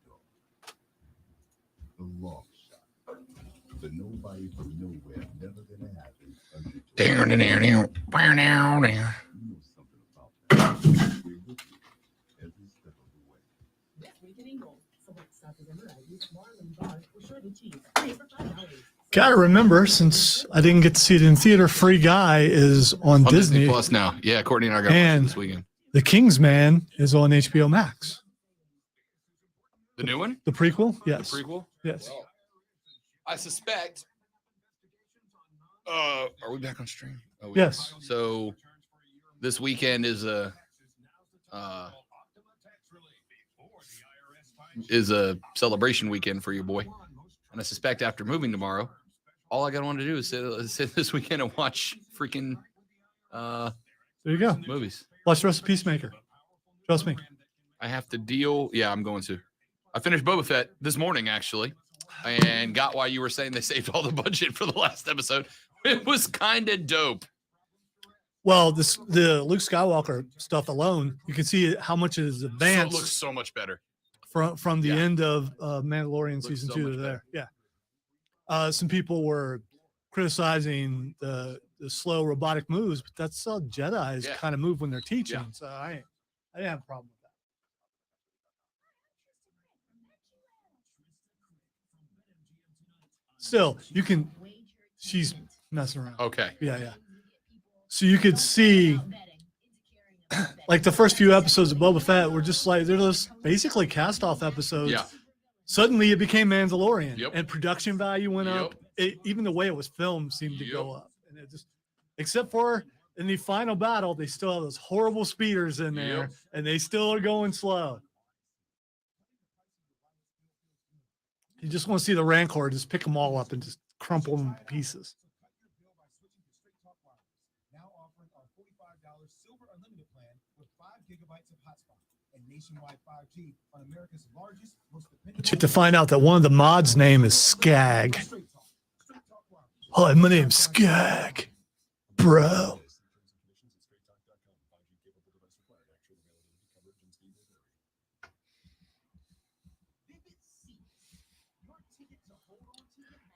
the long shot, the nobody from nowhere, never gonna happen. Down. You know something about that. We're with you every step of the way. This week in Eagle. Select South of Emerald, Marlin Bar, or shredded cheese. Pay for Gotta remember, since I didn't get to see it in theater, Free Guy is on Disney Plus now. Yeah, Courtney and I got and this weekend. The Kingsman is on HBO Max. The new one? The prequel? Yes. The prequel? Yes. Well, I suspect. Are we back on stream? Oh, yes. So this weekend is a celebration weekend for your boy, and I suspect after moving tomorrow, all I want to do is sit this weekend and watch freaking there you go. Movies. Watch the rest of Peacemaker. Trust me. I have to deal. Yeah, I'm going to. I finished Boba Fett this morning, actually, and got why you were saying they saved all the budget for the last episode. It was kind of dope. Well, the Luke Skywalker stuff alone, you can see how much it is advanced. So it looks so much better. From the end of Mandalorian season 2 to there. Yeah. Some people were criticizing the slow robotic moves, but that's how Jedi's kind of move when they're teaching. Yeah. So I didn't have a problem with that. Still, she's messing around. Okay. Yeah. So you could see, like the first few episodes of Boba Fett were just like, they're just basically cast-off episodes. Yeah. Suddenly it became Mandalorian, Yep. and production value went up. Even the way it was filmed seemed to go up. And it just, except for in the final battle, they still have those horrible speeders in there, and they still are going slow. You just want to see the Rancor just pick them all up and just crumple them to pieces. But you have to find out that one of the mods' name is Skag. Hi, my name's Skag, bro.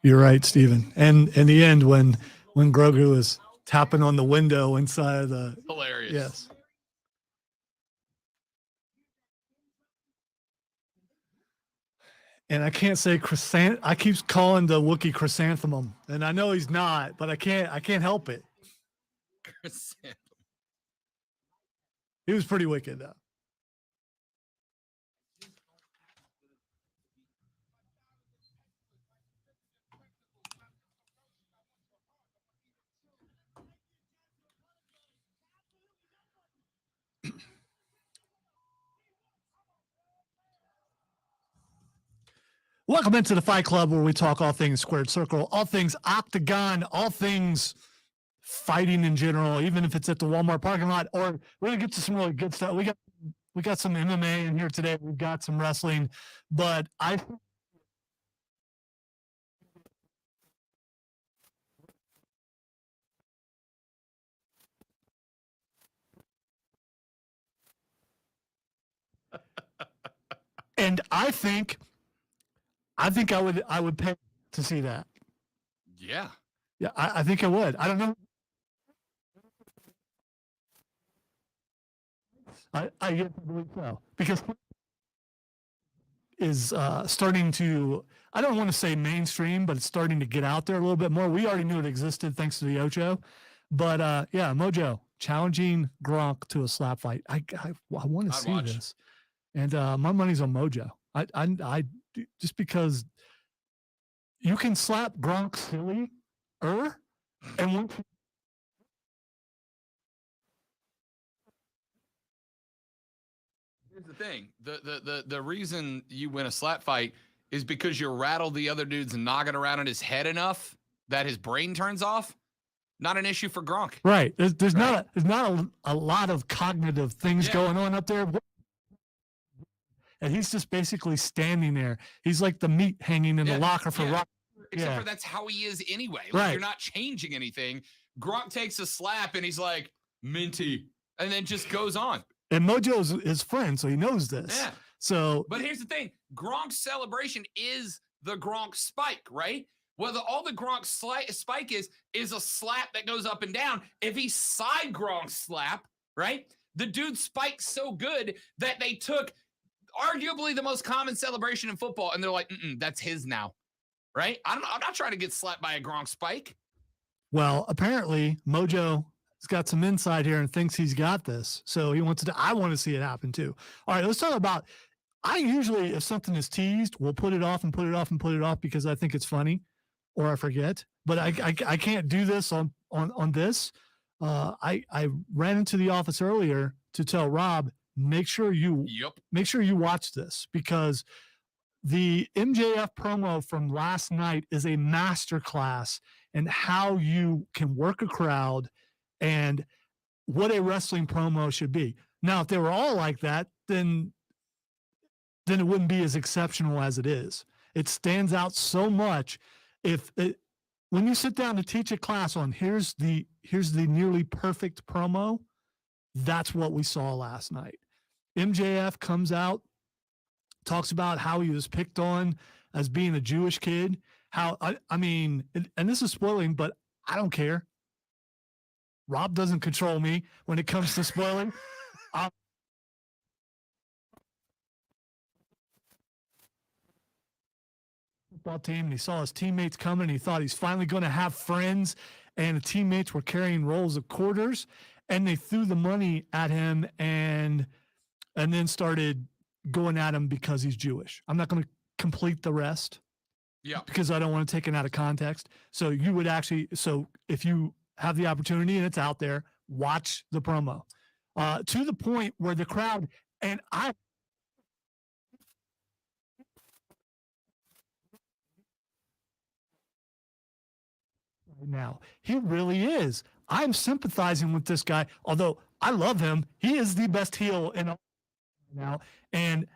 You're right, Steven. And in the end, when Grogu is tapping on the window inside of the hilarious. Yes. And I can't say I keep calling the Wookiee chrysanthemum, and I know he's not, but I can't help it. Chrysanthemum. He was pretty wicked though. Welcome into the Fight Club, where we talk all things squared circle, all things octagon, all things fighting in general, even if it's at the Walmart parking lot. Or we're gonna get to some really good stuff. We got some MMA in here today. We've got some wrestling, but I think I would pay to see that. Yeah. Yeah, I think I would. I don't know. I believe so, because is starting to, I don't want to say mainstream, but it's starting to get out there a little bit more. We already knew it existed thanks to the Ocho, but yeah, Mojo challenging Gronk to a slap fight. I want to see this, and my money's on Mojo. I just because you can slap Gronk silly, and once. Here's the thing: the reason you win a slap fight is because you rattle the other dude's noggin around in his head enough that his brain turns off. Not an issue for Gronk. Right. There's not a lot of cognitive things going on up there. And he's just basically standing there. He's like the meat hanging in the locker for rock. Except for that's how he is anyway. Like, you're not changing anything. Gronk takes a slap and he's like, minty, and then just goes on. And Mojo's his friend, so he knows this. Yeah. So, but here's the thing: Gronk's celebration is the Gronk spike, right? Well, all the Gronk spike is a slap that goes up and down. If he side Gronk slap, right? The dude spikes so good that they took arguably the most common celebration in football, and they're like, that's his now. right? I'm not trying to get slapped by a Gronk spike. Well, apparently Mojo has got some insight here and thinks he's got this. So he wants to, I want to see it happen too. All right, let's talk about, I usually, if something is teased, we'll put it off and put it off and put it off because I think it's funny or I forget, but I can't do this on this. I ran into the office earlier to tell Rob, make sure you watch this because the MJF promo from last night is a masterclass in how you can work a crowd and what a wrestling promo should be. Now, if they were all like that, then it wouldn't be as exceptional as it is. It stands out so much. When you sit down to teach a class on here's the nearly perfect promo, that's what we saw last night. MJF comes out, talks about how he was picked on as being a Jewish kid. How, I mean, and this is spoiling, but I don't care. Rob doesn't control me when it comes to spoiling. Football team, and he saw his teammates coming, and he thought he's finally going to have friends, and the teammates were carrying rolls of quarters, and they threw the money at him and then started going at him because he's Jewish. I'm not going to complete the rest. Yeah. Because I don't want to take it out of context. So if you have the opportunity and it's out there, watch the promo. To the point where the crowd, and I now, he really is. I'm sympathizing with this guy, although I love him. He is the best heel in all now, and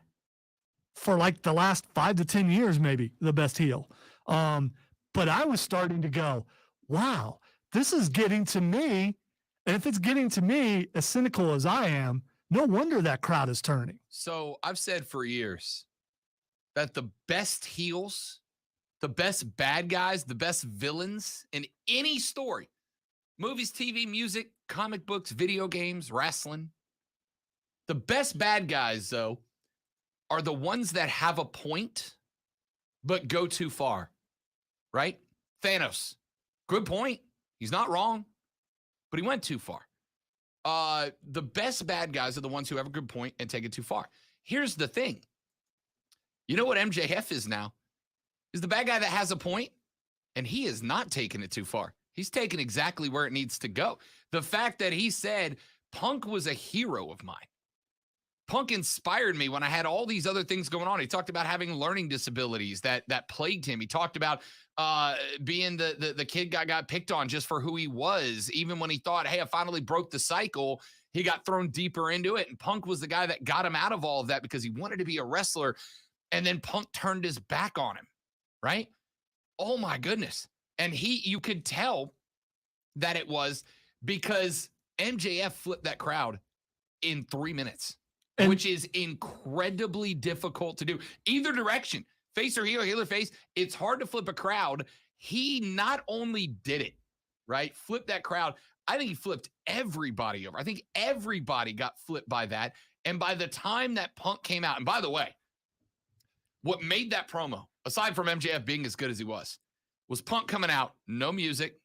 for like the last 5 to 10 years, maybe the best heel. But I was starting to go, wow, this is getting to me. And if it's getting to me, as cynical as I am, no wonder that crowd is turning. So I've said for years that the best heels, the best bad guys, the best villains in any story, movies, TV, music, comic books, video games, wrestling, the best bad guys, though, are the ones that have a point but go too far, right? Thanos, good point. He's not wrong, but he went too far. The best bad guys are the ones who have a good point and take it too far. Here's the thing. You know what MJF is now? He's the bad guy that has a point, and he is not taking it too far. He's taking exactly where it needs to go. The fact that he said Punk was a hero of mine. Punk inspired me when I had all these other things going on. He talked about having learning disabilities that plagued him. He talked about being the kid got picked on just for who he was. Even when he thought, hey, I finally broke the cycle, he got thrown deeper into it. And Punk was the guy that got him out of all of that because he wanted to be a wrestler. And then Punk turned his back on him, right? Oh, my goodness. And you could tell that it was because MJF flipped that crowd in 3 minutes. Which is incredibly difficult to do. Either direction, face or heel or face, it's hard to flip a crowd. He not only did it, right? Flip that crowd. I think he flipped everybody over. I think everybody got flipped by that. And by the time that Punk came out, and by the way, what made that promo, aside from MJF being as good as he was Punk coming out, no music,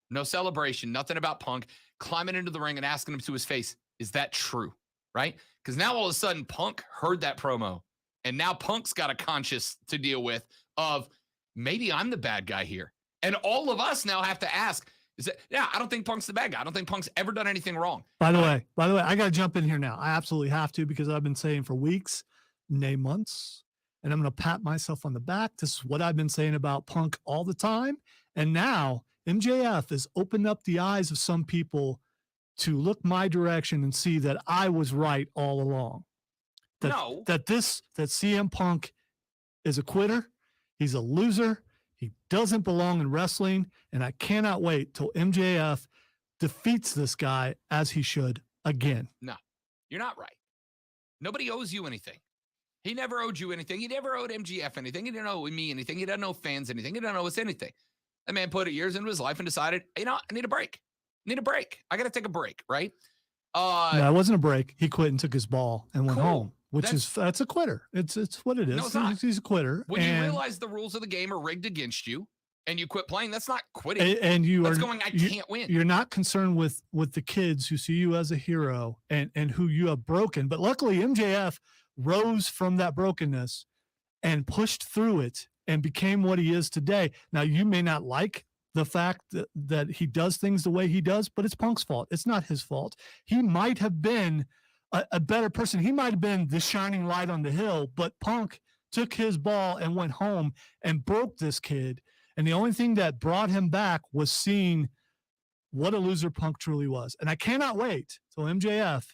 no celebration, nothing about Punk, climbing into the ring and asking him to his face, is that true? Right? Because now all of a sudden Punk heard that promo, and now Punk's got a conscience to deal with of maybe I'm the bad guy here. And all of us now have to ask, I don't think Punk's the bad guy. I don't think Punk's ever done anything wrong. By the way, I got to jump in here now. I absolutely have to because I've been saying for weeks, nay months, and I'm going to pat myself on the back. This is what I've been saying about Punk all the time. And now MJF has opened up the eyes of some people to look my direction and see that I was right all along. That CM Punk is a quitter. He's a loser. He doesn't belong in wrestling. And I cannot wait till MJF defeats this guy as he should again. No, you're not right. Nobody owes you anything. He never owed you anything. He never owed MJF anything. He didn't owe me anything. He doesn't owe fans anything. He doesn't owe us anything. That man put years into his life and decided, I need a break. I got to take a break, right? No, it wasn't a break. He quit and took his ball and went home. that's a quitter. It's what it is. No, it's not. He's a quitter. When you realize the rules of the game are rigged against you and you quit playing, that's not quitting. And that's going, I can't win. You're not concerned with the kids who see you as a hero and who you have broken. But luckily, MJF rose from that brokenness and pushed through it and became what he is today. Now, you may not like the fact that he does things the way he does, but it's Punk's fault. It's not his fault. He might have been a better person. He might have been the shining light on the hill, but Punk took his ball and went home and broke this kid. And the only thing that brought him back was seeing what a loser Punk truly was. And I cannot wait till MJF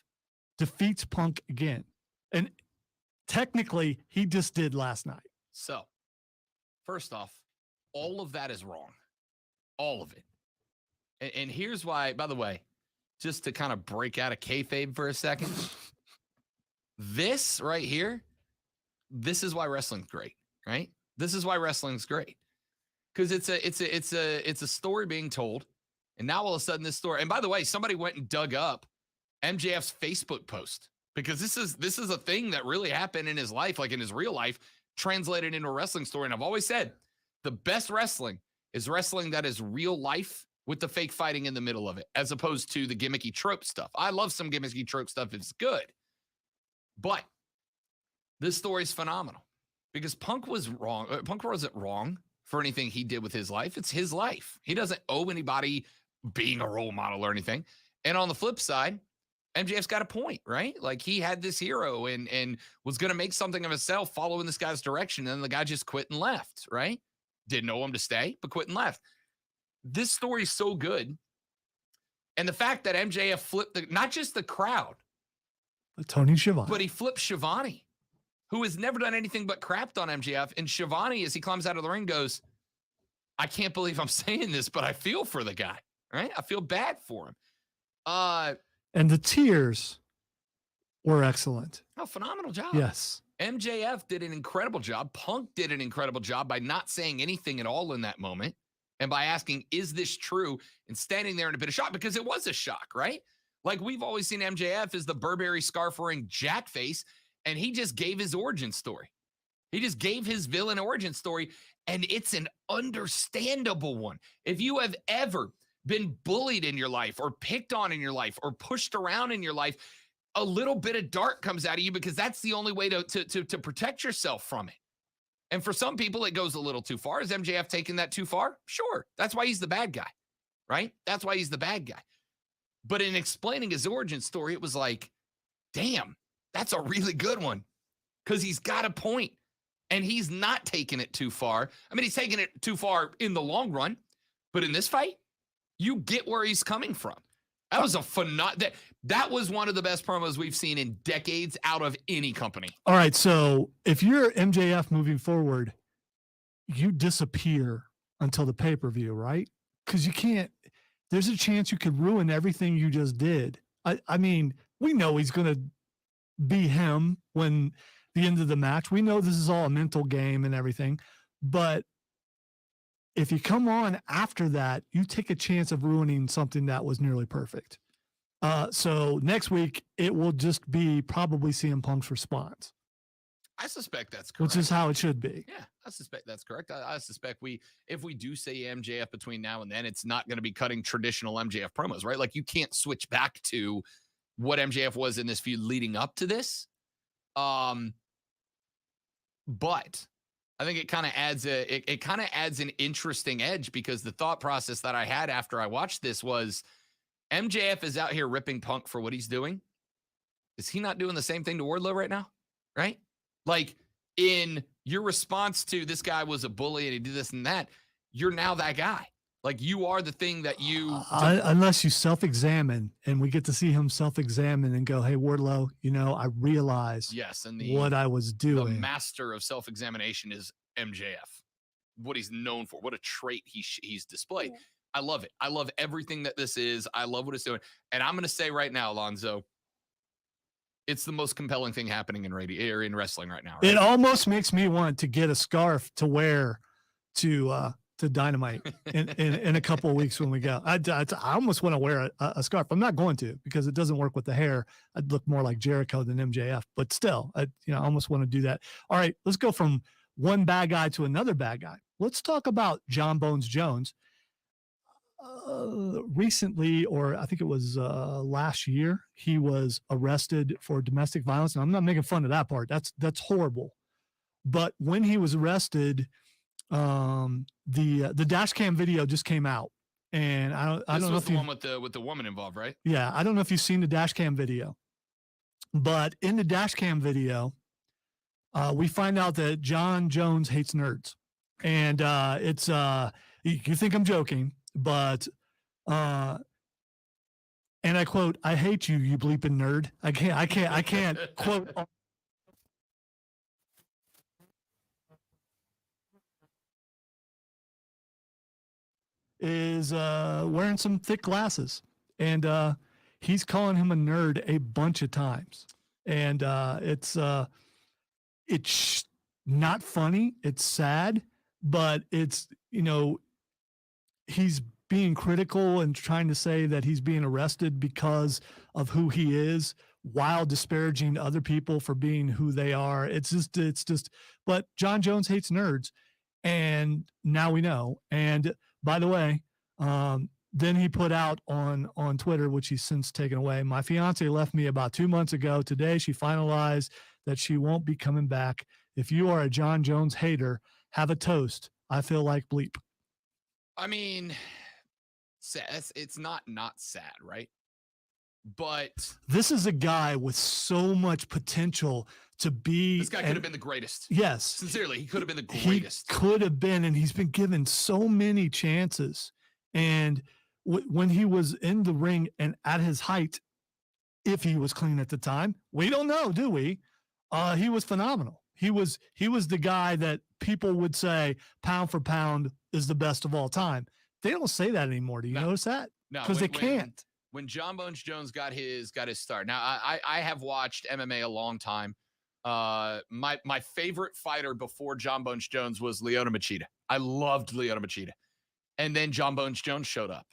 defeats Punk again. And technically, he just did last night. So, first off, all of that is wrong. All of it. And here's why, by the way, just to kind of break out of kayfabe for a second, this right here, this is why wrestling's great, right? This is why wrestling's great. Because it's a story being told. And now all of a sudden this story, and by the way, somebody went and dug up MJF's Facebook post, because this is a thing that really happened in his life, like in his real life, translated into a wrestling story. And I've always said the best wrestling is wrestling that is real life with the fake fighting in the middle of it, as opposed to the gimmicky trope stuff. I love some gimmicky trope stuff. It's good. But this story is phenomenal because Punk was wrong. Punk wasn't wrong for anything he did with his life. It's his life. He doesn't owe anybody being a role model or anything. And on the flip side, MJF's got a point, right? Like, he had this hero and was going to make something of himself following this guy's direction. And the guy just quit and left, right? Didn't know him to stay, but quit and left. This story is so good. And the fact that MJF flipped not just the crowd, Tony Schiavone, but he flipped Schiavone, who has never done anything but crapped on MJF. And Schiavone, as he climbs out of the ring, goes, I can't believe I'm saying this, but I feel for the guy, right? I feel bad for him. And the tears were excellent. Oh, phenomenal job. Yes. MJF did an incredible job. Punk did an incredible job by not saying anything at all in that moment and by asking, is this true? And standing there in a bit of shock, because it was a shock, right? Like, we've always seen MJF as the Burberry scarf wearing jackface, and he just gave his origin story. He just gave his villain origin story, and it's an understandable one. If you have ever been bullied in your life or picked on in your life or pushed around in your life, a little bit of dark comes out of you because that's the only way to protect yourself from it. And for some people, it goes a little too far. Is MJF taking that too far? Sure. That's why he's the bad guy, right? That's why he's the bad guy. But in explaining his origin story, it was like, damn, that's a really good one, because he's got a point and he's not taking it too far. I mean, he's taking it too far in the long run, but in this fight, you get where he's coming from. That was that was one of the best promos we've seen in decades out of any company. All right, so if you're MJF moving forward, you disappear until the pay-per-view, right? Because you can't. There's a chance you could ruin everything you just did. I mean, we know he's going to be him when the end of the match. We know this is all a mental game and everything, but if you come on after that, you take a chance of ruining something that was nearly perfect. So next week, it will just be probably CM Punk's response. I suspect that's correct. Which is how it should be. Yeah, I suspect that's correct. I suspect if we do say MJF between now and then, it's not going to be cutting traditional MJF promos, right? Like, you can't switch back to what MJF was in this feud leading up to this. But I think it kind of adds an interesting edge, because the thought process that I had after I watched this was, MJF is out here ripping Punk for what he's doing. Is he not doing the same thing to Wardlow right now? Right? Like, in your response to this guy was a bully and he did this and that, you're now that guy. Like, you are the thing that you... unless you self-examine, and we get to see him self-examine and go, hey, Wardlow, I realized what I was doing. The master of self-examination is MJF. What he's known for, what a trait he's displayed. Yeah. I love it. I love everything that this is. I love what it's doing. And I'm going to say right now, Alonzo, it's the most compelling thing happening in radio or in wrestling right now. Right? It almost makes me want to get a scarf to wear to to Dynamite in a couple of weeks when we go. I almost want to wear a scarf. I'm not going to because it doesn't work with the hair. I'd look more like Jericho than MJF, but still, I almost want to do that. All right, let's go from one bad guy to another bad guy. Let's talk about John Bones Jones. Recently, or I think it was last year, he was arrested for domestic violence. And I'm not making fun of that part. That's horrible. But when he was arrested, the dash cam video just came out, and I don't know if the one with the woman involved, right? Yeah, I don't know if you've seen the dash cam video, but in the dash cam video, we find out that John Jones hates nerds, and it's you think I'm joking, but and I quote, "I hate you, you bleeping nerd." I can't quote. Is wearing some thick glasses, and he's calling him a nerd a bunch of times, and it's not funny, it's sad, but it's he's being critical and trying to say that he's being arrested because of who he is while disparaging other people for being who they are. It's just but John Jones hates nerds, and now we know. And by the way, then he put out on Twitter, which he's since taken away, "My fiance left me about 2 months ago. Today, she finalized that she won't be coming back. If you are a John Jones hater, have a toast. I feel like bleep." I mean, it's not sad, right? But this is a guy with so much potential to be. This guy could have been the greatest. Yes. Sincerely, he could have been the greatest. He could have been, and he's been given so many chances. And when he was in the ring and at his height, if he was clean at the time, we don't know, do we? He was phenomenal. He was the guy that people would say pound for pound is the best of all time. They don't say that anymore. Do you notice that? No, because they can't. When John Bones Jones got his start. Now I have watched MMA a long time. My favorite fighter before John Bones Jones was Lyoto Machida. I loved Lyoto Machida. And then John Bones Jones showed up.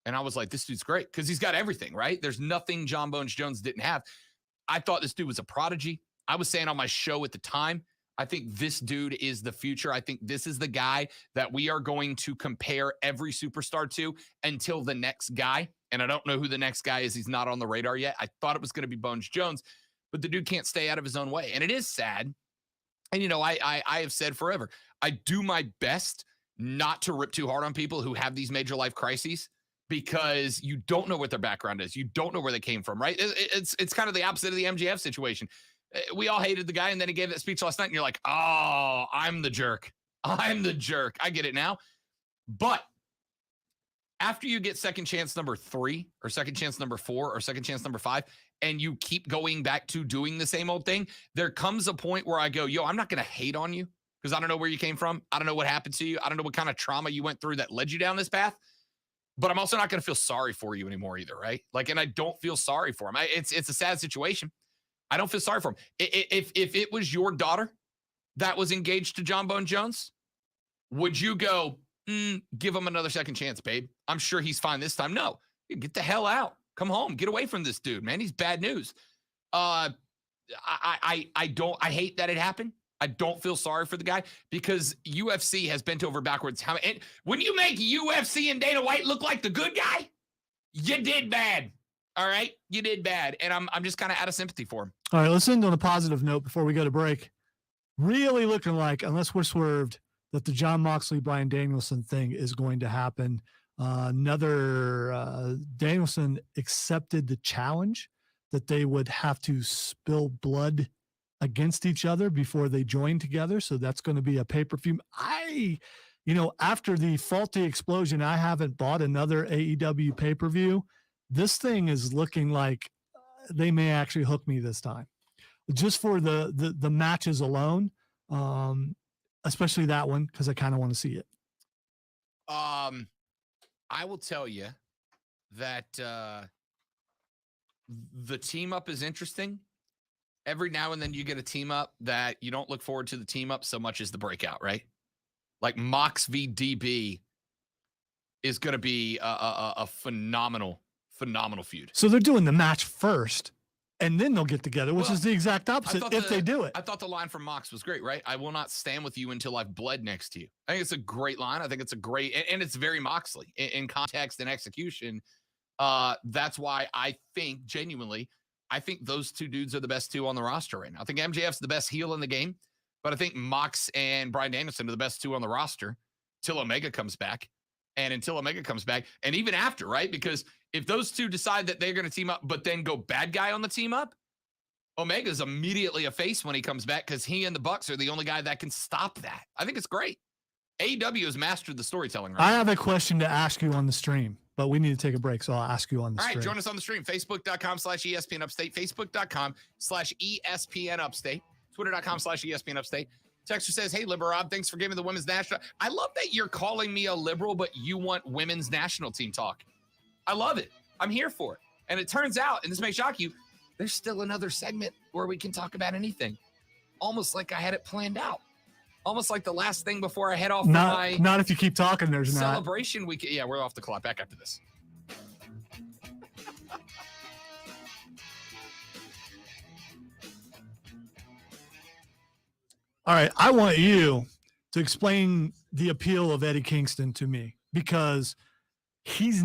And I was like, this dude's great because he's got everything, right? There's nothing John Bones Jones didn't have. I thought this dude was a prodigy. I was saying on my show at the time, I think this dude is the future. I think this is the guy that we are going to compare every superstar to until the next guy. And I don't know who the next guy is. He's not on the radar yet. I thought it was going to be Bones Jones, but the dude can't stay out of his own way. And it is sad. And, I have said forever, I do my best not to rip too hard on people who have these major life crises because you don't know what their background is. You don't know where they came from, right? It's kind of the opposite of the MJF situation. We all hated the guy, and then he gave that speech last night, and you're like, oh, I'm the jerk. I'm the jerk. I get it now. But after you get second chance number 3 or second chance number 4 or second chance number 5, and you keep going back to doing the same old thing, there comes a point where I go, I'm not going to hate on you because I don't know where you came from. I don't know what happened to you. I don't know what kind of trauma you went through that led you down this path. But I'm also not going to feel sorry for you anymore either, right? And I don't feel sorry for him. It's a sad situation. I don't feel sorry for him. If it was your daughter that was engaged to John Bones Jones, would you go, give him another second chance, babe? I'm sure he's fine this time. No, get the hell out. Come home. Get away from this dude, man. He's bad news. I hate that it happened. I don't feel sorry for the guy because UFC has bent over backwards. And when you make UFC and Dana White look like the good guy, you did bad. All right, you did bad, and I'm just kind of out of sympathy for him. All right, let's end on a positive note before we go to break. Really looking like, unless we're swerved, that the John Moxley, Bryan Danielson thing is going to happen. Danielson accepted the challenge that they would have to spill blood against each other before they join together. So that's going to be a pay-per-view. After the faulty explosion, I haven't bought another AEW pay-per-view. This thing is looking like they may actually hook me this time, just for the matches alone, especially that one because I kind of want to see it. I will tell you that the team up is interesting. Every now and then you get a team up that you don't look forward to the team up so much as the breakout, right? Like Mox v DB is going to be a phenomenal feud. So they're doing the match first, and then they'll get together, which is the exact opposite if they do it. I thought the line from Mox was great, right? I will not stand with you until I've bled next to you. I think it's a great line. I think it's a great, and it's very Moxley in context and execution. That's why I think, genuinely, I think those two dudes are the best two on the roster right now. I think MJF's the best heel in the game, but I think Mox and Bryan Danielson are the best two on the roster till Omega comes back. And until Omega comes back, and even after, right? Because if those two decide that they're going to team up, but then go bad guy on the team up, Omega's immediately a face when he comes back because he and the Bucks are the only guy that can stop that. I think it's great. AEW has mastered the storytelling right I now. have a question to ask you on the stream, but we need to take a break, so I'll ask you on the All stream. right, join us on the stream. Facebook.com/ESPN Upstate. Facebook.com/ESPN Upstate. Twitter.com/ESPN Upstate. Texter says, hey, Liberal Rob, thanks for giving the women's national. I love that you're calling me a liberal, but you want women's national team talk. I love it. I'm here for it. And it turns out, and this may shock you, there's still another segment where we can talk about anything. Almost like I had it planned out. Almost like the last thing before I head off Not if you keep talking, there's not. celebration week. Yeah, we're off the clock. Back after this. All right, I want you to explain the appeal of Eddie Kingston to me, because he's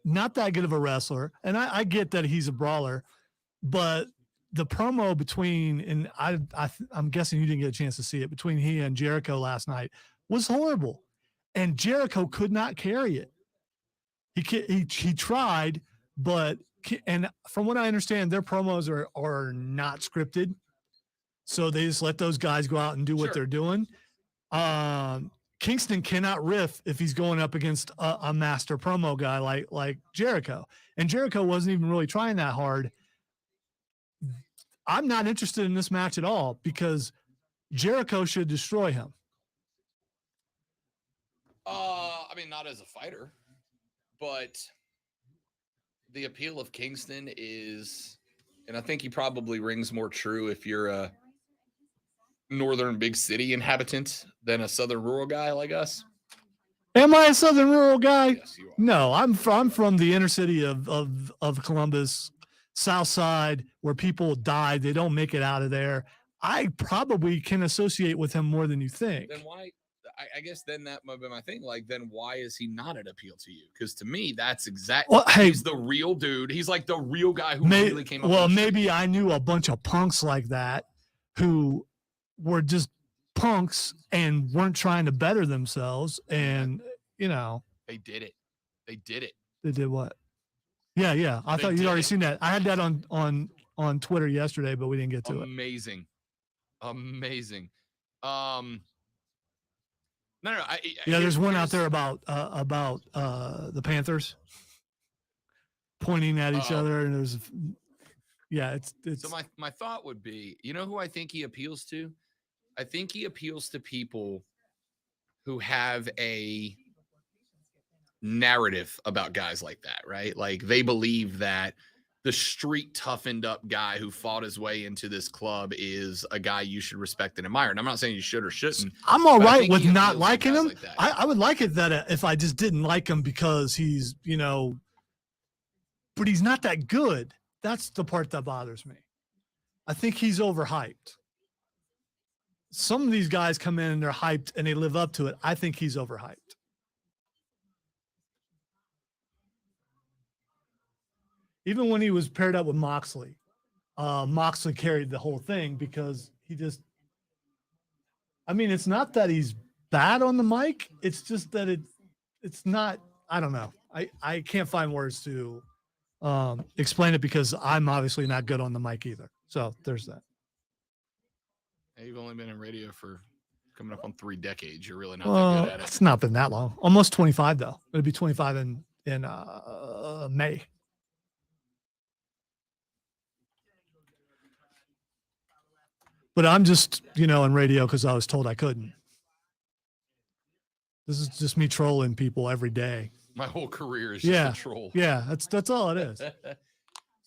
not that good of a wrestler, and I get that he's a brawler, but the promo between, and I'm guessing you didn't get a chance to see it, between he and Jericho last night was horrible, and Jericho could not carry it. He tried, but, and from what I understand, their promos are not scripted. So they just let those guys go out and do what they're doing. Kingston cannot riff if he's going up against a master promo guy like Jericho. And Jericho wasn't even really trying that hard. I'm not interested in this match at all because Jericho should destroy him. I mean, not as a fighter, but the appeal of Kingston is, and I think he probably rings more true if you're a northern big city inhabitant than a southern rural guy like us. Am I a southern rural guy? Yes, you are. No, I'm from the inner city of Columbus, South Side, where people die. They don't make it out of there. I probably can associate with him more than you think. Then why? I guess then that might be my thing. Like, then why is he not an appeal to you? Because to me, that's exactly. Well, hey, he's the real dude. He's like the real guy who really came up. Well, with maybe I knew a bunch of punks like that who were just punks and weren't trying to better themselves. And, you know, they did it. They did it. They did what? Yeah. I thought you'd already seen that. I had that on Twitter yesterday, but we didn't get to it. Amazing. No. There's one out there about the Panthers pointing at each other, and there's, it's. So my thought would be, you know who I think he appeals to? I think he appeals to people who have a narrative about guys like that, right? Like they believe that the street toughened up guy who fought his way into this club is a guy you should respect and admire. And I'm not saying you should or shouldn't. I'm all right with not liking him. Like I would like it that if I just didn't like him because he's, but he's not that good. That's the part that bothers me. I think he's overhyped. Some of these guys come in and they're hyped and they live up to it. I think he's overhyped. Even when he was paired up with Moxley, Moxley carried the whole thing because it's not that he's bad on the mic. It's just that it's not, I don't know. I can't find words to explain it because I'm obviously not good on the mic either. So there's that. Hey, you've only been in radio for coming up on 3 decades. You're really not that good at it. It's not been that long. Almost 25 though. It'll be 25 in May. But I'm just, in radio because I was told I couldn't. This is just me trolling people every day. My whole career is just a troll. Yeah, that's all it is.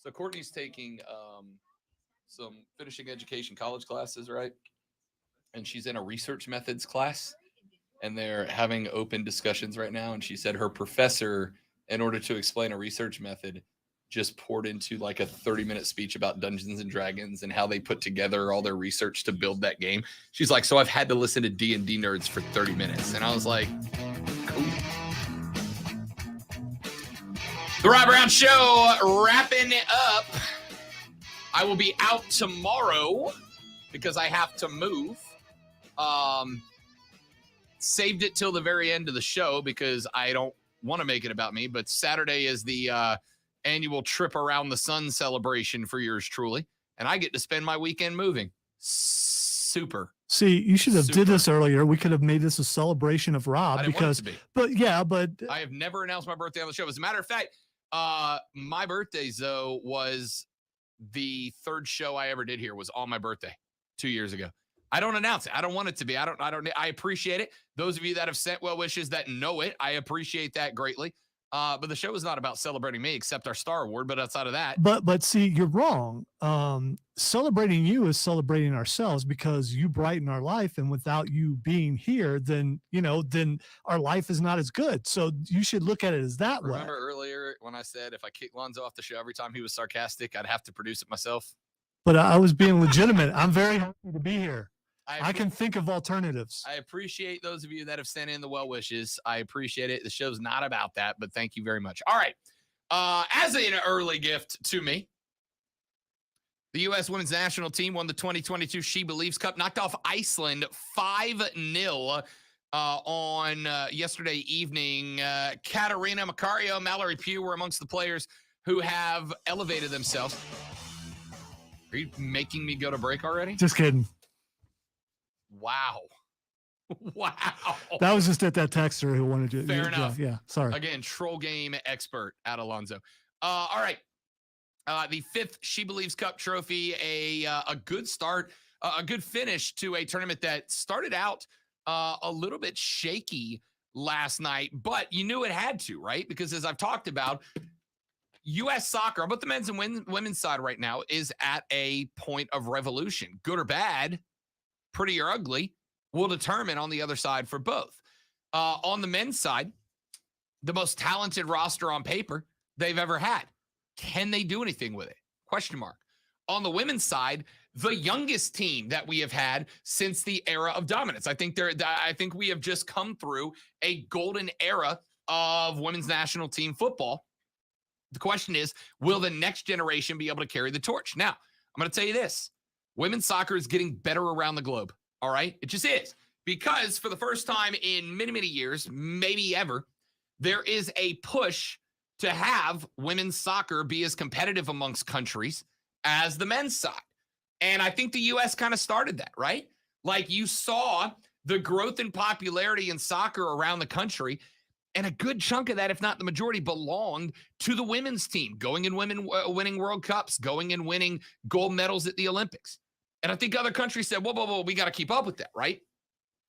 So Courtney's taking some finishing education college classes, right? and she's in a research methods class, and they're having open discussions right now. And she said her professor, in order to explain a research method, just poured into like a 30-minute speech about Dungeons and Dragons and how they put together all their research to build that game. She's like, so I've had to listen to D&D nerds for 30 minutes. And I was like, cool. The Rob Brown Show wrapping it up. I will be out tomorrow because I have to move. Saved it till the very end of the show because I don't want to make it about me. But Saturday is the annual trip around the sun celebration for yours truly. And I get to spend my weekend moving. Super. See, you should have did this earlier. We could have made this a celebration of Rob I didn't because, want it to be. but yeah, but I have never announced my birthday on the show. As a matter of fact, my birthday, though, was the third show I ever did here was on my birthday 2 years ago. I don't announce it. I don't want it to be. I appreciate it. Those of you that have sent well wishes that know it, I appreciate that greatly. But the show is not about celebrating me, except our Star Award. But outside of that, but see, you're wrong. Celebrating you is celebrating ourselves because you brighten our life, and without you being here, then our life is not as good. So you should look at it as that way. Remember earlier when I said if I kicked Lonzo off the show every time he was sarcastic, I'd have to produce it myself? But I was being legitimate. I'm very happy to be here. I can think of alternatives. I appreciate those of you that have sent in the well wishes. I appreciate it. The show's not about that, but thank you very much. All right. As an early gift to me, the U.S. women's national team won the 2022 She Believes Cup, knocked off Iceland 5-0 on yesterday evening. Katarina Macario, Mallory Pugh were amongst the players who have elevated themselves. Are you making me go to break already? Just kidding. Wow. Wow. That was just at that texter who wanted to. Fair enough. Yeah, sorry. Again, troll game expert at Alonzo. All right. The 5th She Believes Cup trophy, a good start, a good finish to a tournament that started out a little bit shaky last night, but you knew it had to, right? Because as I've talked about, U.S. soccer, both the men's and women's side right now, is at a point of revolution. Good or bad, pretty or ugly, will determine on the other side for both. On the men's side, the most talented roster on paper they've ever had. Can they do anything with it? Question mark. On the women's side, the youngest team that we have had since the era of dominance. I think we have just come through a golden era of women's national team football. The question is, will the next generation be able to carry the torch? Now, I'm going to tell you this. Women's soccer is getting better around the globe, all right? It just is. Because for the first time in many, many years, maybe ever, there is a push to have women's soccer be as competitive amongst countries as the men's side. And I think the U.S. kind of started that, right? Like you saw the growth in popularity in soccer around the country, and a good chunk of that, if not the majority, belonged to the women's team, going and winning World Cups, going and winning gold medals at the Olympics. And I think other countries said, whoa, we got to keep up with that, right?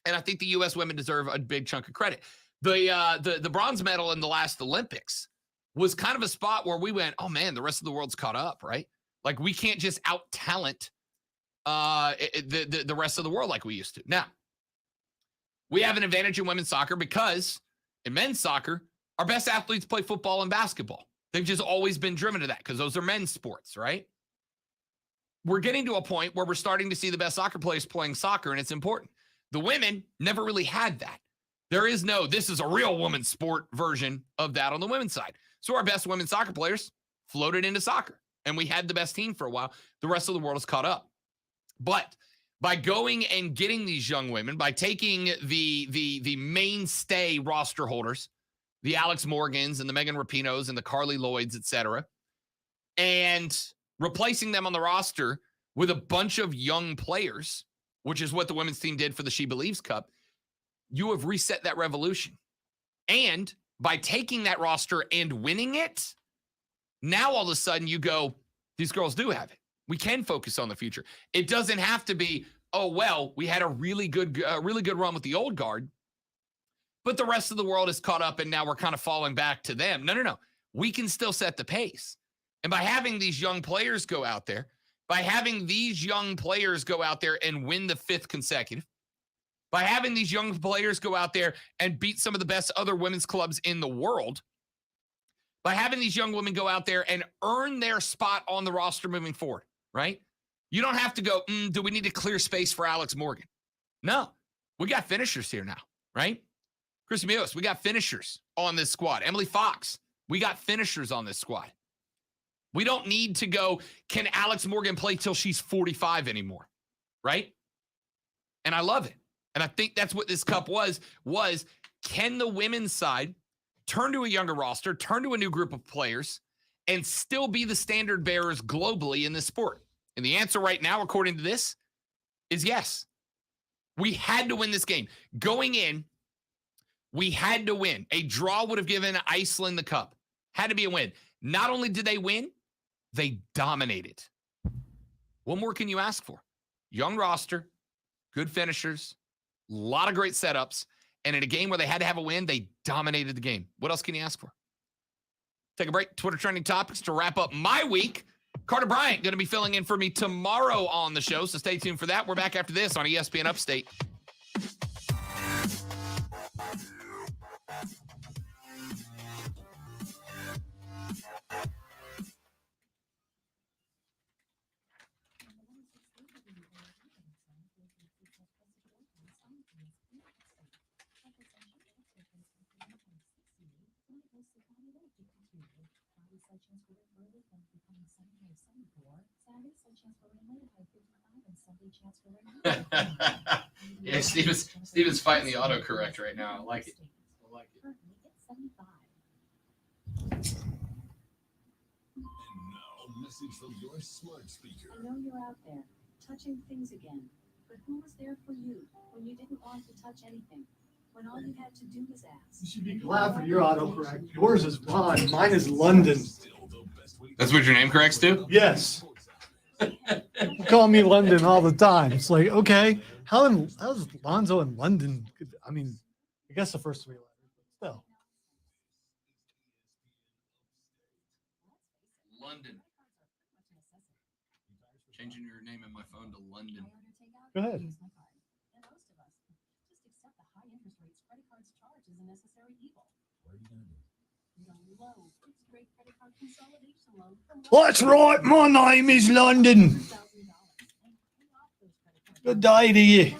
And I think the U.S. women deserve a big chunk of credit. The bronze medal in the last Olympics was kind of a spot where we went, oh, man, the rest of the world's caught up, right? Like, we can't just out-talent the rest of the world like we used to. Now, we have an advantage in women's soccer because in men's soccer, our best athletes play football and basketball. They've just always been driven to that because those are men's sports, right? We're getting to a point where we're starting to see the best soccer players playing soccer, and it's important. The women never really had that. There is no, this is a real women's sport version of that on the women's side. So our best women's soccer players floated into soccer, and we had the best team for a while. The rest of the world is caught up. But by going and getting these young women, by taking the mainstay roster holders, the Alex Morgans and the Megan Rapinos and the Carly Lloyds, et cetera, and replacing them on the roster with a bunch of young players, which is what the women's team did for the She Believes Cup, you have reset that revolution. And by taking that roster and winning it, now all of a sudden you go, these girls do have it. We can focus on the future. It doesn't have to be, oh, well, we had a really good run with the old guard, but the rest of the world is caught up and now we're kind of falling back to them. No. We can still set the pace. And by having these young players go out there by having these young players go out there and win the 5th consecutive, by having these young players go out there and beat some of the best other women's clubs in the world, by having these young women go out there and earn their spot on the roster moving forward, right? You don't have to go, do we need to clear space for Alex Morgan? No, we got finishers here now, right? Chris Mills, we got finishers on this squad. Emily Fox, we got finishers on this squad. We don't need to go, can Alex Morgan play till she's 45 anymore, right? And I love it. And I think that's what this cup was can the women's side turn to a younger roster, turn to a new group of players, and still be the standard bearers globally in this sport? And the answer right now, according to this, is yes. We had to win this game. Going in, we had to win. A draw would have given Iceland the cup. Had to be a win. Not only did they win, they dominated. What more can you ask for? Young roster, good finishers, a lot of great setups, and in a game where they had to have a win, they dominated the game. What else can you ask for? Take a break. Twitter trending topics to wrap up my week. Carter Bryant going to be filling in for me tomorrow on the show, so stay tuned for that. We're back after this on ESPN Upstate. Yeah, Steven's fighting the autocorrect right now. I like it. And now, a message from your smart speaker. I know you're out there, touching things again. But who was there for you when you didn't want to touch anything? When all you had to do was ask? You should be glad for your autocorrect. Yours is Ron. Mine is London. That's what your name corrects to? Yes. You call me London all the time. It's like, okay, how's Lonzo in London? I mean, I guess the first 3 letters, but still. London. Changing your name in my phone to London. Go ahead. That's right. My name is London. Good day to you.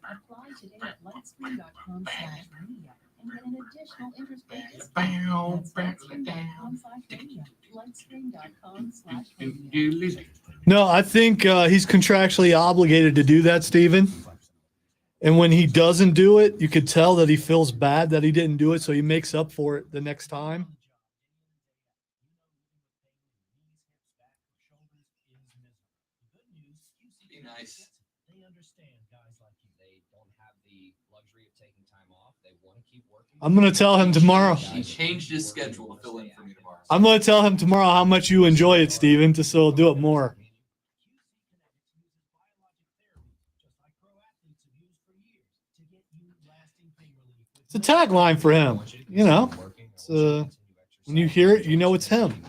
Apply today at lightscreen.com/media and get an additional interest-free discount. No, I think he's contractually obligated to do that, Steven. And when he doesn't do it, you could tell that he feels bad that he didn't do it, so he makes up for it the next time. Be nice. They understand guys like you. They don't have the luxury of taking time off. They want to keep working. I'm going to tell him tomorrow. He changed his schedule to fill in for me tomorrow. I'm going to tell him tomorrow how much you enjoy it, Steven, to so he'll do it more. It's a tagline for him. You know, it's, when you hear it, you know it's him.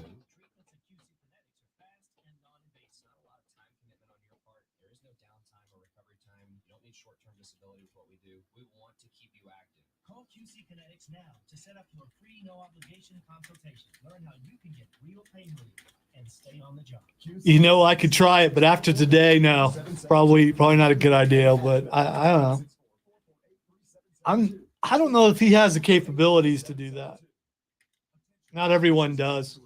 Call QC Kinetics now to set up your free no obligation consultation. Learn how you can get real pain relief and stay on the job. You know, I could try it, but after today, no, probably not a good idea. But I don't know. I don't know if he has the capabilities to do that. Not everyone does.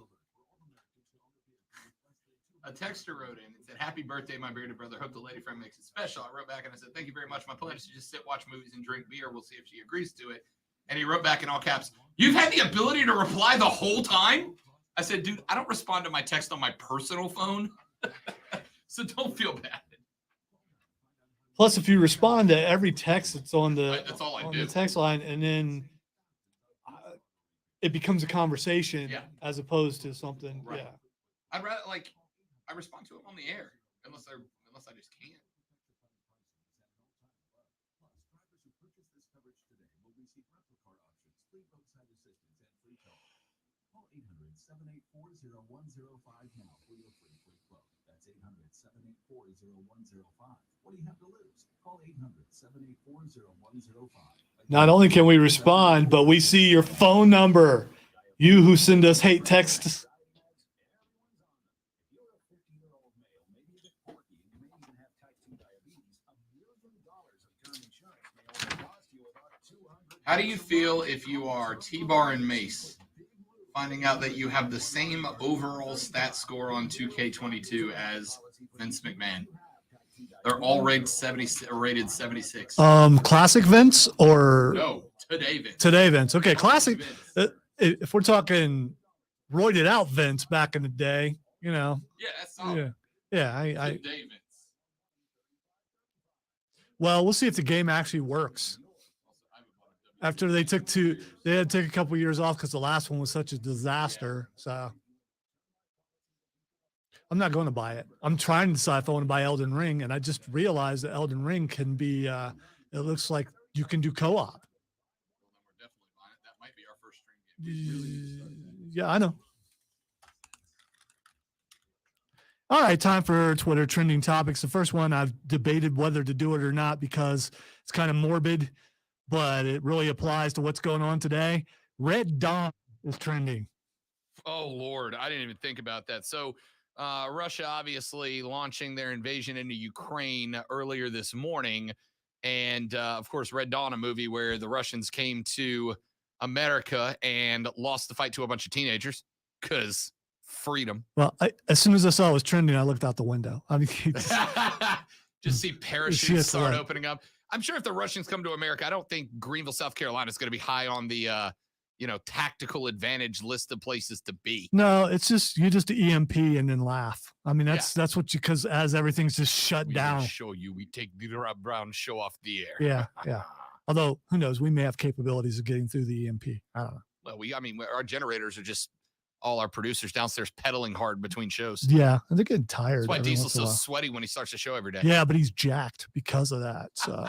A texter wrote in and said, "Happy birthday, my bearded brother. Hope the lady friend makes it special." I wrote back and I said, "Thank you very much. My plan is to just sit, watch movies, and drink beer. We'll see if she agrees to it." And he wrote back in all caps, "You've had the ability to reply the whole time?" I said, "Dude, I don't respond to my text on my personal phone, so don't feel bad." Plus, if you respond to every text that's on the That's all I on do. the text line, and then it becomes a conversation Yeah. as opposed to something. Right. Yeah. I'd rather I respond to them on the air unless I just can't. Call 800-784-0105 now for your free quote. That's 800-784-0105. What do you have to lose? Call 800-784-0105. Not only can we respond, but we see your phone number. You who send us hate texts. How do you feel if you are T-Bar and Mace, finding out that you have the same overall stat score on 2K22 as Vince McMahon? They're all rated 76. Classic Vince or No, today Vince. Today Vince. Okay, classic. If we're talking roided out Vince back in the day, you know. Yeah, that's solid. Yeah. Today Vince. Well, we'll see if the game actually works. After they had to take a couple years off because the last one was such a disaster. So I'm not going to buy it. I'm trying to decide if I want to buy Elden Ring, and I just realized that Elden Ring can be. It looks like you can do co-op. That might be our first stream game. Yeah, I know. All right, time for Twitter trending topics. The first one, I've debated whether to do it or not because it's kind of morbid, but it really applies to what's going on today. Red Dawn is trending. Oh, Lord. I didn't even think about that. So Russia obviously launching their invasion into Ukraine earlier this morning. And, of course, Red Dawn, a movie where the Russians came to America and lost the fight to a bunch of teenagers because freedom. Well, as soon as I saw it was trending, I looked out the window. I mean, just see parachutes start opening up. I'm sure if the Russians come to America, I don't think Greenville, South Carolina is going to be high on the, tactical advantage list of places to be. No, it's just you just EMP and then laugh. I mean, that's what because as everything's just shut down. Show you, we take the Rob Brown show off the air. Yeah. Although who knows, we may have capabilities of getting through the EMP. I don't know. Well, our generators are just all our producers downstairs pedaling hard between shows. Yeah, and they're getting tired. That's why Diesel's so sweaty when he starts the show every day. Yeah, but he's jacked because of that. So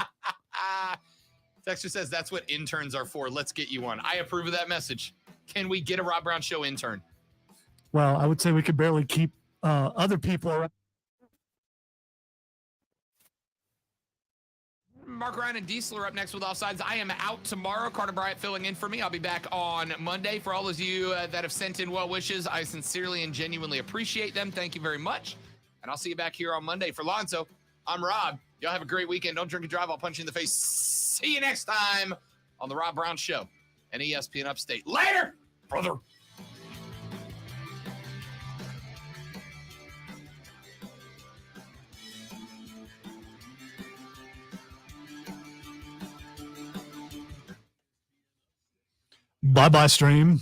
Texter says that's what interns are for. Let's get you one. I approve of that message. Can we get a Rob Brown show intern? Well, I would say we could barely keep other people around. Mark Ryan and Diesel are up next with Offsides. I am out tomorrow. Carter Bryant filling in for me. I'll be back on Monday. For all of you that have sent in well wishes, I sincerely and genuinely appreciate them. Thank you very much. And I'll see you back here on Monday. For Lonzo, I'm Rob. Y'all have a great weekend. Don't drink and drive. I'll punch you in the face. See you next time on The Rob Brown Show and ESPN Upstate. Later, brother. Bye-bye, stream.